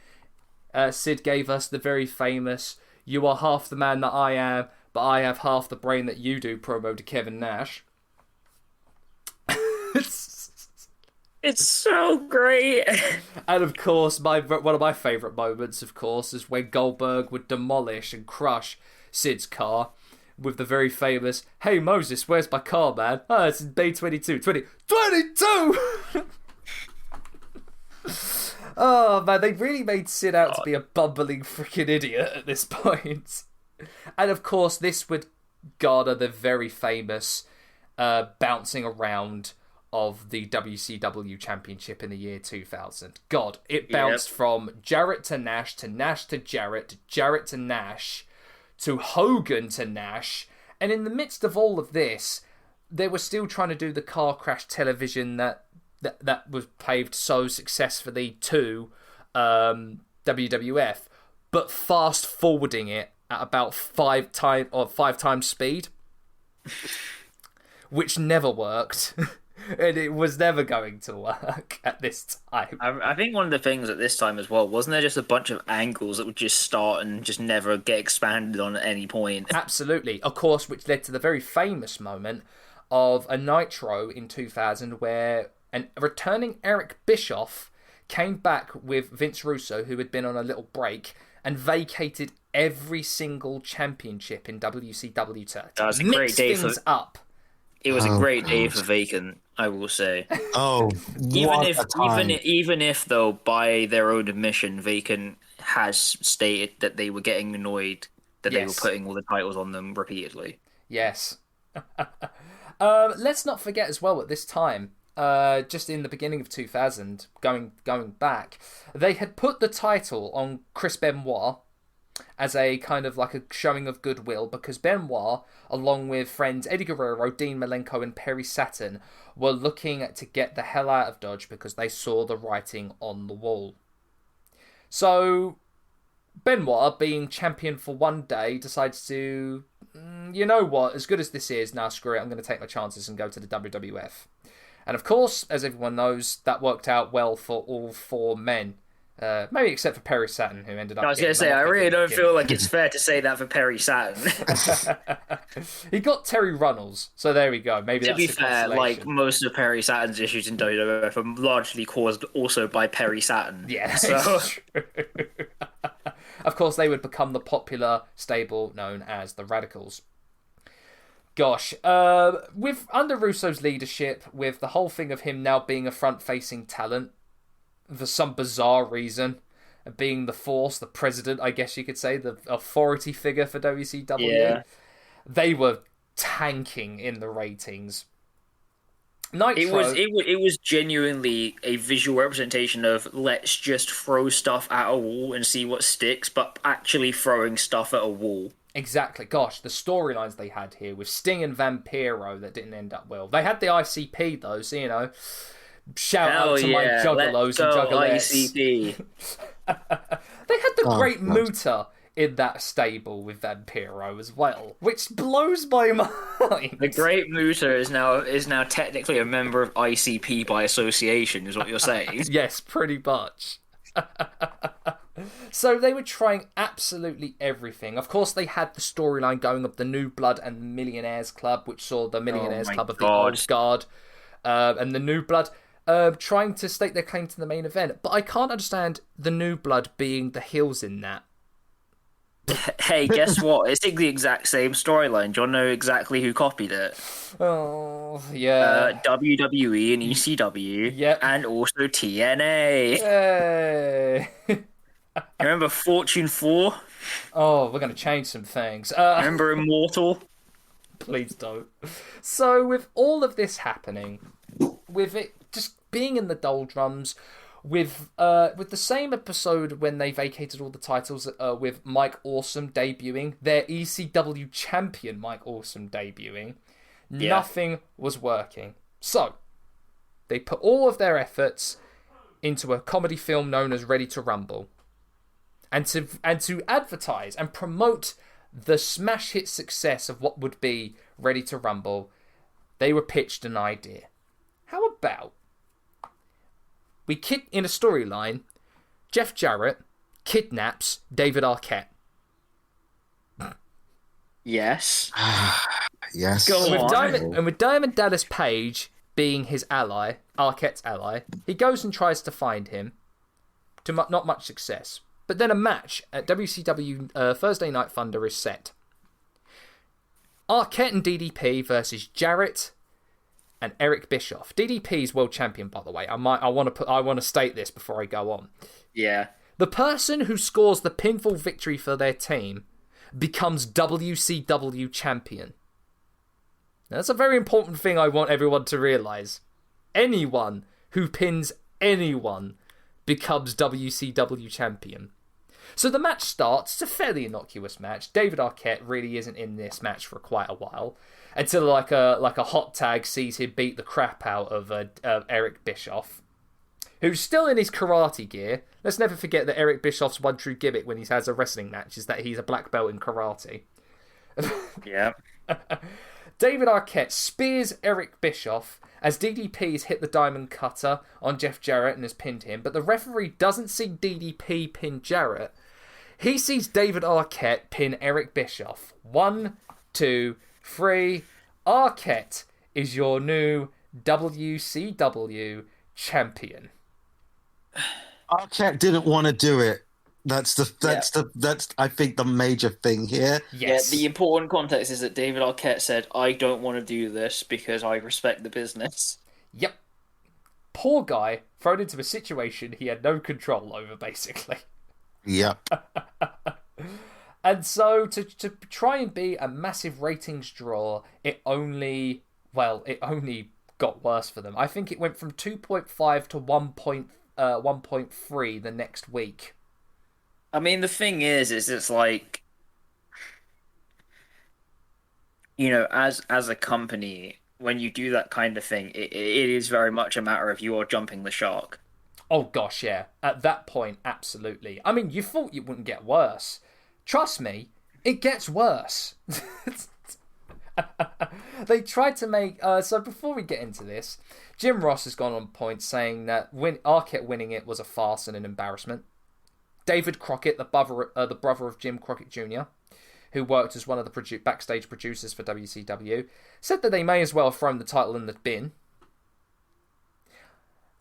Sid gave us the very famous "You are half the man that I am, but I have half the brain that you do" promo to Kevin Nash.
It's so great.
And of course, one of my favourite moments, of course, is when Goldberg would demolish and crush Sid's car with the very famous, "Hey Moses, where's my car, man? Oh, it's in Bay 22. 22! Oh, man, they really made Sid out to be a bumbling freaking idiot at this point. And of course, this would garner the very famous bouncing around of the WCW Championship in the year 2000. God, it bounced from Jarrett to Nash to Nash to Jarrett to Jarrett to Nash to Hogan to Nash. And in the midst of all of this, they were still trying to do the car crash television that was paved so successfully to WWF, but fast forwarding it at about five times speed, which never worked. And it was never going to work at this time.
I think one of the things at this time as well, wasn't there just a bunch of angles that would just start and just never get expanded on at any point?
Absolutely. Of course, which led to the very famous moment of a Nitro in 2000 where a returning Eric Bischoff came back with Vince Russo, who had been on a little break, and vacated every single championship in WCW to
That was a great
mix
day
things
for.
up.
It was a
Oh,
great day
God.
for Vacant, I will say.
Oh,
Even
what
if,
a time.
even if though, by their own admission, Vacant has stated that they were getting annoyed that they were
Yes.
putting all the titles on them repeatedly.
Yes. Let's not forget as well, at this time, just in the beginning of 2000, going back, they had put the title on Chris Benoit as a kind of like a showing of goodwill, because Benoit, along with friends Eddie Guerrero, Dean Malenko, and Perry Saturn, were looking to get the hell out of Dodge because they saw the writing on the wall. So Benoit, being champion for one day, decides to, you know what, as good as this is, now screw it, I'm going to take my chances and go to the WWF. And of course, as everyone knows, that worked out well for all four men. Maybe except for Perry Saturn, who ended up...
I was going to say, I really don't feel like it's fair to say that for Perry Saturn.
He got Terry Runnels, so there we go. Maybe
To
that's
be
the
fair,
consolation.
like, most of Perry Saturn's issues in WWF are largely caused also by Perry Saturn.
Yeah,
So,
it's true. Of course, they would become the popular stable known as the Radicals. Gosh, with under Russo's leadership, with the whole thing of him now being a front-facing talent, for some bizarre reason, being the force, the president, I guess you could say, the authority figure for WCW,
Yeah.
they were tanking in the ratings. Nitro,
it was genuinely a visual representation of let's just throw stuff at a wall and see what sticks, but actually throwing stuff at a wall.
exactly. Gosh, the storylines they had here with Sting and Vampiro that didn't end up well. They had the ICP though, so you know, shout out to my juggalos and juggalettes.
ICP.
They had the Great Muta in that stable with Vampiro as well, which blows my mind.
The Great Muta is now technically a member of ICP by association, is what you're saying.
Yes, pretty much. So they were trying absolutely everything. Of course, they had the storyline going of the New Blood and the Millionaires Club, which saw the Millionaires
my
Club of
God.
the Old Guard and the New Blood trying to stake their claim to the main event. But I can't understand the New Blood being the heels in that.
Hey, guess what? It's the exact same storyline. Do you want to know exactly who copied it?
Oh, yeah.
WWE and ECW,
Yep.
and also TNA.
Hey.
Remember Fortune 4?
Oh, we're going to change some things.
Remember Immortal?
Please don't. So, with all of this happening, with it just being in the doldrums, with the same episode when they vacated all the titles, with Mike Awesome debuting, their ECW champion Mike Awesome debuting, nothing was working. So, they put all of their efforts into a comedy film known as Ready to Rumble. And to advertise and promote the smash hit success of what would be Ready to Rumble, they were pitched an idea. How about we kick in a storyline, Jeff Jarrett kidnaps David Arquette.
Yes.
Yes.
Go on.
With Diamond Dallas Page being his ally, Arquette's ally, he goes and tries to find him, to not much success. But then a match at WCW Thursday Night Thunder is set. Arquette and DDP versus Jarrett and Eric Bischoff. DDP's world champion, by the way. I want to state this before I go on.
Yeah.
The person who scores the pinfall victory for their team becomes WCW champion. Now, that's a very important thing I want everyone to realise. Anyone who pins anyone becomes WCW champion. So the match starts. It's a fairly innocuous match. David Arquette really isn't in this match for quite a while, until like a hot tag sees him beat the crap out of Eric Bischoff, who's still in his karate gear. Let's never forget that Eric Bischoff's one true gimmick when he has a wrestling match is that he's a black belt in karate.
Yeah.
David Arquette spears Eric Bischoff as DDP's hit the diamond cutter on Jeff Jarrett and has pinned him, but the referee doesn't see DDP pin Jarrett. He sees David Arquette pin Eric Bischoff. 1, 2, 3. Arquette is your new WCW champion.
Arquette didn't want to do it. That's I think the major thing here.
Yes.
Yeah, the important context is that David Arquette said, "I don't want to do this because I respect the business."
Yep. Poor guy thrown into a situation he had no control over, basically.
Yep.
And so to try and be a massive ratings draw, it only got worse for them. I think it went from 2.5 to 1.3 the next week.
I mean, the thing is it's like, as a company, when you do that kind of thing, it is very much a matter of you are jumping the shark.
Oh gosh, yeah. At that point, absolutely. I mean, you thought it wouldn't get worse. Trust me, it gets worse. They tried to make... so before we get into this, Jim Ross has gone on point saying that Arquette winning it was a farce and an embarrassment. David Crockett, the brother of Jim Crockett Jr., who worked as one of the backstage producers for WCW, said that they may as well have thrown the title in the bin.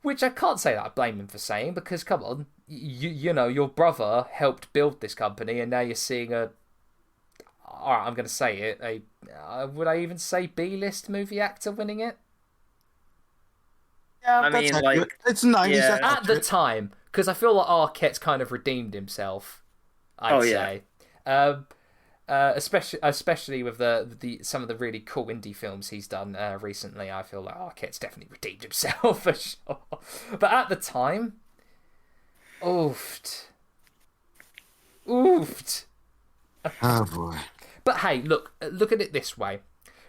Which I can't say that I blame him for saying, because come on, you know, your brother helped build this company, and now you're seeing alright, I'm going to say it, would I even say B-list movie actor winning it?
Yeah,
I mean, like,
it's 90s.
yeah.
At the time, because I feel like Arquette's kind of redeemed himself, I'd say. Especially with some of the really cool indie films he's done recently, I feel like Arquette's definitely redeemed himself for sure. But at the time, oofed.
Oh boy.
But hey, look at it this way.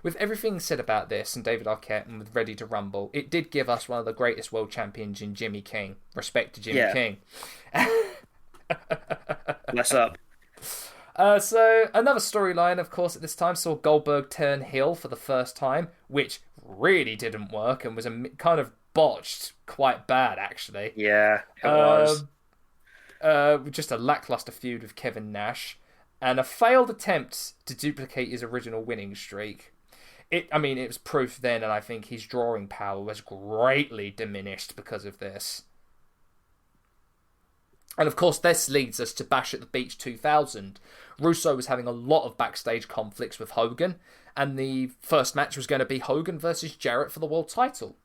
With everything said about this and David Arquette and with Ready to Rumble, it did give us one of the greatest world champions in Jimmy King. Respect to Jimmy King.
Bless up.
So another storyline, of course, at this time saw Goldberg turn heel for the first time, which really didn't work and was kind of botched quite bad, actually.
Yeah, it was.
Just a lackluster feud with Kevin Nash and a failed attempt to duplicate his original winning streak. It was proof then, and I think his drawing power was greatly diminished because of this. And of course, this leads us to Bash at the Beach 2000. Russo was having a lot of backstage conflicts with Hogan, and the first match was going to be Hogan versus Jarrett for the world title.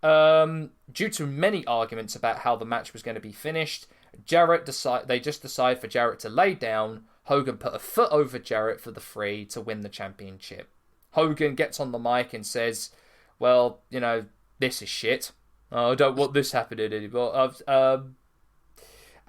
Due to many arguments about how the match was going to be finished, they just decide for Jarrett to lay down. Hogan put a foot over Jarrett for the 3 to win the championship. Hogan gets on the mic and says, well, this is shit. I don't want this happening anymore.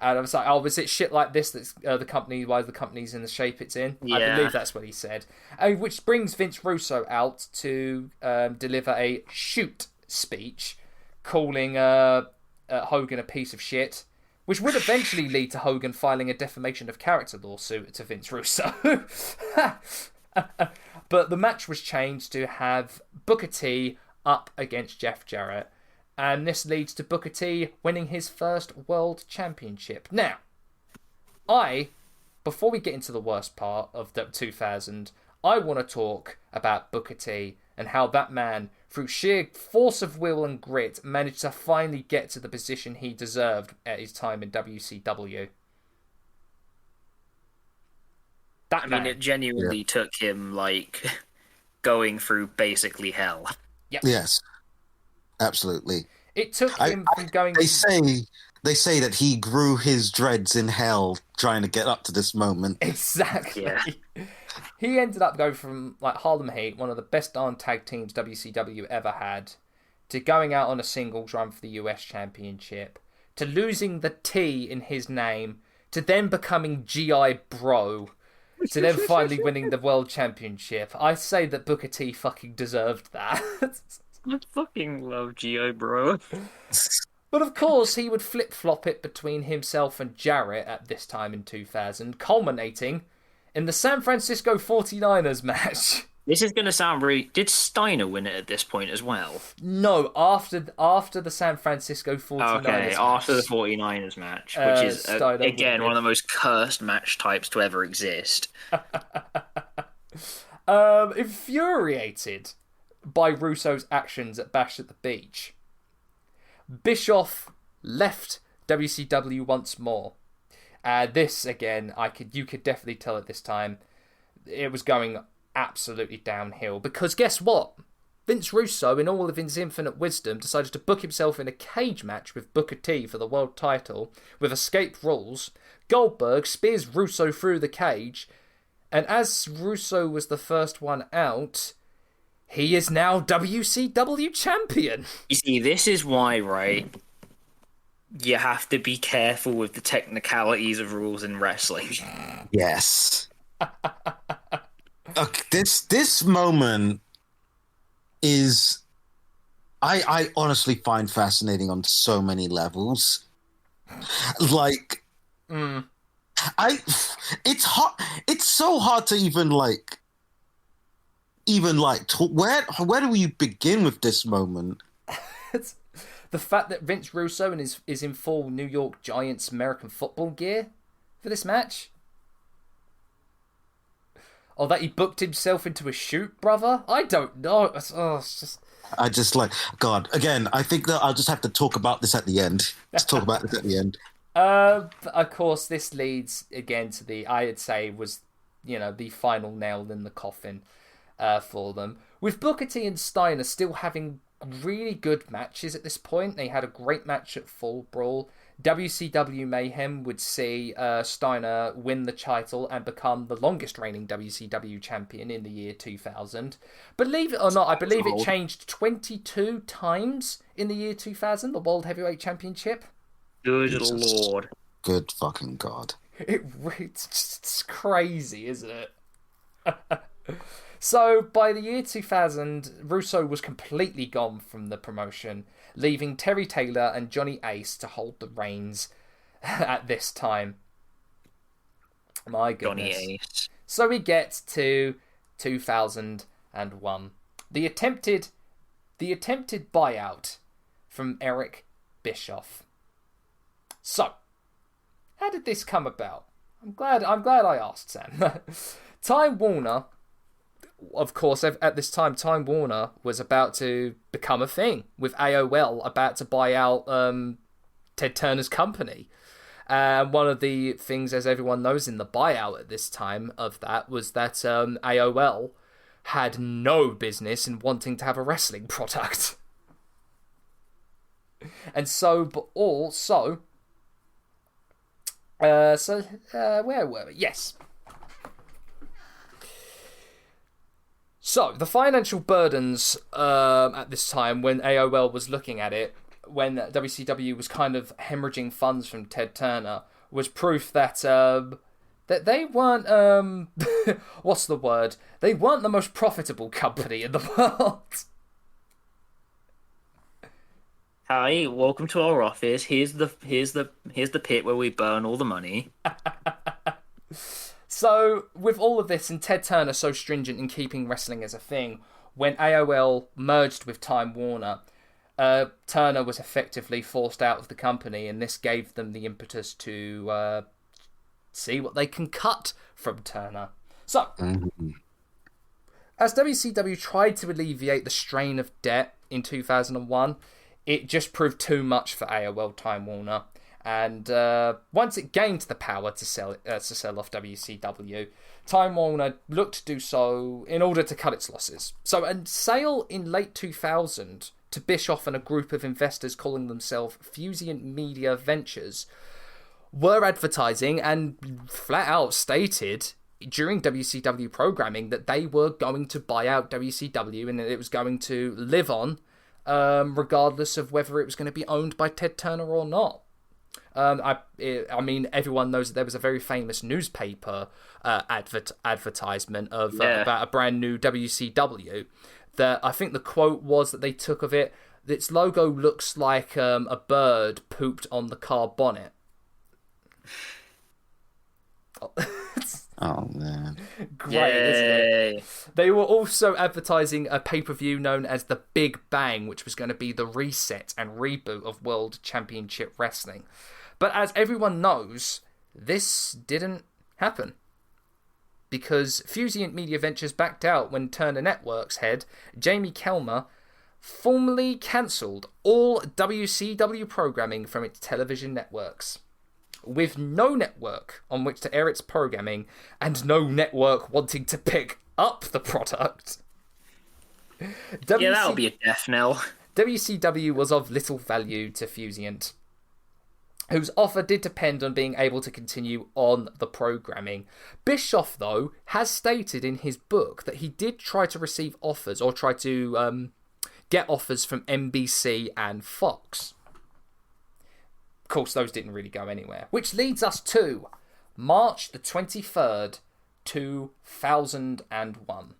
And I was like, is it shit like this that's why the company's in the shape it's in? Yeah. I believe that's what he said. Which brings Vince Russo out to deliver a shoot speech calling Hogan a piece of shit, which would eventually lead to Hogan filing a defamation of character lawsuit to Vince Russo. But the match was changed to have Booker T up against Jeff Jarrett. And this leads to Booker T winning his first world championship. Now, before we get into the worst part of the 2000, I want to talk about Booker T and how that man, through sheer force of will and grit, managed to finally get to the position he deserved at his time in WCW.
It genuinely took him, going through basically hell.
Yep.
Yes. Absolutely.
It took him from going...
They say that he grew his dreads in hell trying to get up to this moment.
Exactly.
Yeah.
He ended up going from Harlem Heat, one of the best darn tag teams WCW ever had, to going out on a singles run for the US Championship, to losing the T in his name, to then becoming G.I. Bro, to then finally winning the World Championship. I say that Booker T fucking deserved that.
I fucking love G.I. Bro.
But of course, he would flip-flop it between himself and Jarrett at this time in 2000, culminating in the San Francisco 49ers match.
This is going to sound really... Did Steiner win it at this point as well?
No, after the San Francisco 49ers match.
After the 49ers match, which is, again, one of the most cursed match types to ever exist.
Infuriated by Russo's actions at Bash at the Beach, Bischoff left WCW once more. This again, you could definitely tell at this time it was going absolutely downhill, because guess what? Vince Russo, in all of his infinite wisdom, decided to book himself in a cage match with Booker T for the world title with escape rules. Goldberg spears Russo through the cage, and as Russo was the first one out, he is now WCW champion.
You see, this is why, right? You have to be careful with the technicalities of rules in wrestling.
Yes. This moment is, I honestly find fascinating on so many levels. Like, it's hard. It's so hard to even talk. Where do we begin with this moment?
It's the fact that Vince Russo is in full New York Giants American football gear for this match. Or that he booked himself into a shoot, brother? I don't know. It's just...
I just God, again, I think that I'll just have to talk about this at the end. Let's talk about this at the end.
Of course, this leads again to I'd say was, the final nail in the coffin for them. With Booker T and Steiner still having really good matches at this point. They had a great match at Fall Brawl. WCW Mayhem would see Steiner win the title and become the longest reigning WCW champion in the year 2000. Believe it or not, I believe it changed 22 times in the year 2000, the World Heavyweight Championship.
Good Lord.
Good fucking God.
It's just crazy, isn't it? So, by the year 2000, Russo was completely gone from the promotion, leaving Terry Taylor and Johnny Ace to hold the reins at this time. My goodness.
Johnny Ace.
So we get to 2001. The attempted buyout from Eric Bischoff. So, how did this come about? I'm glad I asked, Sam. Time Warner, of course, at this time, Time Warner was about to become a thing, with AOL about to buy out Ted Turner's company. One of the things, as everyone knows, in the buyout at this time of that was that AOL had no business in wanting to have a wrestling product. And so, but also... where were we? Yes. So, the financial burdens at this time, when AOL was looking at it, when WCW was kind of hemorrhaging funds from Ted Turner, was proof that that they weren't what's the word? They weren't the most profitable company in the world.
Hi, welcome to our office. Here's the pit where we burn all the money.
So, with all of this, and Ted Turner so stringent in keeping wrestling as a thing, when AOL merged with Time Warner, Turner was effectively forced out of the company, and this gave them the impetus to see what they can cut from Turner. So, as WCW tried to alleviate the strain of debt in 2001, it just proved too much for AOL Time Warner. And once it gained the power to sell off WCW, Time Warner looked to do so in order to cut its losses. So a sale in late 2000 to Bischoff and a group of investors calling themselves Fusient Media Ventures were advertising and flat out stated during WCW programming that they were going to buy out WCW and that it was going to live on regardless of whether it was going to be owned by Ted Turner or not. I mean, everyone knows that there was a very famous newspaper advertisement of about a brand new WCW. That I think the quote was that they took of it. Its logo looks like a bird pooped on the car bonnet.
Oh man,
great, isn't it? They were also advertising a pay-per-view known as The Big Bang, which was going to be the reset and reboot of World Championship Wrestling. But as everyone knows, this didn't happen. Because Fusient Media Ventures backed out when Turner Network's head, Jamie Kelmer, formally cancelled all WCW programming from its television networks. With no network on which to air its programming, and no network wanting to pick up the product.
Yeah, that'll be a death knell.
WCW was of little value to Fusient, whose offer did depend on being able to continue on the programming. Bischoff, though, has stated in his book that he did try to receive offers, or try to get offers from NBC and Fox. Of course, those didn't really go anywhere. Which leads us to March the 23rd, 2001,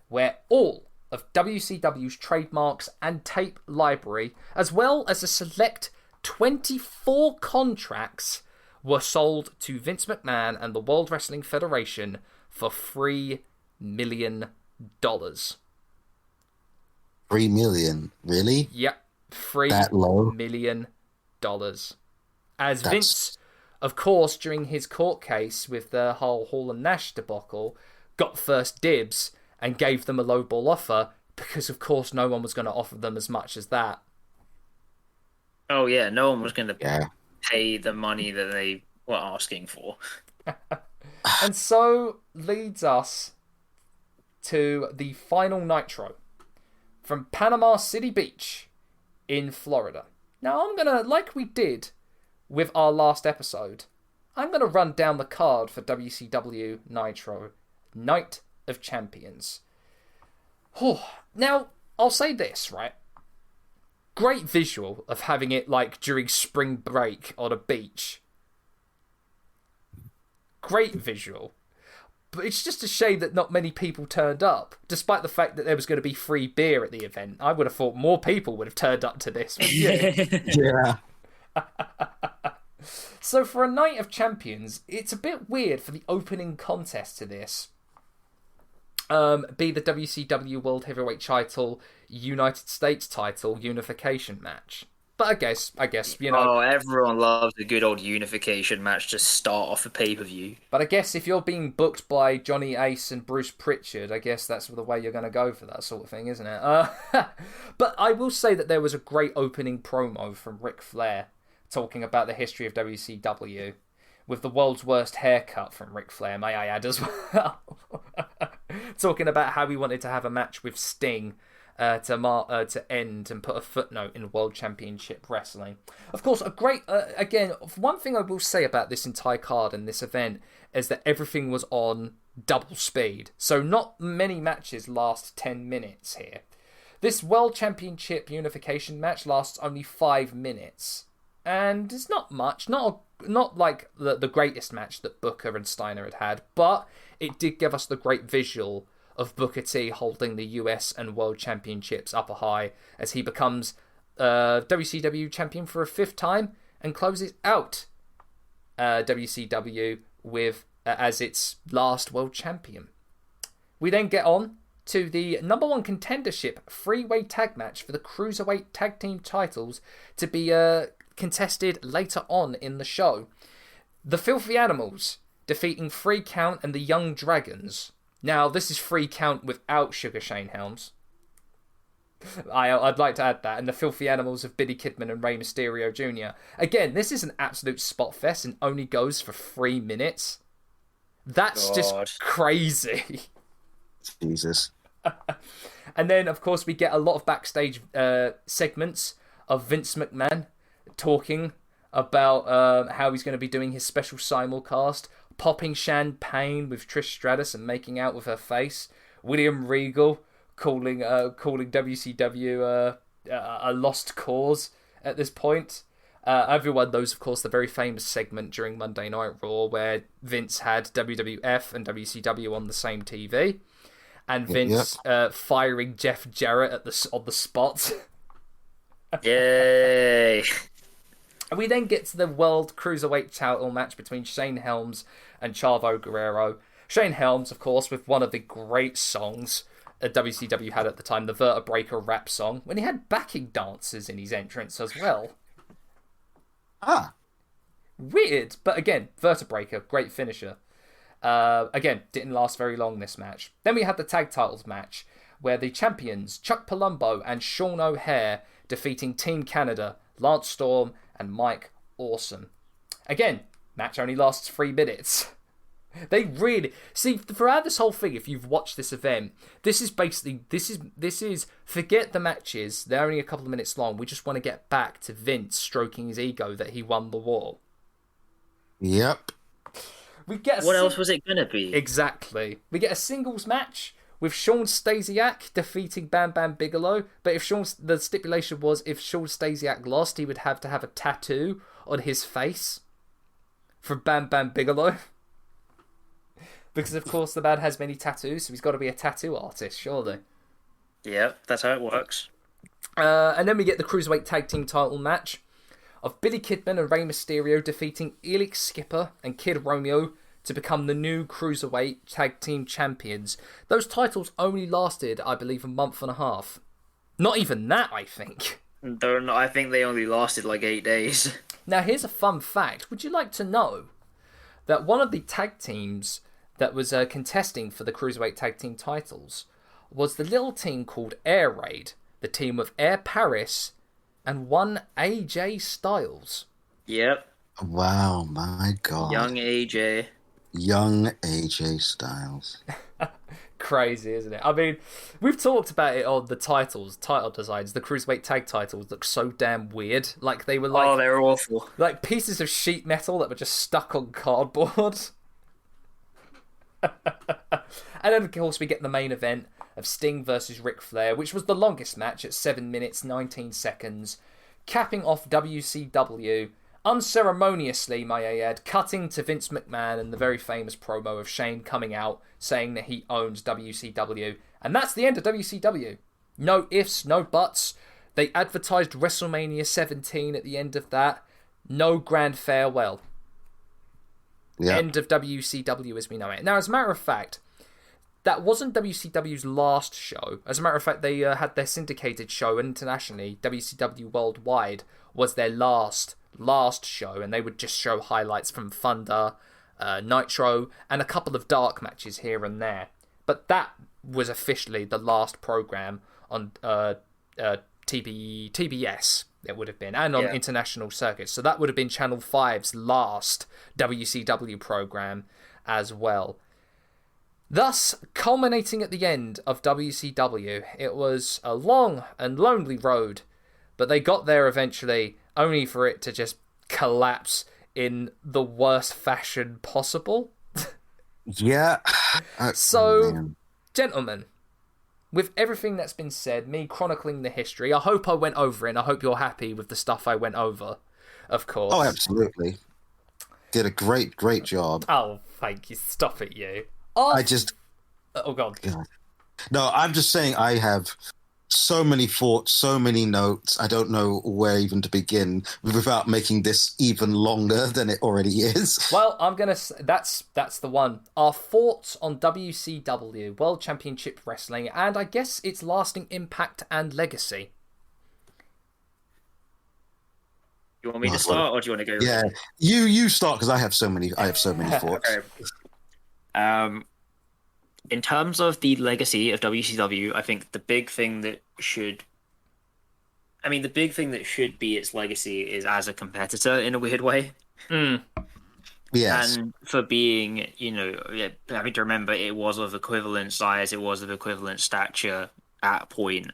where all of WCW's trademarks and tape library, as well as a select 24 contracts, were sold to Vince McMahon and the World Wrestling Federation for $3 million. $3
million? Really?
Yep.
That low?
$3 million. As Vince, of course, during his court case with the whole Hall and Nash debacle, got first dibs and gave them a lowball offer because, of course, no one was going to offer them as much as that.
Oh, yeah, no one was going to pay the money that they were asking for.
And so leads us to the final Nitro from Panama City Beach in Florida. Now, I'm going to, like we did with our last episode, I'm going to run down the card for WCW Nitro, Night of Champions. Now, I'll say this, right? Great visual of having it like during spring break on a beach. Great visual. But it's just a shame that not many people turned up, despite the fact that there was going to be free beer at the event. I would have thought more people would have turned up to this.
Yeah.
So for a Night of Champions, it's a bit weird for the opening contest to this be the WCW World Heavyweight title, United States title unification match. But I guess, you know...
Oh, everyone loves a good old unification match to start off a pay-per-view.
But I guess if you're being booked by Johnny Ace and Bruce Pritchard, I guess that's the way you're going to go for that sort of thing, isn't it? But I will say that there was a great opening promo from Ric Flair talking about the history of WCW, with the world's worst haircut from Ric Flair, may I add as well. Talking about how he wanted to have a match with Sting to end and put a footnote in World Championship Wrestling. Of course, a great... again, one thing I will say about this entire card and this event is that everything was on double speed. So not many matches last 10 minutes here. This World Championship unification match lasts only 5 minutes. And it's not much. Not like the greatest match that Booker and Steiner had, but it did give us the great visual of Booker T holding the US and World Championships upper high as he becomes WCW champion for a 5th time and closes out WCW with as its last world champion. We then get on to the number 1 contendership 3-way tag match for the Cruiserweight Tag Team titles to be contested later on in the show. The Filthy Animals defeating Free Count and the Young Dragons. Now, this is Free Count without Sugar Shane Helms. I'd like to add that. And the Filthy Animals of Billy Kidman and Rey Mysterio Jr. Again, this is an absolute spot fest and only goes for 3 minutes. That's just crazy.
Jesus.
And then, of course, we get a lot of backstage segments of Vince McMahon talking about how he's going to be doing his special simulcast, popping champagne with Trish Stratus and making out with her face. William Regal calling WCW a lost cause at this point. Everyone knows, of course, the very famous segment during Monday Night Raw where Vince had WWF and WCW on the same TV, and Vince firing Jeff Jarrett on the spot.
Yay!
And we then get to the World Cruiserweight title match between Shane Helms and Chavo Guerrero. Shane Helms, of course, with one of the great songs WCW had at the time, the Vertebreaker rap song, when he had backing dancers in his entrance as well. Weird, but again, Vertebreaker, great finisher. Again, didn't last very long, this match. Then we had the tag titles match, where the champions Chuck Palumbo and Sean O'Hare defeating Team Canada, Lance Storm and Mike Awesome. Again, match only lasts 3 minutes. They really see throughout this whole thing. If you've watched this event, this is forget the matches. They're only a couple of minutes long. We just want to get back to Vince stroking his ego that he won the war.
Yep.
What else was it gonna be?
Exactly. We get a singles match with Sean Stasiak defeating Bam Bam Bigelow. But the stipulation was if Sean Stasiak lost, he would have to have a tattoo on his face from Bam Bam Bigelow. Because, of course, the man has many tattoos, so he's got to be a tattoo artist, surely.
Yeah, that's how it works.
And then we get the Cruiserweight Tag Team title match of Billy Kidman and Rey Mysterio defeating Elix Skipper and Kid Romeo to become the new Cruiserweight Tag Team Champions. Those titles only lasted, I believe, a month and a half. Not even that, I think.
I think they only lasted like 8 days.
Now, here's a fun fact. Would you like to know that one of the tag teams that was contesting for the Cruiserweight Tag Team titles was the little team called Air Raid, the team of Air Paris and one AJ Styles.
Yep.
Wow, my God.
Young AJ.
Young AJ Styles.
Crazy, isn't it? I mean, we've talked about it on the title designs. The Cruiserweight Tag titles look so damn weird. Like they were like...
Oh, they were awful.
Like pieces of sheet metal that were just stuck on cardboard. And then, of course, we get the main event of Sting versus Ric Flair, which was the longest match at 7 minutes, 19 seconds, capping off WCW, unceremoniously, may I add, cutting to Vince McMahon and the very famous promo of Shane coming out saying that he owns WCW. And that's the end of WCW. No ifs, no buts. They advertised WrestleMania 17 at the end of that. No grand farewell. Yep. End of WCW as we know it. Now, as a matter of fact, that wasn't WCW's last show. As a matter of fact, they had their syndicated show internationally. WCW Worldwide was their last show, and they would just show highlights from Thunder, Nitro, and a couple of dark matches here and there. But that was officially the last program on TBS. It would have been, and on international circuits. So that would have been Channel 5's last WCW program as well. Thus, culminating at the end of WCW, it was a long and lonely road, but they got there eventually, only for it to just collapse in the worst fashion possible.
Yeah.
So, gentlemen, with everything that's been said, me chronicling the history, I hope I went over it, and I hope you're happy with the stuff I went over, of course.
Oh, absolutely. Did a great job.
Oh, thank you. Stop it, you. Oh, God.
No, I'm just saying I have so many thoughts, so many notes. I don't know where even to begin without making this even longer than it already is.
Well, I'm going to... That's the one. Our thoughts on WCW, World Championship Wrestling, and I guess its lasting impact and legacy.
You want me to start, or do you want to go?
Yeah, you start, because I have so many thoughts.
Okay. In terms of the legacy of WCW, I think the big thing that should be its legacy is as a competitor in a weird way.
Yes.
And for being, having to remember it was of equivalent size, it was of equivalent stature at a point.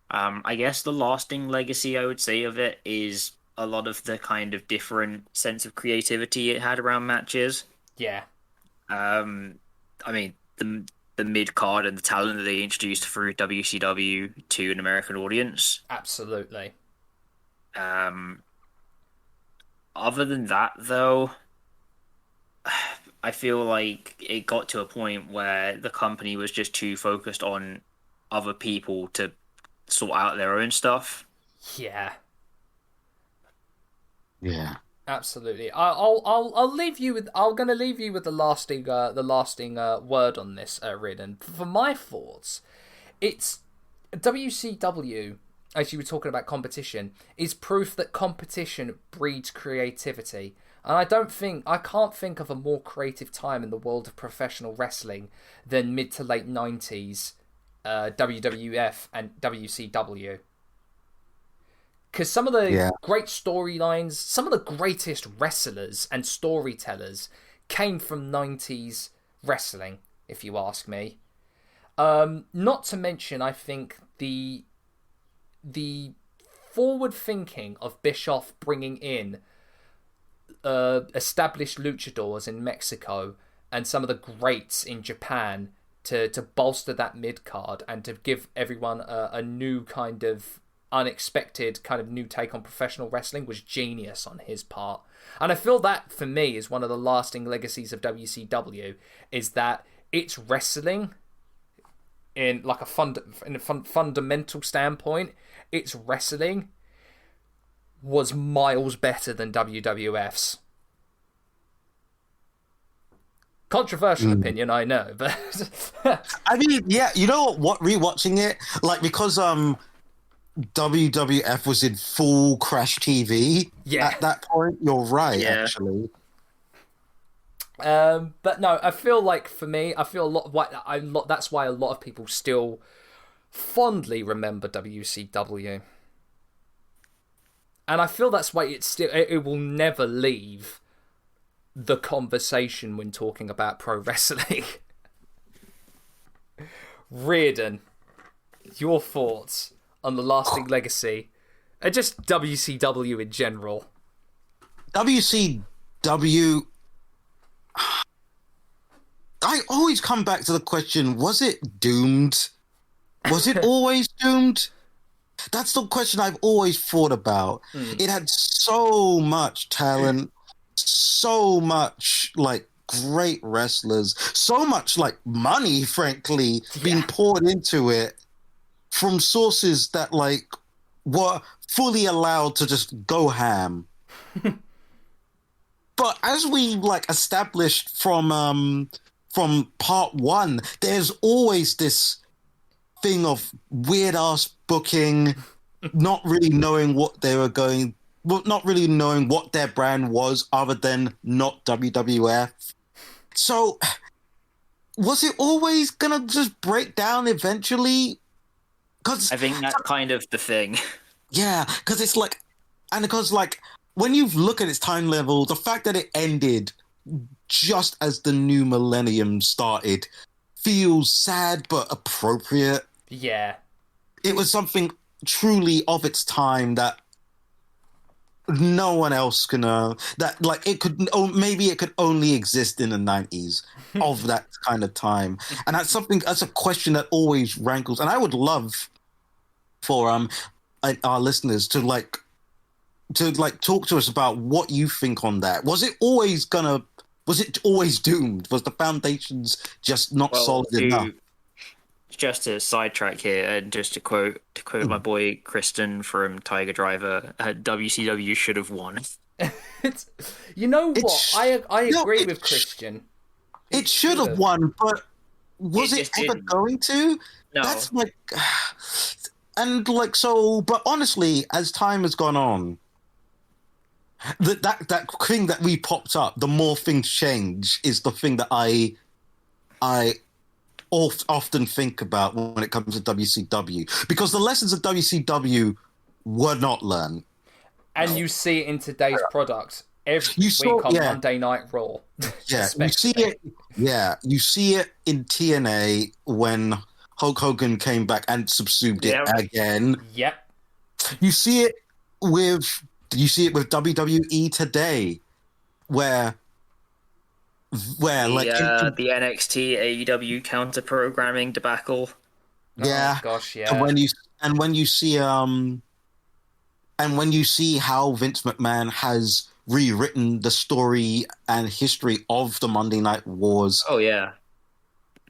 I guess the lasting legacy, I would say, of it is a lot of the kind of different sense of creativity it had around matches.
Yeah.
The mid-card and the talent that they introduced through WCW to an American audience.
Absolutely.
Other than that, though, I feel like it got to a point where the company was just too focused on other people to sort out their own stuff.
Yeah.
Yeah.
Absolutely. I'll leave you with. I'm going to leave you with the lasting word on this, Riordan. For my thoughts, it's WCW. As you were talking about competition, is proof that competition breeds creativity. And I can't think of a more creative time in the world of professional wrestling than mid to late 90s WWF and WCW. Because some of the great storylines, some of the greatest wrestlers and storytellers came from 90s wrestling, if you ask me. Not to mention, I think, the forward thinking of Bischoff bringing in established luchadors in Mexico and some of the greats in Japan to bolster that mid-card and to give everyone a new kind of unexpected kind of new take on professional wrestling was genius on his part. And I feel that, for me, is one of the lasting legacies of WCW, is that it's wrestling in like a fundamental standpoint. Its wrestling was miles better than WWF's. Controversial opinion, I know, but
I mean, yeah, you know what? Rewatching it, like, because WWF was in full Crash TV at that point. You're right, actually.
But no, I feel like, for me, I feel that's why a lot of people still fondly remember WCW. And I feel that's why it will never leave the conversation when talking about pro wrestling. Riordan, your thoughts on the lasting legacy and just WCW in general?
WCW, I always come back to the question, was it doomed? Was it always doomed? That's the question I've always thought about. It had so much talent, so much, like, great wrestlers, so much, like, money, frankly, being poured into it from sources that, like, were fully allowed to just go ham. But as we, like, established from part one, there's always this thing of weird-ass booking, not really knowing what they were going... Well, not really knowing what their brand was other than not WWF. So, was it always going to just break down eventually? Cause,
I think that's kind of the thing.
Yeah, because it's like... And because, like, when you look at its time level, the fact that it ended just as the new millennium started feels sad but appropriate.
Yeah.
It was something truly of its time that no one else can that, like, it could, maybe it could only exist in the 90s of that kind of time. And that's a question that always rankles, and I would love for our listeners to talk to us about what you think on that. Was it always doomed? Was the foundations just not solid enough?
Just to sidetrack here, and just to quote my boy Kristen from Tiger Driver, WCW should have won.
You know what? I agree with Christian.
It should have won, but was it ever going to?
No.
That's like, and like, so. But honestly, as time has gone on, that thing that we popped up, the more things change, is the thing that I often think about when it comes to WCW, because the lessons of WCW were not learned.
And you see it in today's product every week on Monday Night Raw.
Yeah, you see it. Yeah, you see it in TNA when Hulk Hogan came back and subsumed it again.
Yep.
You see it with WWE today, where like
the NXT AEW counter programming debacle.
Yeah.
Oh, gosh, yeah.
And when you see how Vince McMahon has rewritten the story and history of the Monday Night Wars.
Oh yeah.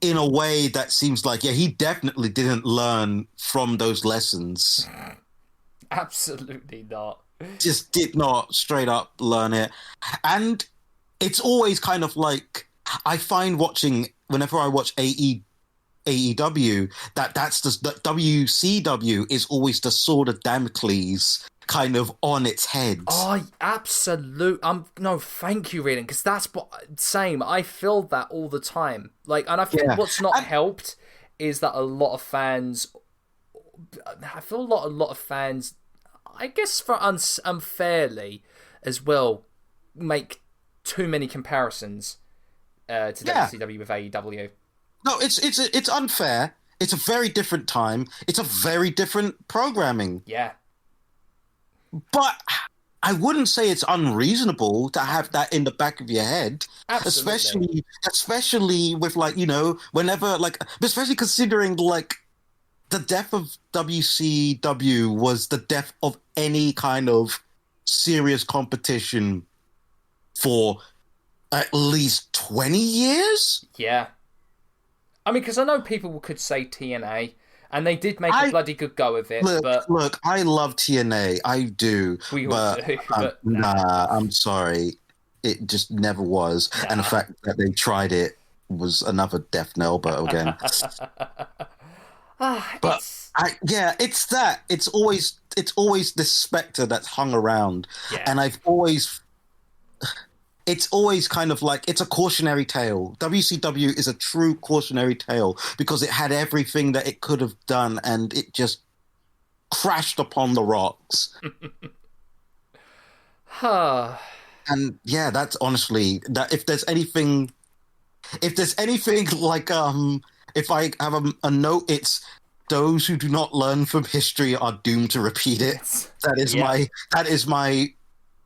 In a way that seems like, he definitely didn't learn from those lessons.
Absolutely not.
Just did not straight up learn it. And it's always kind of like, I find whenever I watch AEW, that's that WCW is always the sword of Damocles kind of on its head.
Oh, absolute. No, thank you, Riordan, because that's same. I feel that all the time. Like, and I think what's not helped is that a lot of fans, I feel a lot of fans, I guess for unfairly as well, make too many comparisons to WCW with AEW.
No, it's unfair. It's a very different time. It's a very different programming.
Yeah.
But I wouldn't say it's unreasonable to have that in the back of your head.
Absolutely.
Especially with, like, you know, whenever, like, especially considering, like, the death of WCW was the death of any kind of serious competition for at least 20 years?
Yeah. I mean, because I know people could say TNA, and they did make a bloody good go of it.
Look, I love TNA. I do.
We all do. But
nah, I'm sorry. It just never was.
Nah.
And the fact that they tried it was another death knell blow again. It's that. It's always this specter that's hung around.
Yeah.
And it's always kind of like, it's a cautionary tale. WCW is a true cautionary tale because it had everything that it could have done and it just crashed upon the rocks. And yeah, that's honestly, that if there's anything like, if I have a note, it's those who do not learn from history are doomed to repeat it.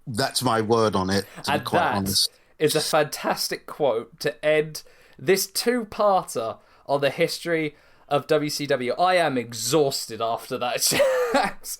That's my word on it, to be quite honest.
Is a fantastic quote to end this two-parter on the history of WCW. I am exhausted after that.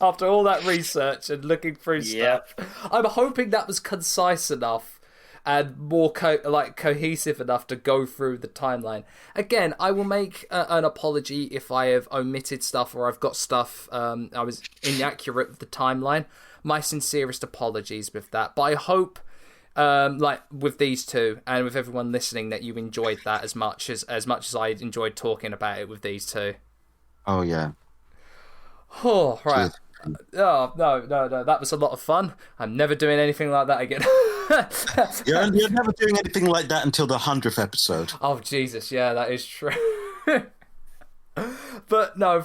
After all that research and looking through stuff. I'm hoping that was concise enough and more cohesive enough to go through the timeline. Again, I will make an apology if I have omitted stuff or I've got stuff I was inaccurate with the timeline. My sincerest apologies with that. But I hope, with these two and with everyone listening, that you enjoyed that as much as I enjoyed talking about it with these two.
Oh, yeah.
Oh, right. Oh, no. That was a lot of fun. I'm never doing anything like that again.
You're never doing anything like that until the 100th episode.
Oh, Jesus. Yeah, that is true. But no,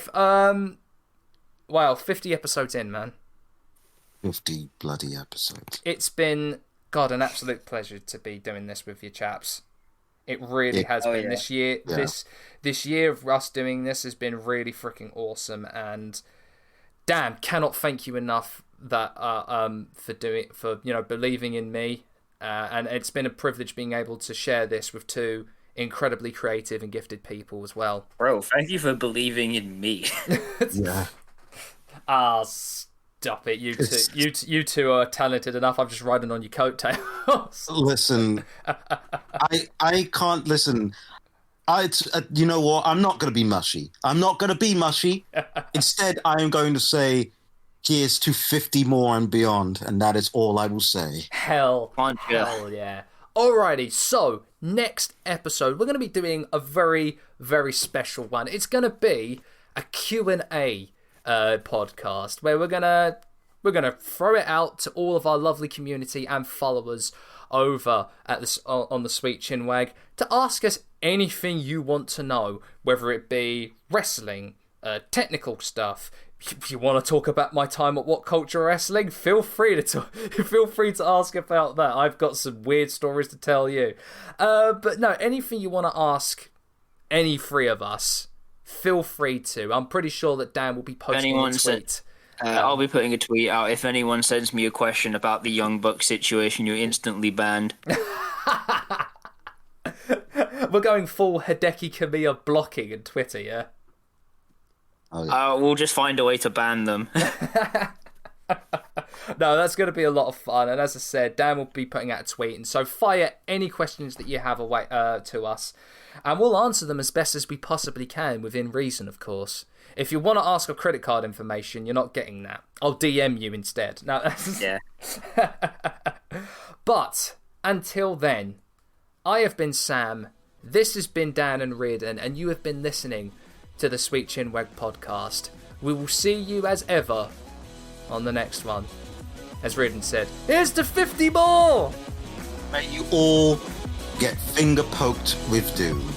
50 episodes in, man.
50 bloody episodes.
It's been, God, an absolute pleasure to be doing this with you chaps. It really has been. Yeah. This year, this year of us doing this has been really freaking awesome, and damn, cannot thank you enough that for believing in me, and it's been a privilege being able to share this with two incredibly creative and gifted people as well.
Bro, thank you for believing in me.
Yeah.
Stop it! You two are talented enough. I'm just riding on your coattails.
Listen, I can't listen. You know what? I'm not going to be mushy. Instead, I am going to say, here's to 50 more and beyond, and that is all I will say.
Hell yeah! Alrighty, so next episode we're going to be doing a very, very special one. It's going to be a Q&A podcast where we're gonna throw it out to all of our lovely community and followers over at on the Sweet Chinwag to ask us anything you want to know, whether it be wrestling, technical stuff. If you want to talk about my time at What Culture Wrestling, feel free to ask about that. I've got some weird stories to tell you. But no, anything you want to ask any three of us, feel free to. I'm pretty sure that Dan will be posting a tweet.
I'll be putting a tweet out. If anyone sends me a question about the Young Bucks situation, you're instantly banned.
We're going full Hideki Kamiya blocking in Twitter, yeah?
Oh, yeah.
We'll just find a way to ban them.
No, that's going to be a lot of fun. And as I said, Dan will be putting out a tweet. And so fire any questions that you have away to us. And we'll answer them as best as we possibly can, within reason, of course. If you want to ask for credit card information, you're not getting that. I'll DM you instead. No.
Yeah.
But until then, I have been Sam. This has been Dan and Riordan, and you have been listening to the Sweet Chinwag podcast. We will see you as ever on the next one. As Riordan said, here's to 50 more!
May you all get finger poked with doom.